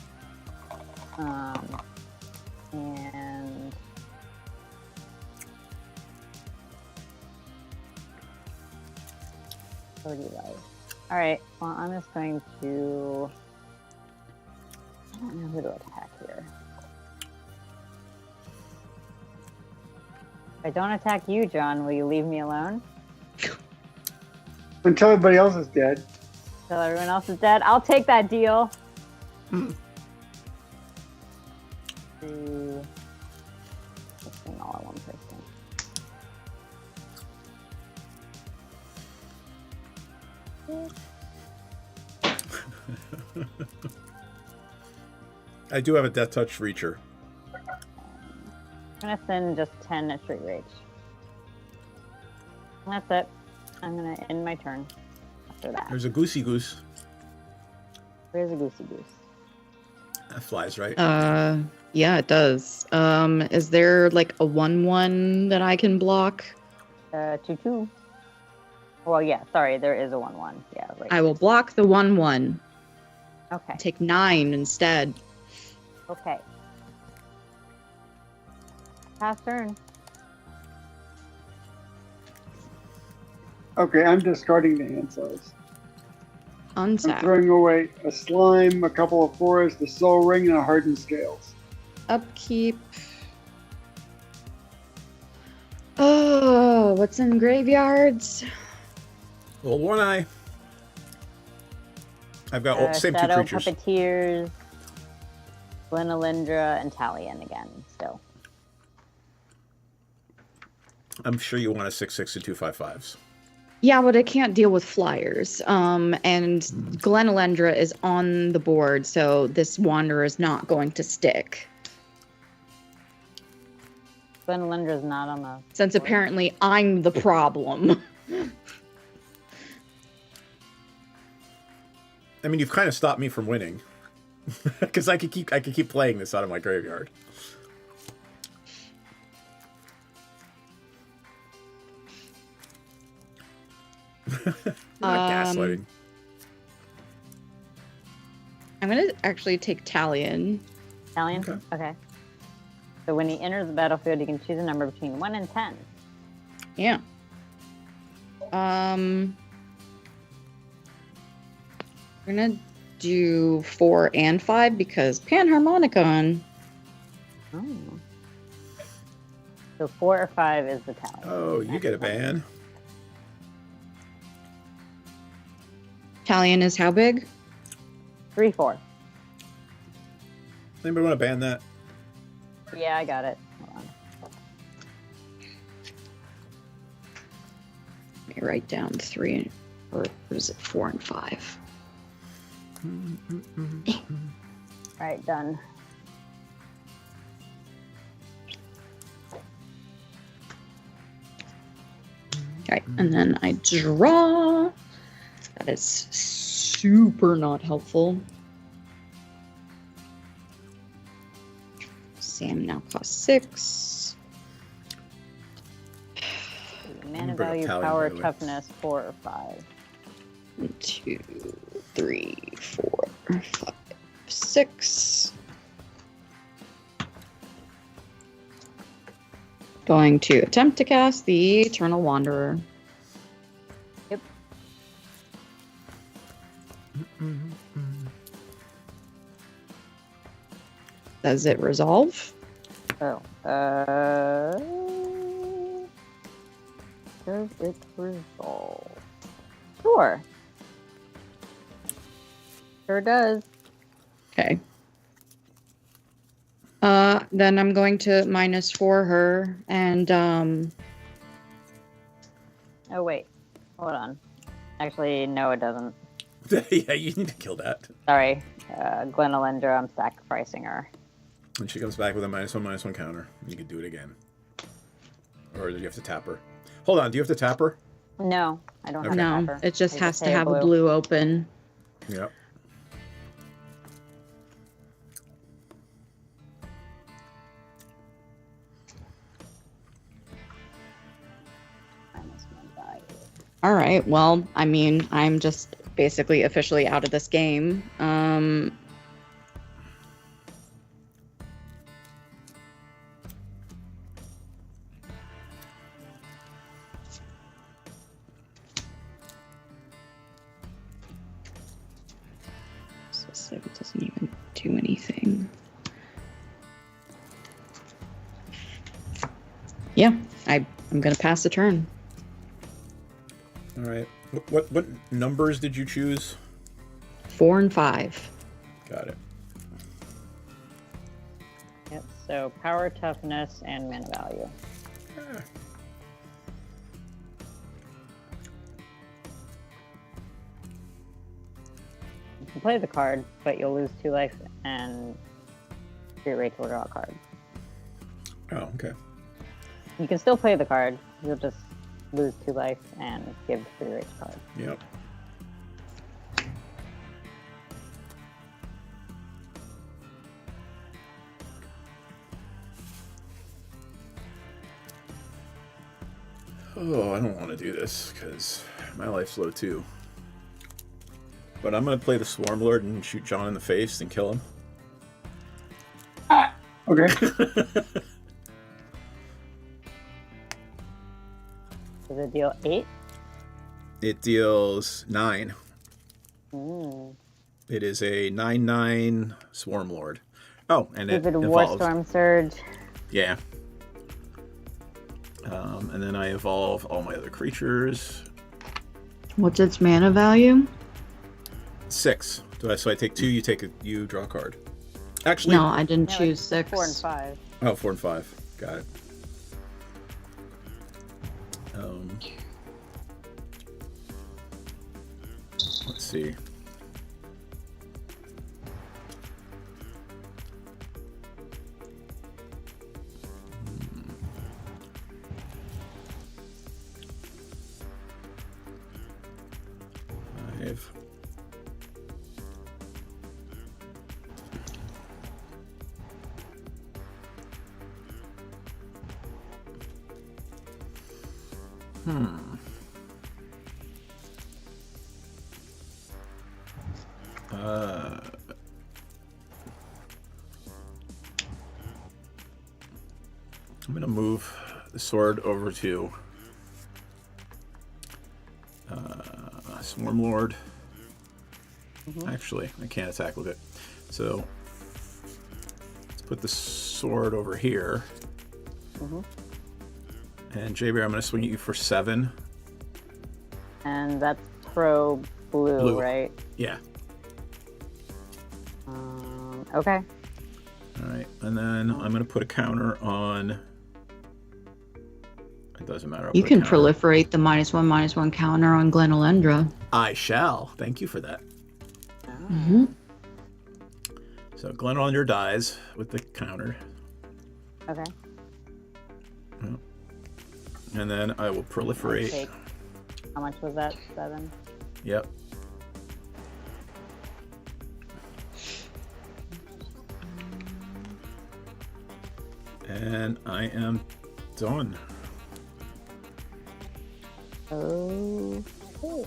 And what do you like? All right. Well, I'm just going to. I don't know who to attack here. If I don't attack you, John, will you leave me alone? Until everybody else is dead. Till everyone else is dead? I'll take that deal. This thing all at one person. I do have a death touch reacher. I'm gonna send just 10 at straight rage. And that's it. I'm gonna end my turn after that. There's a goosey goose. Where's a goosey goose? That flies, right? Yeah, it does. Is there like a 1/1 that I can block? 2/2. Well, yeah, sorry, there is a 1/1. Yeah, right. I will block the 1/1. Okay. Take 9 instead. Okay. Pass turn. Okay, I'm discarding the hand size. I'm Untap. throwing away a slime, a couple of forests, a soul ring, and a hardened scales. Upkeep. Oh, what's in graveyards? Old One Eye. I've got same two Shadow creatures. Puppeteers, Glenalindra, and Talion again, still. I'm sure you want a 6/6 and 2 5/5s. Yeah, but I can't deal with flyers. And Glenalendra is on the board, so this Wanderer is not going to stick. Glenalindra's not on the. Since board. apparently I'm the problem. I mean, you've kind of stopped me from winning, because I could keep playing this out of my graveyard. Not gaslighting. I'm going to actually take Talion. Talion? Okay. Okay. So when he enters the battlefield, you can choose a number between 1 and 10. Yeah. We're gonna do 4 and 5 because Panharmonicon. Oh. So 4 or 5 is the Talion. Oh, you get a ban. Talion is how big? 3, 4. Anybody want to ban that? Yeah, I got it. Hold on. Let me write down 3, or is it 4 and 5? All right, done. Okay, and then I draw. That is super not helpful. Sam now costs 6. Mana bring up value, Talion, power, by the way. toughness, 4 or 5. 1, 2, 3, 4, 5, 6. Going to attempt to cast the Eternal Wanderer. Yep. Does it resolve? Oh. Does it resolve? Sure. Sure does. Okay. Then I'm going to -4 her, and Oh, wait. Hold on. Actually, no, it doesn't. Yeah, you need to kill that. Sorry. Glenolindra, I'm sacrificing her. And she comes back with a -1/-1 counter. You can do it again. Or do you have to tap her? Hold on, do you have to tap her? No, I don't have to no, tap her. it just I has to pay have a blue open. Yep. -1 value. All right. Well, I mean, I'm just basically officially out of this game. So it doesn't even do anything. Yeah, I'm gonna pass the turn. All right. What numbers did you choose? 4 and 5. Got it. Yep, so power, toughness, and mana value. Ah. You can play the card, but you'll lose 2 life and free rate to draw a card. Oh, okay. You can still play the card, you'll just lose 2 life and give the free rate card. Yep. Oh, I don't want to do this because my life's low too. But I'm going to play the Swarm Lord and shoot John in the face and kill him. Okay. Does it deal 8? It deals 9. Mm. It is a 9/9 Swarm Lord. Oh, and Is it it a evolves. Warstorm Surge? Yeah. And then I evolve all my other creatures. What's its mana value? 6. So I take 2. You draw a card. Actually, No, I didn't No, choose it's 6. 4 and 5. Oh, 4 and 5. Got it. Let's see. Five. I'm gonna move the sword over to Swarm Lord. Actually, I can't attack with it. So let's put the sword over here. And JB, I'm gonna swing at you for 7. And that's pro blue, right? Yeah. Okay. All right, and then I'm gonna put a counter on. It doesn't matter. I'll You put a can counter. proliferate the -1/-1 counter on Glenolindra. I shall. Thank you for that. Mm-hmm. So Glenolindra dies with the counter, Okay. and then I will proliferate. Take. How much was that? 7? Yep. And I am done. Oh. Oh,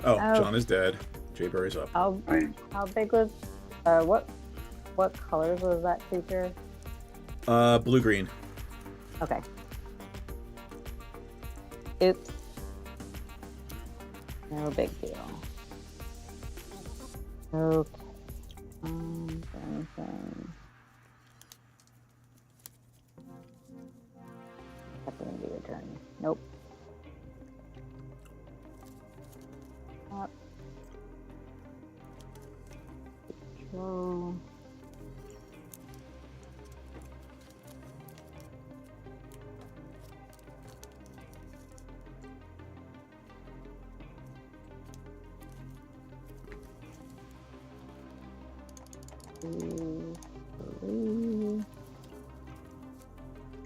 Oh. John is dead. Jay Berry's up. Fine. How big was? What colors was that creature? Blue green. Okay. Oops. No big deal. Okay. Anything. That's gonna be your turn. Nope. Control.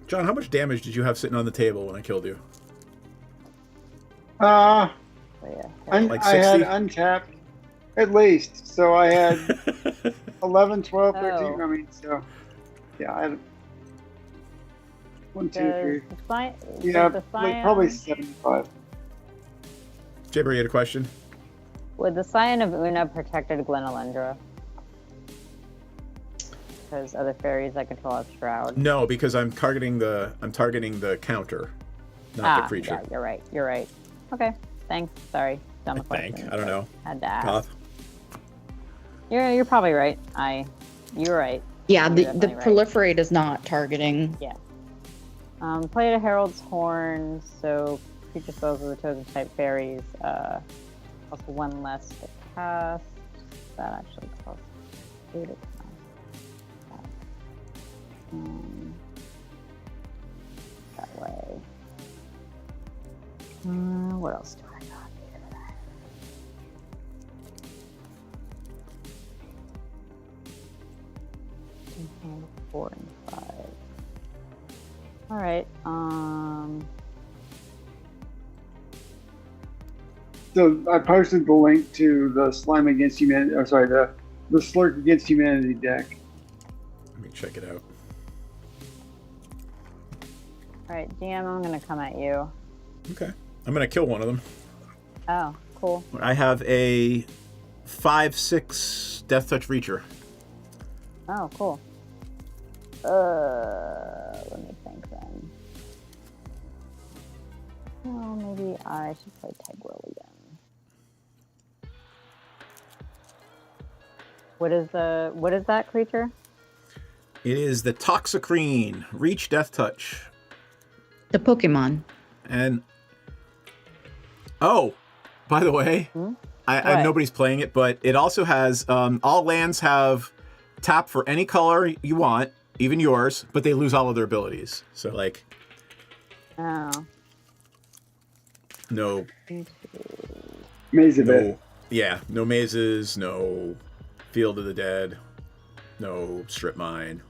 John, how much damage did you have sitting on the table when I killed you? So yeah. Like I had 60? untapped at least. So I had 11, 12, 13. Oh. I mean, so yeah, I had 1, 2, Does 3. the sci- Yeah, does the like probably scion- 75. Jibber, you had a question? Would the Scion of Una protected Glenelendra? Because other fairies that control have Shroud. No, because I'm targeting the counter, not the creature. Yeah, you're right. You're right. Okay. Thanks. Sorry. Dumb I think. question. I don't know. Had to ask. Goth? You're probably right. You're right. Yeah, You're the definitely right. proliferate is not targeting. Yeah. Play a Herald's Horn, so creature spells with the chosen type fairies. Also one less to cast. That actually costs 2 to cast. That way. What else do I got here? Mhm, 4 and 5. All right. So I posted the link to the Slime Against Humanity, or sorry, the Slurk Against Humanity deck. Let me check it out. All right, DM. I'm gonna come at you. Okay. I'm going to kill one of them. Oh, cool. I have a 5/6 Death Touch Reacher. Oh, cool. Let me think then. Oh, maybe I should play Tegwell again. What is that creature? It is the Toxicrene. Reach Death Touch. The Pokemon. And oh, by the way, What? nobody's playing it, but it also has all lands have tap for any color you want, even yours, but they lose all of their abilities. So like Oh. no, Maze of It. no mazes, no Field of the Dead, no Strip Mine,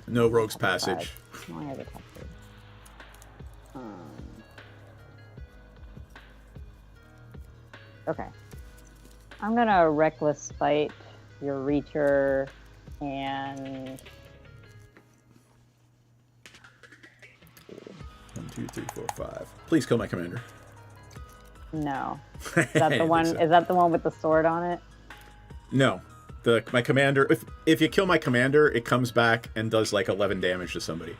no Rogue's Passage. No, I have a top three. Okay. I'm gonna Reckless Fight your Reacher and 1, 2, 3, 4, 5. Please kill my commander. no. Is that the one? Is that the one with the sword on it? No. My commander, if you kill my commander, it comes back and does like 11 damage to somebody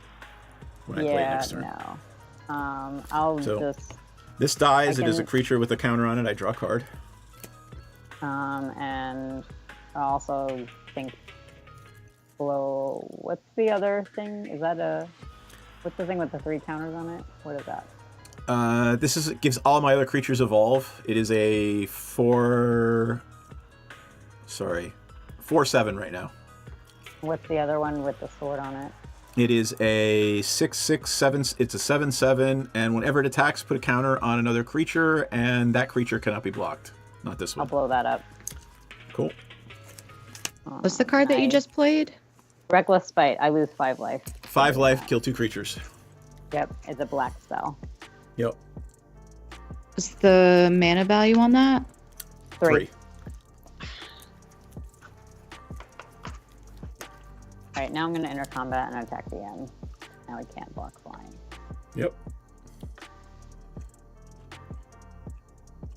when I play it next turn. No. I'll So- just This dies, I it is a can- creature with a counter on it, I draw a card. and I also think blow. What's the other thing? Is that what's the thing with the 3 counters on it? What is that? It gives all my other creatures evolve. It is a 4/7 right now. What's the other one with the sword on it? It is a 6/6/7. It's a 7/7, and whenever it attacks, put a counter on another creature, and that creature cannot be blocked. Not this I'll one. blow that up. Cool. What's the card that you Nice. just played? Reckless Spite. I lose 5 life. 5 life, kill 2 creatures. Yep, it's a black spell. Yep. What's the mana value on that? 3. Alright, now I'm gonna enter combat and attack the end. Now we can't block flying. Yep.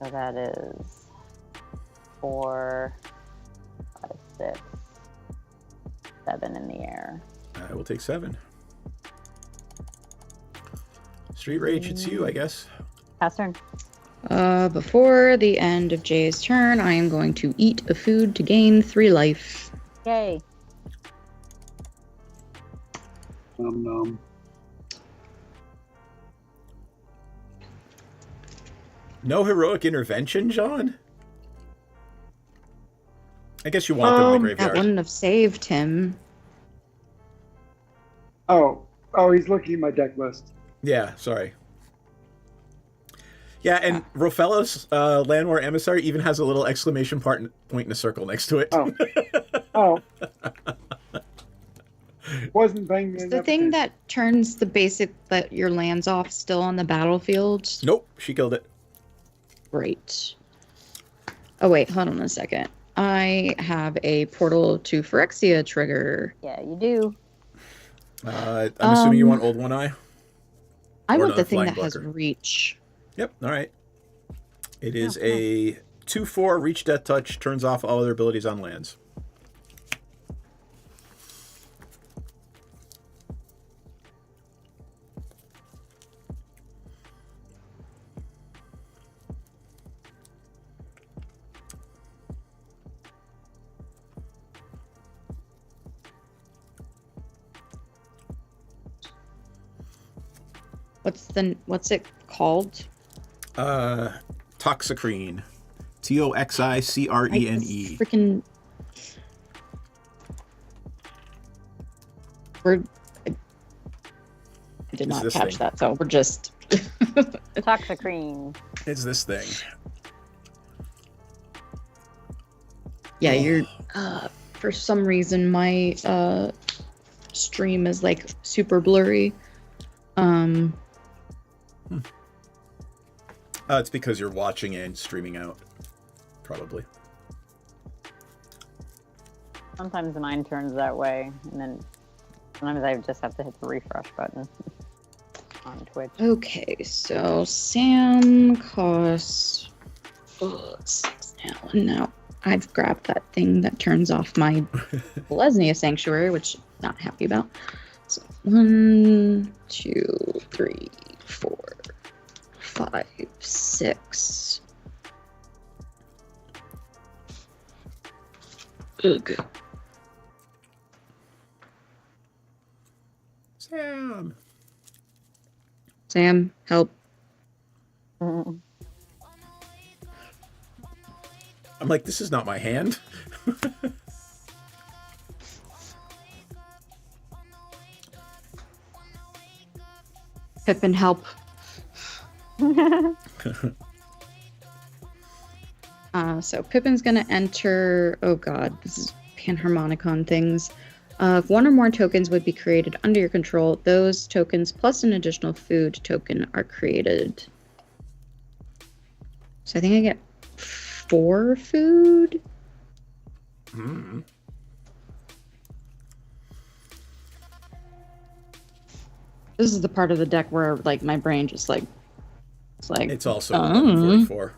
So that is 4, 5, 6, 7 in the air. I will take 7. Street Rage, it's you, I guess. Pass turn. Before the end of Jay's turn, I am going to eat a food to gain 3 life. Yay. Nom nom. No heroic intervention, John? I guess you want them in the That graveyard. wouldn't have saved him. Oh, he's looking at my deck list. Yeah, sorry. Yeah, and Rofello's Landwar Emissary even has a little exclamation point in a circle next to it. Oh. Wasn't paying Is the thing that turns the basic that your lands off still on the battlefield? Nope, she killed it. Great. Oh wait, hold on a second. I have a Portal to Phyrexia trigger. Yeah, you do. I'm assuming you want Old One Eye? I Or want not the a thing flying that has blocker. reach. Yep, alright. It is a 2/4 reach death touch, turns off all other abilities on lands. What's it called? Toxicrene. Toxicrene. Freaking. I did not this catch thing. that, so we're just. Toxicrene. It's this thing. Yeah, you're. For some reason, my stream is like super blurry. It's because you're watching and streaming out. Probably. Sometimes mine turns that way, and then sometimes I just have to hit the refresh button on Twitch. Okay, so Sam costs 6 now, and now I've grabbed that thing that turns off my Lesnia Sanctuary, which I'm not happy about. So 1, 2, 3, 4, 5, 6. Ugh. Sam, help. Mhm. I'm like, this is not my hand. Pippin, help. So Pippin's gonna enter. Oh god, this is Panharmonicon things. If one or more tokens would be created under your control, those tokens plus an additional food token are created. So I think I get 4 food. Hmm. This is the part of the deck where like my brain just like It's also Oh. 44.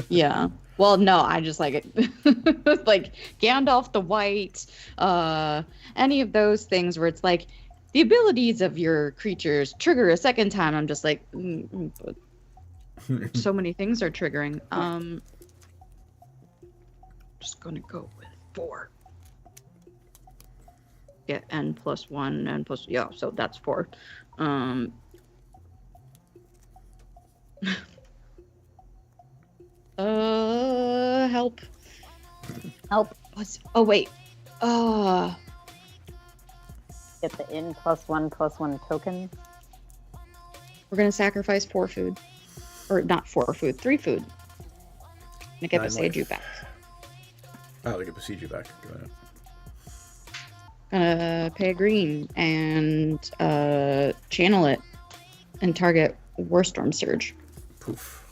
yeah. Well, no, I just like it. Like Gandalf the White, any of those things where it's like the abilities of your creatures trigger a second time. I'm just like, but so many things are triggering. Just gonna go with 4. Get n plus 1, n plus, yeah, so that's 4. Help. Help. Oh wait. Get the in +1/+1 token. We're gonna sacrifice 4 food, or not 4 food, 3 food. And get 9 Besage you life. back. Oh, they get besiege you back. Go ahead. Gonna pay a green and channel it and target Warstorm Surge. Poof.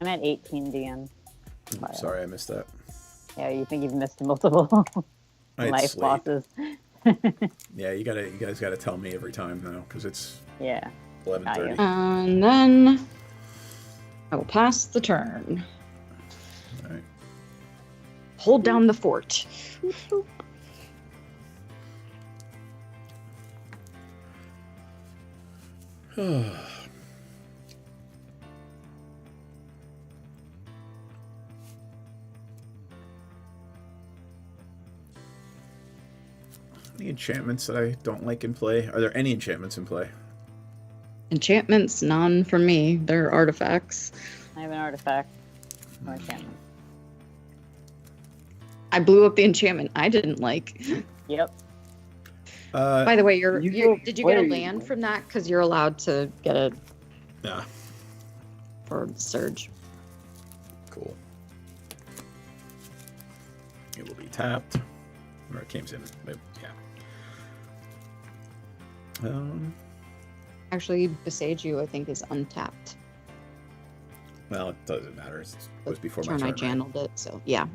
I'm at 18 DM. Sorry, I missed that. Yeah, you think you've missed multiple It's life late. losses. Yeah, you guys gotta tell me every time now, because it's Yeah. 11:30. And then I will pass the turn. All right. Hold down the fort. Any enchantments that I don't like in play? Are there any enchantments in play? Enchantments, none for me. They're artifacts. I have an artifact. No enchantment. I blew up the enchantment I didn't like. Yep. By the way, You did you get a play- land from that? Because you're allowed to get it Yeah. for Surge. Cool. It will be tapped. Or it came in. Yeah. Actually, Beseiju, I think, is untapped. Well, it doesn't matter. It was before my Turn turn. I Right? channeled it, so yeah.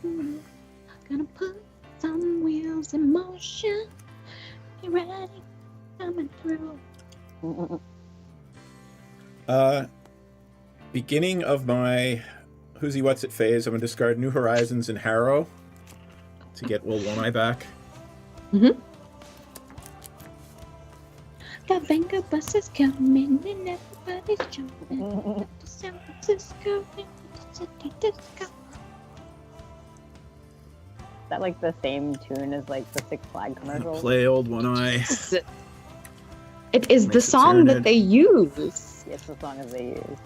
Gonna put some wheels in motion. You ready? Coming through. Beginning of my Who's He What's It phase, I'm going to discard New Horizons and Harrow to get Will One Eye back. The Venga bus is coming and everybody's jumping up to San Francisco into the city disco. Is that like the same tune as like the Six Flag I'm gonna commercials? play Old One Eye. It is the Makes it song that Tyranid. they use. Yes, as long as they use.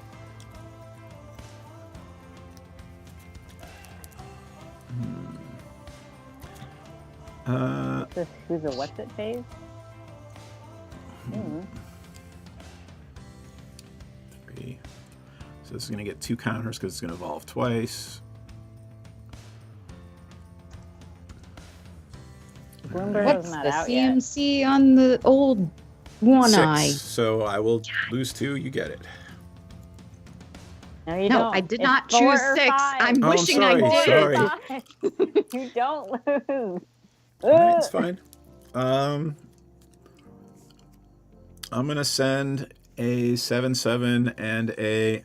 This who's a what's it phase? Hmm. 3. So this is going to get 2 counters because it's going to evolve twice. Bloomberg What's is not the out yet. CMC on the old One 6. Eye? So I will lose 2. You get it. No, you No, don't. I did It's not 4 choose or 6. 5. I'm Oh, I'm wishing sorry, I did. sorry. You don't lose. Alright, it's fine. I'm gonna send a 7/7 and a an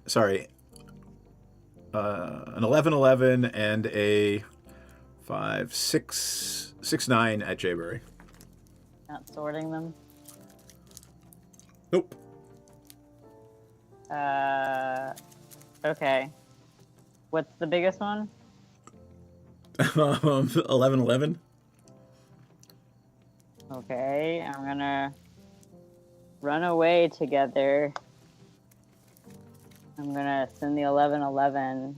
11/11 and a 5/6/6/9 at Jayberry. Not sorting them. Nope. Okay. What's the biggest one? 11/11. Okay, I'm gonna run away together. I'm gonna send the 11/11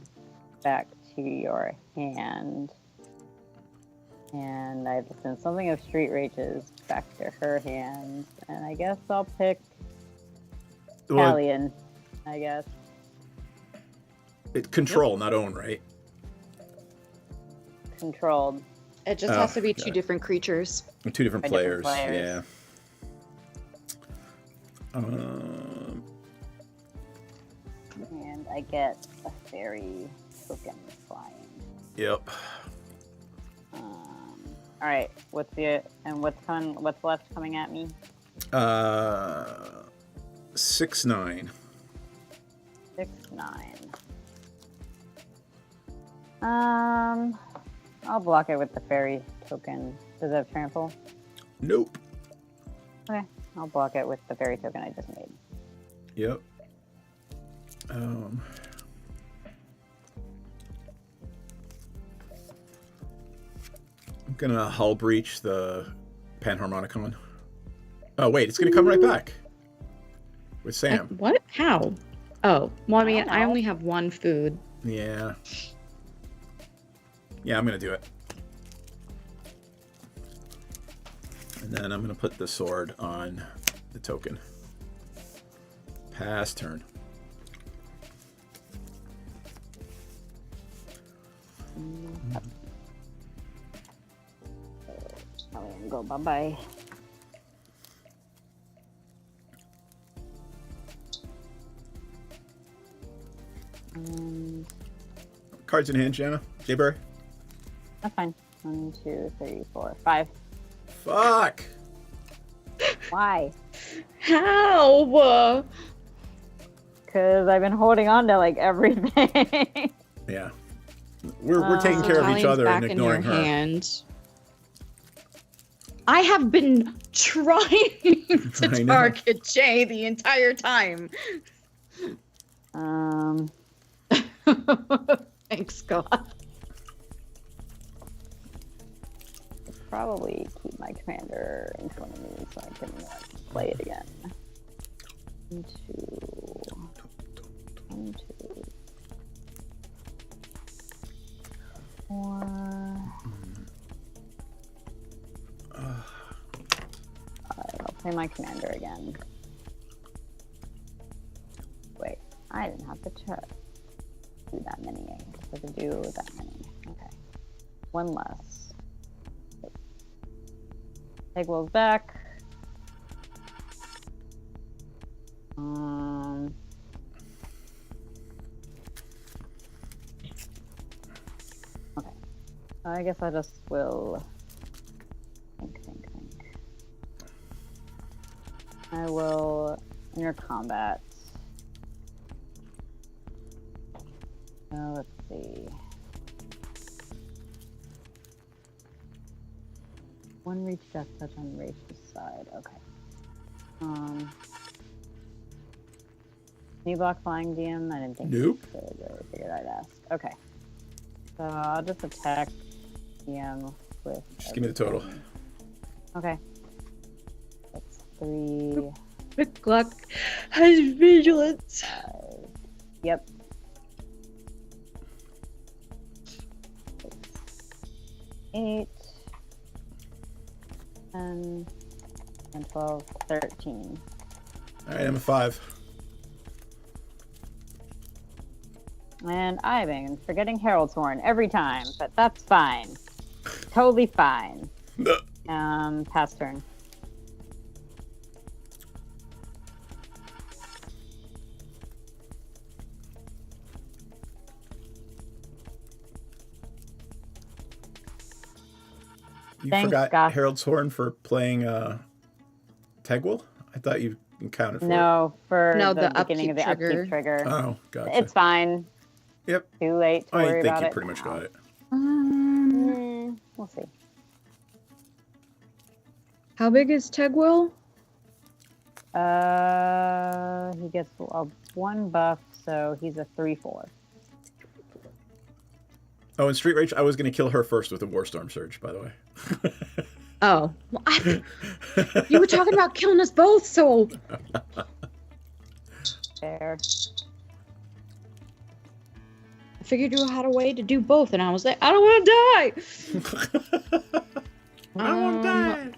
back to your hand. And I have to send something of Street Rages back to her hand. And I guess I'll pick Well, Callian, I guess. control, not own, right? Controlled. It just Oh, has to be got 2 it. different creatures. 2 different By players. different players. Yeah. And I get a fairy token flying. Yep. Alright, what's left coming at me? 6/9. 6/9. I'll block it with the fairy token. Does it have trample? Nope. Okay, I'll block it with the fairy token I just made. Yep. I'm gonna hull breach the Panharmonicon. Oh wait, it's gonna come right back with Sam. What? How? Oh, well, I mean, don't I know. only have 1 food. Yeah. Yeah, I'm gonna do it. And then I'm gonna put the sword on the token. Pass turn. I'm gonna go bye-bye. Cards in hand, Jana. Jayberry. That's fine. 1, 2, 3, 4, 5. Fuck! Why? How? Because I've been holding on to like everything. Yeah. We're taking care of each Italian's other back and in your ignoring her. hand. I have been trying I to know. target Jay the entire time. Thanks, God. Probably keep my commander in front of me so I can play it again. 1, 2, 4. Alright, I'll play my commander again. Wait, I didn't have to do that many. I have to do that many. Okay. One less. Tegwell's back. Okay. I guess I just will think. I will enter combat. Let's see. One reach death touch on Rachel's side. Okay. Can you block flying DM? I didn't think Nope. you could. I figured I'd ask. Okay. So I'll just attack DM with. Just give me the total. Okay. That's 3, Quick luck has vigilance. 5. Yep. 6, 8, 10, and 12, 13. All right, I'm a 5. And I've been forgetting Herald's Horn every time, but that's fine. Totally fine. Pass turn. You Thanks, forgot Goth. Harold's Horn for playing Tegwell? I thought you counted for No, for No, the the beginning of the upkeep trigger. upkeep trigger. it. Oh, gotcha. It's fine. Yep. Too late to I worry think about you it. pretty much got it. We'll see. How big is Tegwell? He gets a 1 buff, so he's a 3/4. Oh, and Street Rage, I was going to kill her first with a Warstorm Surge, by the way. Oh, well, you were talking about killing us both, so There. I figured you had a way to do both, and I was like, I don't want to die. I won't die.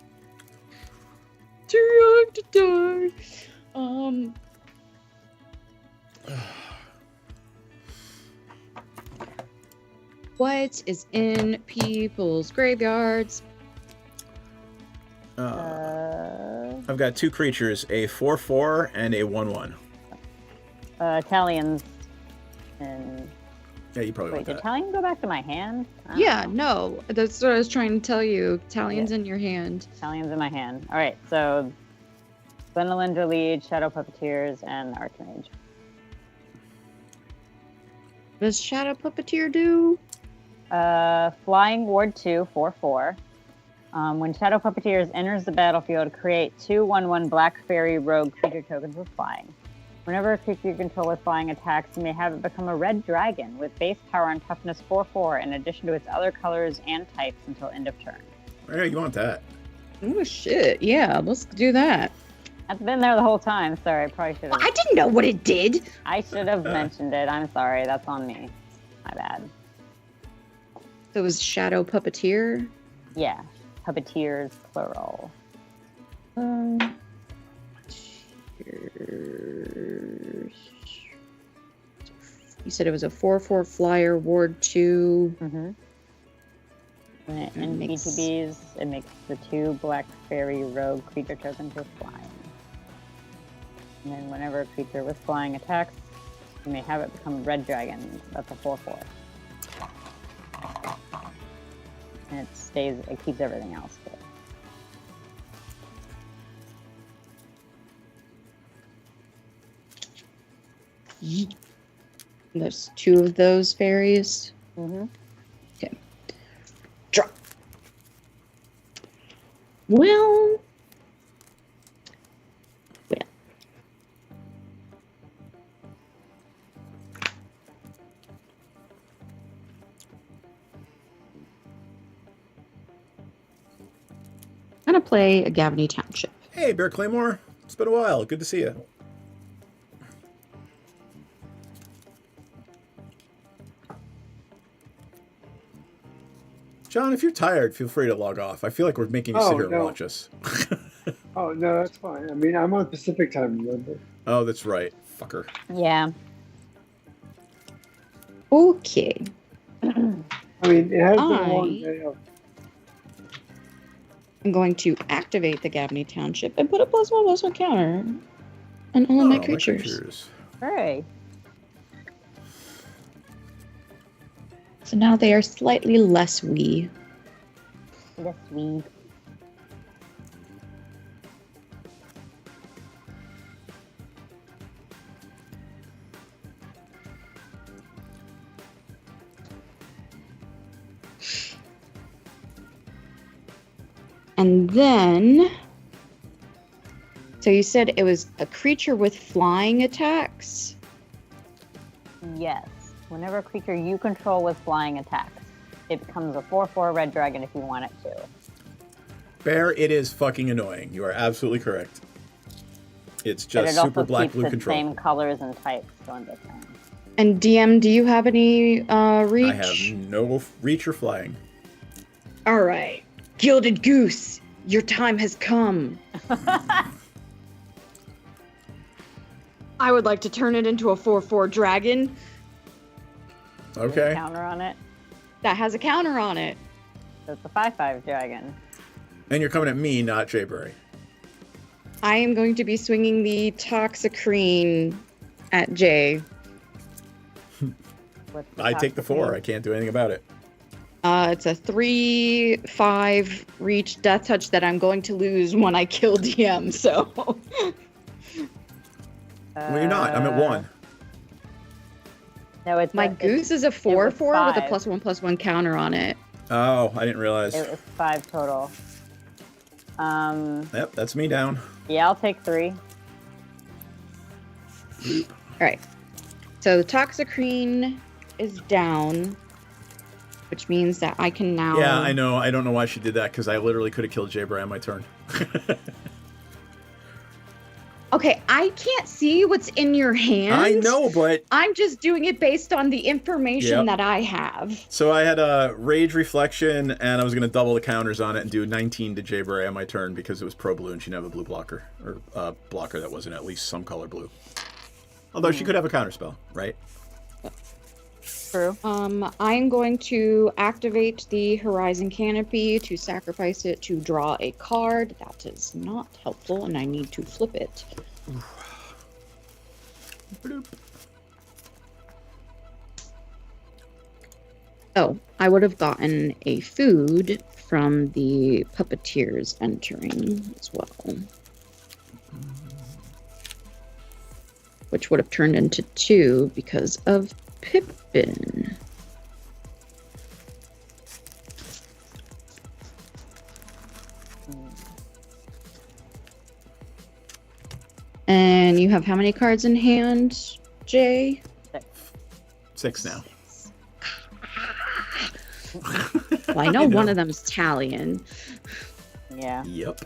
Too young to die. What is in people's graveyards? I've got 2 creatures, a 4/4 and a 1/1. Italians. And Yeah, you probably wait, want did that. Italian go back to my hand? I don't Yeah, know. no, that's what I was trying to tell you. Italian's in your hand. Italians in my hand. All right, so Gwendolyn Lead, Shadow Puppeteers, and Archmage. What does Shadow Puppeteer do? Flying Ward 2, 4/4. When Shadow Puppeteers enters the battlefield, create 2 1/1 Black Fairy Rogue creature tokens with flying. Whenever a creature you control with flying attacks, you may have it become a red dragon with base power and toughness 4/4 in addition to its other colors and types until end of turn. Yeah, you want that. Oh shit! Yeah, let's do that. I've been there the whole time. Sorry, I probably should Well, have. I didn't know what it did. I should have mentioned it. I'm sorry. That's on me. My bad. So it was Shadow Puppeteer. Yeah, Puppeteers plural. You said it was a 4/4 flyer, Ward 2. Mm-hmm. When it in Makes- BTBs, it makes the 2 Black Fairy Rogue creature tokens with flying. And then whenever a creature with flying attacks, you may have it become a red dragon. That's a 4/4. And it keeps everything else. But There's 2 of those fairies. mm-hmm. Drop. Well, gonna play a Gavany Township. Hey, Bear Claymore. It's been a while. Good to see you. John, if you're tired, feel free to log off. I feel like we're making you sit here and watch us. Oh, no, that's fine. I mean, I'm on Pacific time, remember? Oh, that's right. Fucker. Yeah. Okay. I mean, it has been a long I- day. I'm going to activate the Gavany Township and put a +1/+1 counter on all of my creatures. Hooray. So now they are slightly less wee. Yes, we. And then, so you said it was a creature with flying attacks? Yes. Whenever a creature you control with flying attacks, it becomes a 4/4 red dragon if you want it to. Bear, it is fucking annoying. You are absolutely correct. It's But just it super also black keeps blue the control. same colors and types going the same. And DM, do you have any reach? I have no reach or flying. All right. Gilded Goose, your time has come. I would like to turn it into a 4/4 dragon Okay. Counter on it. that has a counter on it. So it's a 5/5 dragon. And you're coming at me, not Jayberry. I am going to be swinging the Toxicrene at Jay. What's I take the 4. I toxic can't do anything about it. It's a 3/5 reach death touch that I'm going to lose when I kill DM, so. Well, you're not. I'm at 1. No, it's My goose is a 4/4 with a 5. +1/+1 counter on it. Oh, I didn't realize. It was 5 total. Yep, that's me down. Yeah, I'll take 3. Alright. So the Toxicrene is down, which means that I can now. Yeah, I know. I don't know why she did that, because I literally could have killed Jayberry on my turn. Okay, I can't see what's in your hand. I know, but... I'm just doing it based on the information Yep. that I have. So I had a Rage Reflection, and I was going to double the counters on it and do 19 to Jayberry on my turn because it was pro blue and she didn't have a blue blocker. Or blocker that wasn't at least some color blue. Although she could have a counter spell, right? True. I'm going to activate the Horizon Canopy to sacrifice it to draw a card. That is not helpful, and I need to flip it. Bloop. Oh, I would have gotten a food from the puppeteers entering as well. Which would have turned into 2 because of Pippin. And you have how many cards in hand, Jay? 6 now. Well, I know one of them is Talion. Yeah. Yep.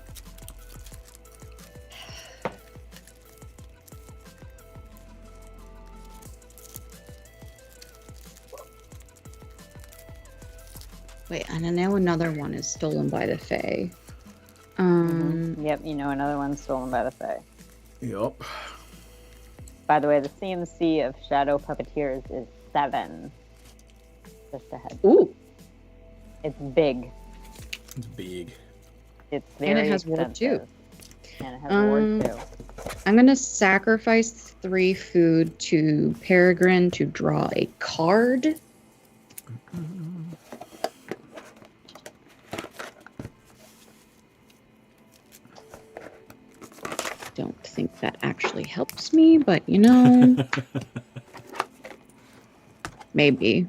Wait, and I know another one is stolen by the Fae. Yep, you know another one's stolen by the Fae. Yep. By the way, the CMC of Shadow Puppeteers is 7. Just ahead. Ooh, It's big. It's big. It's And it very has ward, too. expensive. And it has ward too. I'm gonna sacrifice 3 food to Peregrine to draw a card. Don't think that actually helps me, but you know, maybe.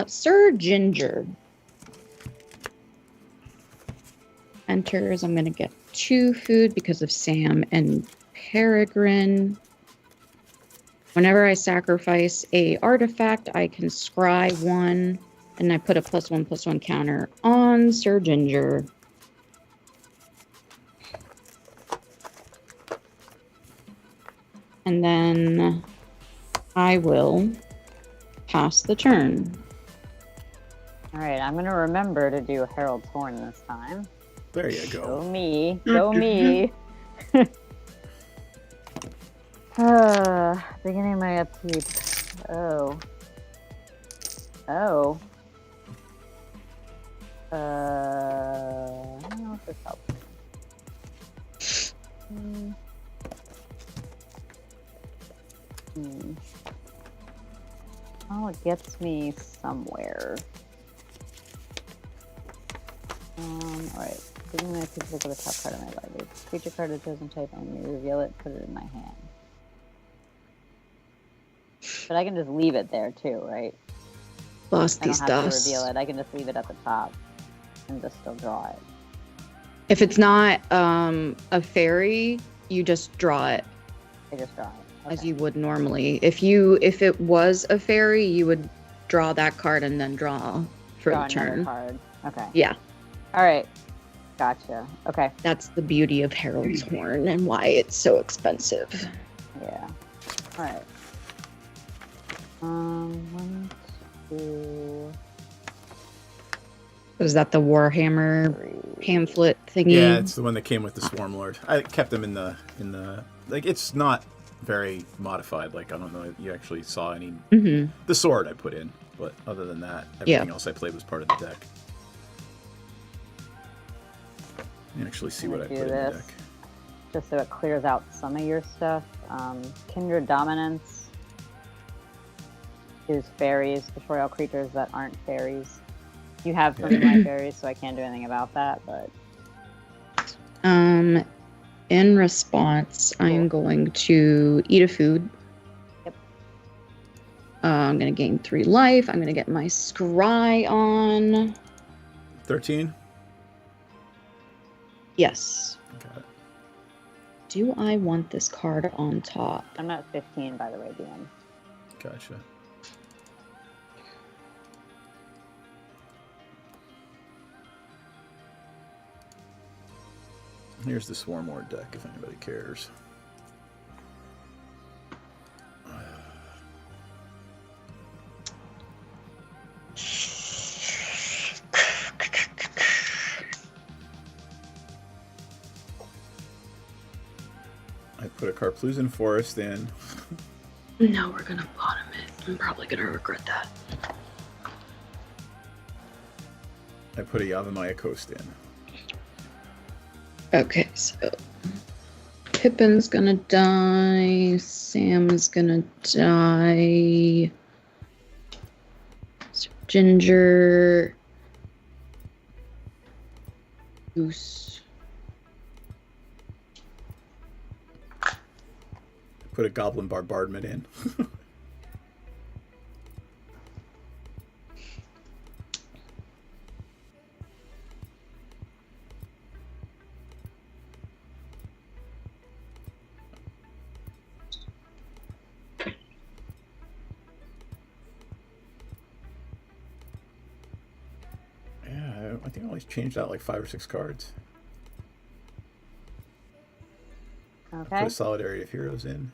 Sir Ginger enters. I'm gonna get 2 food because of Sam and Peregrine. Whenever I sacrifice a artifact, I can scry 1, and I put a +1/+1 counter on Sir Ginger. And then I will pass the turn. All right, I'm gonna remember to do Herald's Horn this time. There you Go go. me, go me. Beginning my upkeep. Oh. Oh. I don't know if this helps. Oh, it gets me somewhere. Alright. Beginning my upkeep, look at the top card of my library. Creature card of chosen type, and you reveal it, put it in my hand. But I can just leave it there too, right? Lost I don't these have to dust. reveal it. I can just leave it at the top and just still draw it. If it's not a fairy, you just draw it I just draw it. as Okay. you would normally. If it was a fairy, you would draw that card and then draw for Draw the another turn. card. Okay. Yeah, All right. Gotcha. Okay. that's the beauty of Herald's Horn and why it's so expensive. Yeah. All right. 1, 2, Is that the Warhammer 3. pamphlet thingy? Yeah, it's the one that came with the Swarmlord. I kept them in the like. It's not very modified. Like I don't know if you actually saw any. Mm-hmm. The sword I put in, but other than that, everything else I played was part of the deck. You can actually see what I I'm put gonna in do the this. deck. Just so it clears out some of your stuff. Kindred Dominance. Is fairies, destroy all creatures that aren't fairies. You have some of my fairies, so I can't do anything about that, but In response, I am going to eat a food. Yep. I'm gonna gain 3 life. I'm gonna get my scry on. 13. Yes. Got it. Do I want this card on top? I'm at 15 by the way, DM. Gotcha. Here's the Swarmlord deck if anybody cares. I put a Karplusan Forest in. No, we're gonna bottom it. I'm probably gonna regret that. I put a Yavimaya Coast in. Okay, so Pippin's gonna die. Sam's gonna die. So Ginger. Goose. Put a Goblin Bombardment in. Yeah, I think I always changed out like 5 or 6 cards. Okay. Put a Solidarity of Heroes in.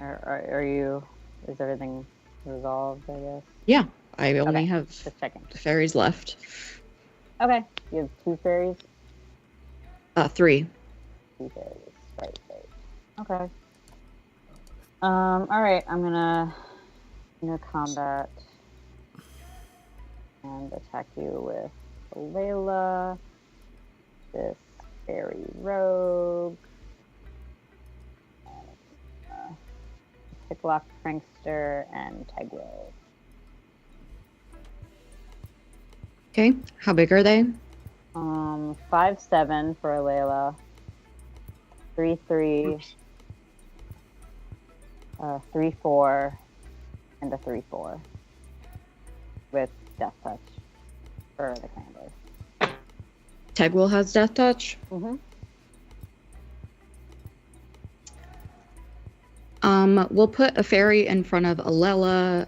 Are you? Is everything resolved? I guess. Yeah, I only Okay. have Just checking. the fairies left. Okay. You have 2 fairies. 3. 2 fairies. Right. Okay. All right. I'm gonna combat and attack you with Layla, this fairy rogue, Picklock Prankster, and Tegwell. Okay, how big are they? 5/7 for Layla, 3/3, 3/4, and a 3/4 with Death Touch for the Clandor. Tegwell has Death Touch. Mm-hmm. We'll put a fairy in front of Alela,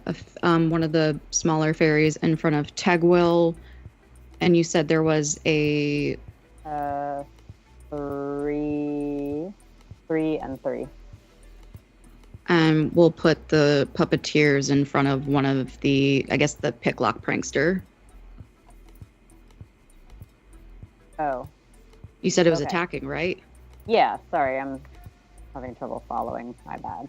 one of the smaller fairies in front of Tegwell, and you said there was a 3 and 3. We'll put the puppeteers in front of one of the, I guess, the picklock prankster. Oh, You said it was Okay. attacking, right? yeah. Sorry, I'm having trouble following. My bad.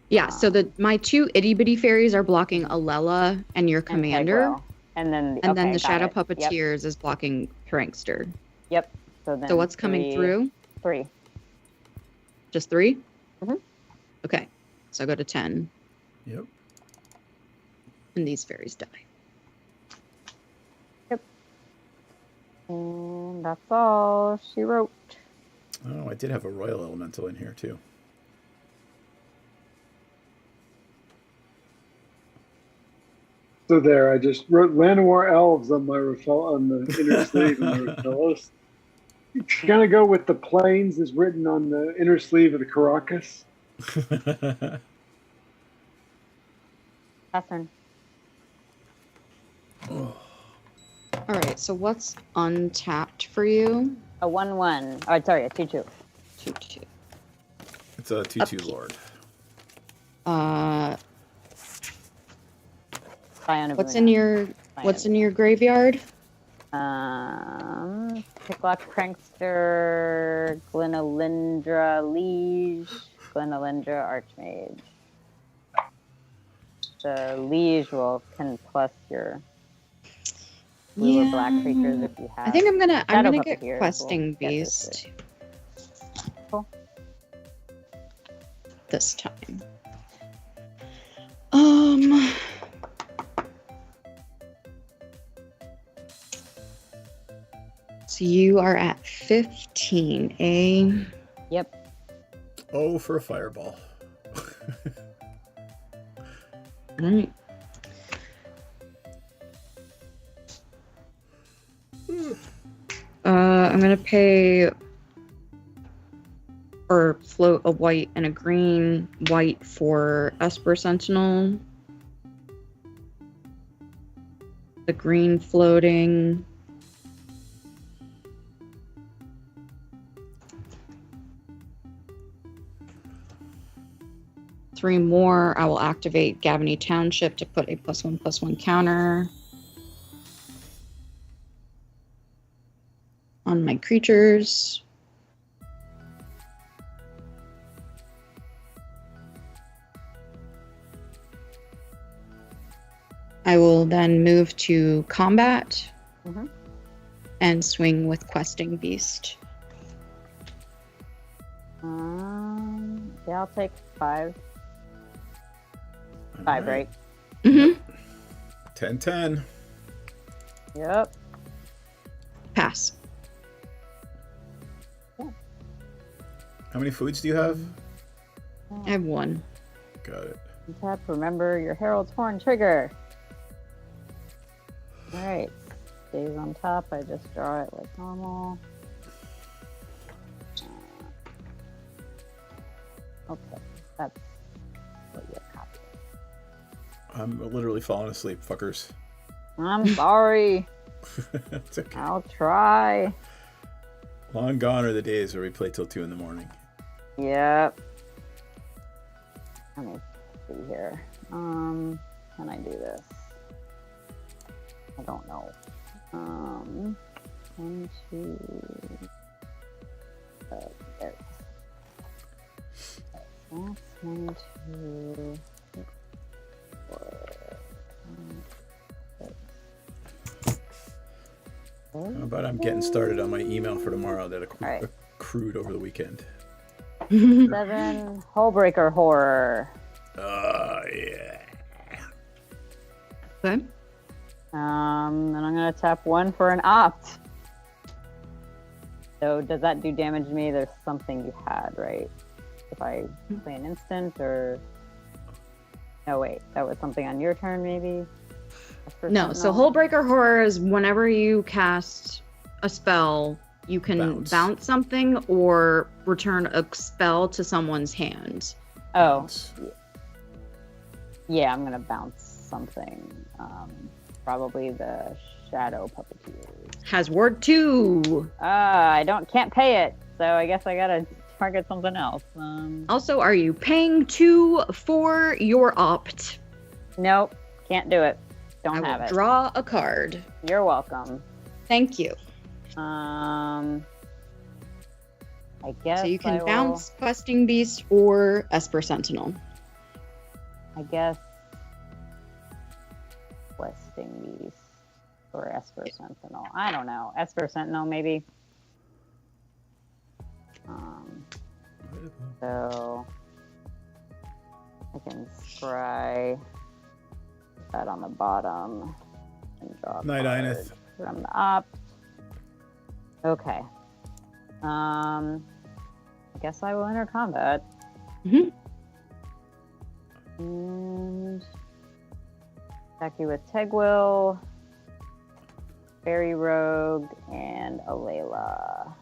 Yeah, so my two itty bitty fairies are blocking Alela and your And commander. Pegwell. And then And then okay, the got shadow it. puppeteers is blocking prankster. Yep. So then. So what's coming through? 3. Just 3? Mhm. Okay, so I go to 10, Yep. and these fairies die. And that's all she wrote. Oh, I did have a royal elemental in here too. So there, I just wrote Llanowar Elves on my on the inner sleeve of my Raphaelis. Kind of go with the plains is written on the inner sleeve of the Caracas. Catherine. All right, so what's untapped for you? A 1/1. Oh, sorry, a 2/2. 2/2. It's a 2/2 lord. Scion of What's Una. in your graveyard? Picklock Prankster, Glenalindra Liege, Glenalindra Archmage. The Liege can plus your blue or black creatures if you have. I think I'm gonna Shadow get Puppeteers Questing will get this Beast Cool. this time. So you are at 15, eh? Yep. Oh, for a fireball. Alright. I'm gonna pay or float a white and a green. White for Esper Sentinel. The green floating. Three more. I will activate Gavany Township to put a +1/+1 counter on my creatures. I will then move to combat Mhm. and swing with Questing Beast. Yeah, I'll take 5. 5, right? Mm-hmm. 10/10. Yep. Pass. How many foods do you have? I have 1. Got it. Tap, remember your Herald's Horn trigger. Alright. Stays on top. I just draw it like normal. Okay. That's what you're copying. I'm literally falling asleep, fuckers. I'm sorry. It's okay. I'll try. Long gone are the days where we play till 2 in the morning. Yep. Let me see here. Can I do this? I don't know. 1, 2. There it is. That's 1, 2, 3, 4. How about I'm getting started on my email for tomorrow that Alright. accrued over the weekend. 7. Hullbreaker Horror. Yeah. Okay. And I'm gonna tap 1 for an opt. So does that do damage to me? There's something you had, right? If I play an instant or... No, wait. That was something on your turn, maybe? No, so Hullbreaker Horror is whenever you cast a spell, you can bounce something or return a spell to someone's hand. Oh. Yeah, I'm gonna bounce something. Probably the Shadow Puppeteers. Has word 2. I can't pay it, so I guess I gotta target something else. Also, are you paying 2 for your opt? Nope, can't do it. I Don't have will it. draw a card. You're welcome. Thank you. I guess So you I can will- bounce Questing Beast or Esper Sentinel. I guess Questing Beast or Esper Sentinel. I don't know. Esper Sentinel, maybe. So I can scry that on the bottom and draw a Night, card Ineth. from the up. Okay. I guess I will enter combat. Mhm. And attack you with Tegwill, Fairy Rogue, and Alayla.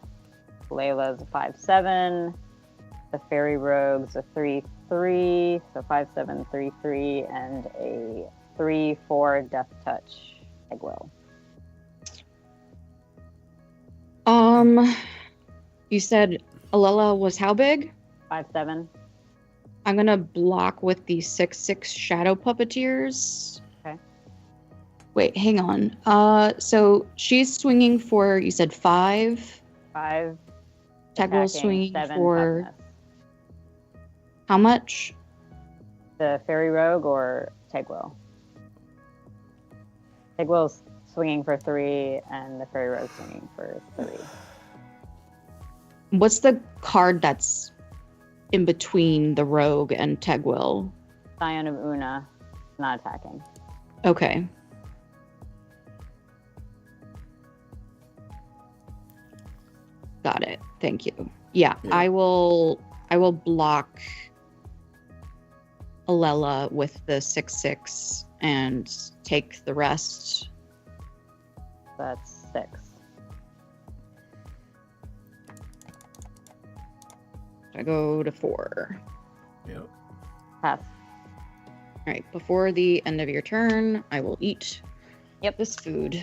Alayla's a 5/7. The Fairy Rogue's a 3/3. So 5/7, 3/3, and a 3/4 Death Touch Tegwill. You said Alela was how big? 5/7. I'm gonna block with the 6/6 Shadow Puppeteers. Okay. Wait, hang on. So she's swinging for, you said 5. 5. Tegwill's attacking, swinging 7 for toughness. how much? The Fairy Rogue or Tegwill? Tegwill's swinging for 3, and the Fairy Rogue's swinging for 3. What's the card that's in between the Rogue and Tegwill? Scion of Una, not attacking. Okay. Got it. Thank you. Yeah. Yeah. I will block Alela with the 6/6 and take the rest. That's 6. I go to 4. Yep. Pass. All right. Before the end of your turn, I will eat Yep. this food.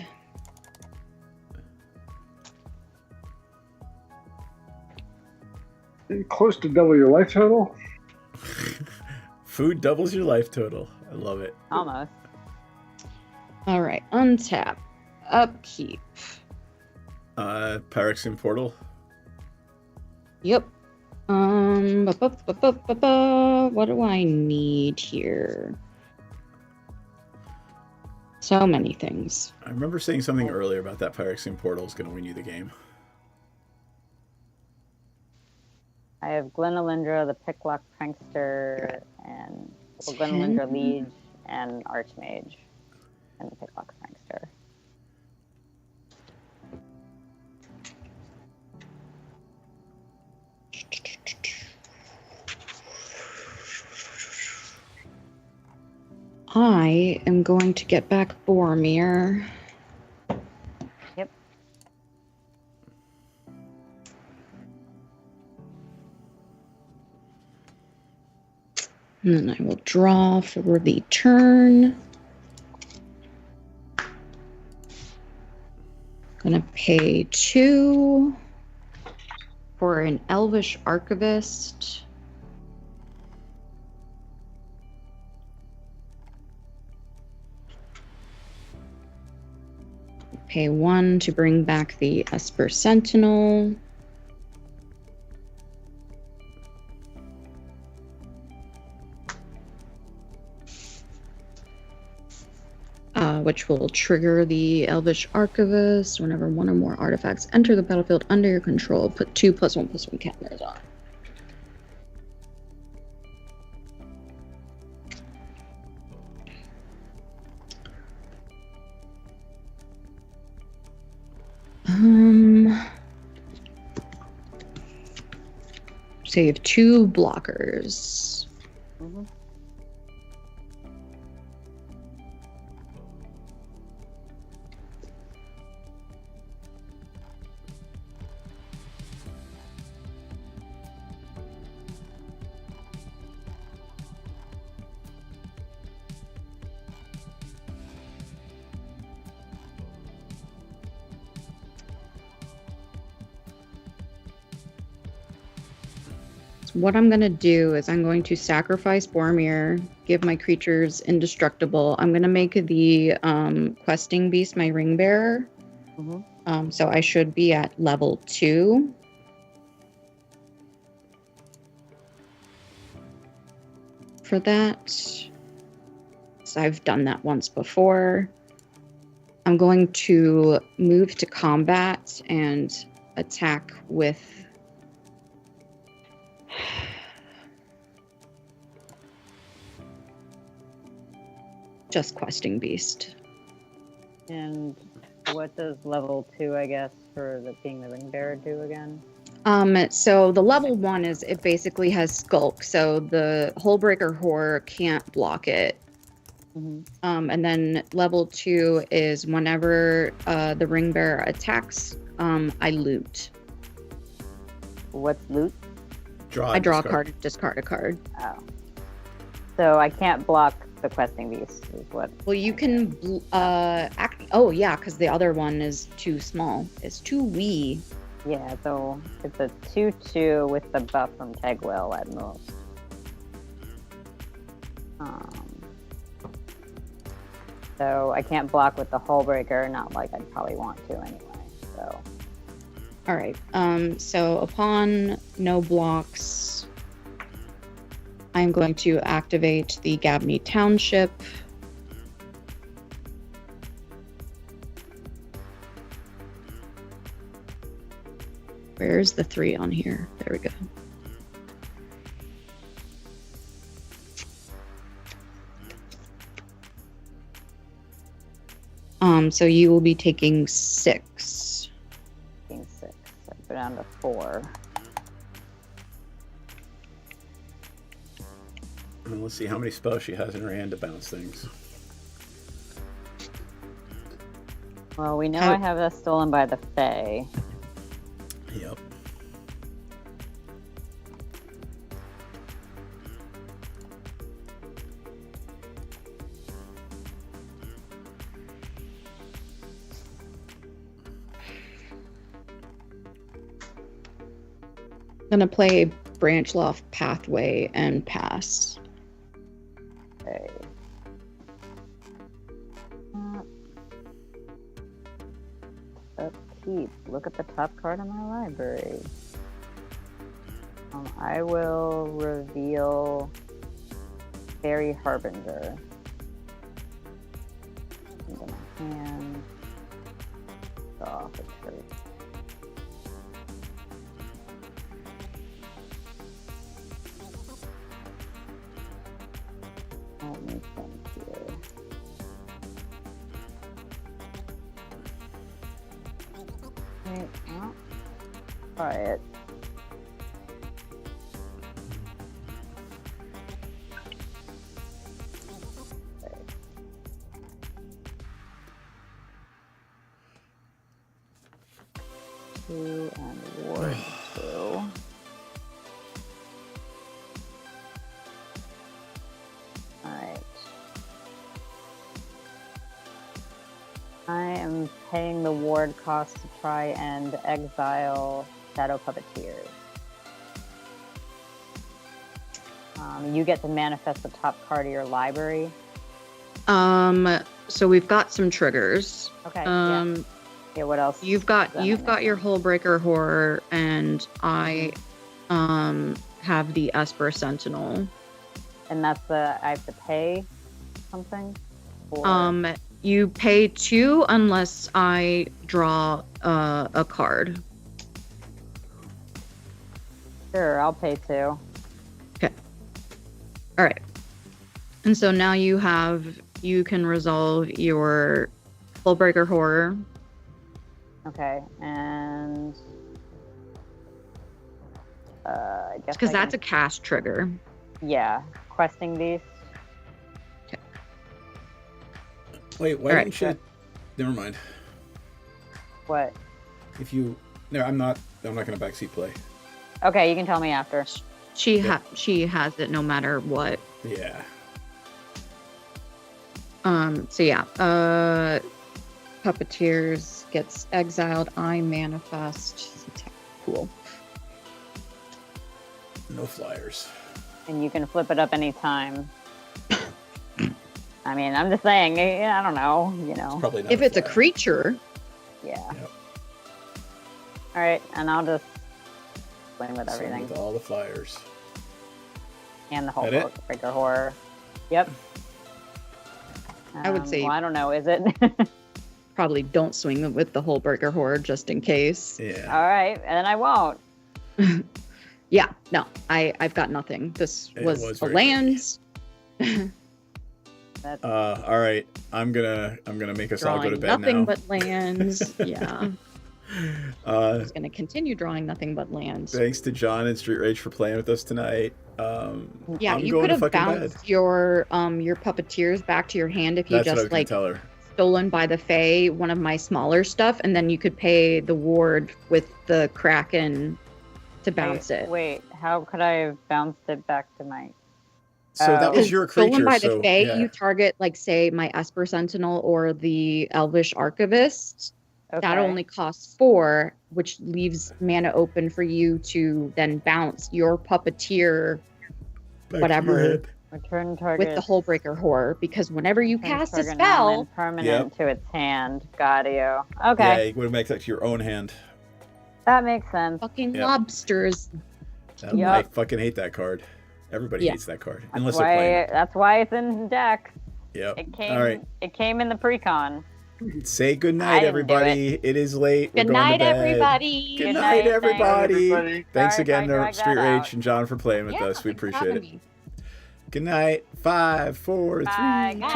Close to double your life total. Food doubles your life total. I love it. Almost. All right. Untap. Upkeep. Pyrexian Portal. Yep. What do I need here? So many things. I remember saying something earlier about that Pyrexian Portal is going to win you the game. I have Glenalindra, the Picklock Prankster, and Glenalindra Liege, and Archmage, and the Picklock Prankster. I am going to get back Boromir. Yep. And then I will draw for the turn. Gonna pay 2 for an Elvish Archivist. Pay 1 to bring back the Esper Sentinel. Which will trigger the Elvish Archivist. Whenever one or more artifacts enter the battlefield under your control, put 2 +1/+1 counters on. So you have 2 blockers. Mm-hmm. So what I'm going to do is I'm going to sacrifice Boromir, give my creatures indestructible. I'm going to make the questing beast my ring bearer. Mm-hmm. So I should be at level 2. For that. So I've done that once before. I'm going to move to combat and attack with just questing beast. And what does level 2, I guess, for being the ring bearer do again? So the level 1 is it basically has skulk, so the Hullbreaker Horror can't block it. Mm-hmm. And then level 2 is whenever the ring bearer attacks, I loot. What's loot? I draw a card, discard a card. Oh. So I can't block the questing beast, is what? Well, you can oh yeah, because the other one is too small. It's too wee. Yeah, so it's a 2/2 with the buff from Tegwell at most. So I can't block with the Hullbreaker, not like I'd probably want to anyway. So. All right. So upon no blocks, I'm going to activate the Gabney Township. Where's the 3 on here? There we go. So you will be taking 6. Taking 6. So go down to 4. Well, let's see how many spells she has in her hand to bounce things. Well, we know I have that stolen by the Fae. Yep. I'm gonna play Branchloft Pathway and pass. Okay. Upkeep. Look at the top card of my library. I will reveal Fairy Harbinger into my hand. Off its face. Let me think here. Okay, well, try it. Two and ward 2. Alright. I am paying the ward cost to try and exile Shadow Puppeteers. You get to manifest the top card of your library. So we've got some triggers. Okay. Yeah, what else? You've got your Hullbreaker Horror, and I have the Esper Sentinel. And that's I have to pay something? Or... You pay 2 unless I draw a card. Sure, I'll pay 2. Okay. All right. And so now you can resolve your Hullbreaker Horror. Okay, and I guess because that's a cast trigger. Yeah, questing beast. Okay. Wait, why didn't you? Never mind. What? If you, no, I'm not gonna backseat play. Okay, you can tell me after. She has it no matter what. Yeah. So yeah. Puppeteers gets exiled. I manifest. Cool. No flyers. And you can flip it up anytime. I mean, I'm just saying, I don't know, Probably not. If it's a flyer. creature, Yeah. Yep. All right, and I'll just swing with Same everything. with all the flyers. And the whole That it? book, Breaker Horror. Yep. I would say- Well, I don't know, is it? probably don't swing with the whole breaker horde just in case. Yeah. All right, and then I won't. Yeah, no, I've got nothing. This It was, was a very land. That's All right. I'm gonna make us all go to Drawing bed nothing now. but lands. Yeah, Uh, just gonna continue drawing nothing but lands. thanks to John and Street Rage for playing with us tonight. Yeah, I'm you going could to have fucking bed. bounced your puppeteers back to your hand if you That's what I was just gonna like tell her. stolen by the Fae one of my smaller stuff, and then you could pay the ward with the Kraken to bounce it. Wait, how could I have bounced it back to my... So that was Because your creature. stolen by the so, Fae, yeah. you target like say my Esper Sentinel or the Elvish Archivist. Okay. That only costs 4, which leaves mana open for you to then bounce your puppeteer Back to your whatever. head. Return target... with the whole breaker horror. Because whenever you return cast a target spell, non-permanent to its hand. Got you. Okay, Yeah, you would have made that to your own hand. that makes sense. fucking Yep. lobsters. I Yup. fucking hate that card. Everybody Yeah. hates that card. That's Unless they're playing why, it. that's why it's in deck. Yep. It came. All right. It came in the pre-con. Say good I night, didn't do everybody. It is late. We're Good going to night, bed. everybody. Good Good night, night, thanks. everybody. Everybody. Thanks Sorry if again I to dragged Street that Rage out. and John for playing with Yeah, us. We thanks for appreciate having it. me. Good night. 5, 4, 3, Bye, 2. guys.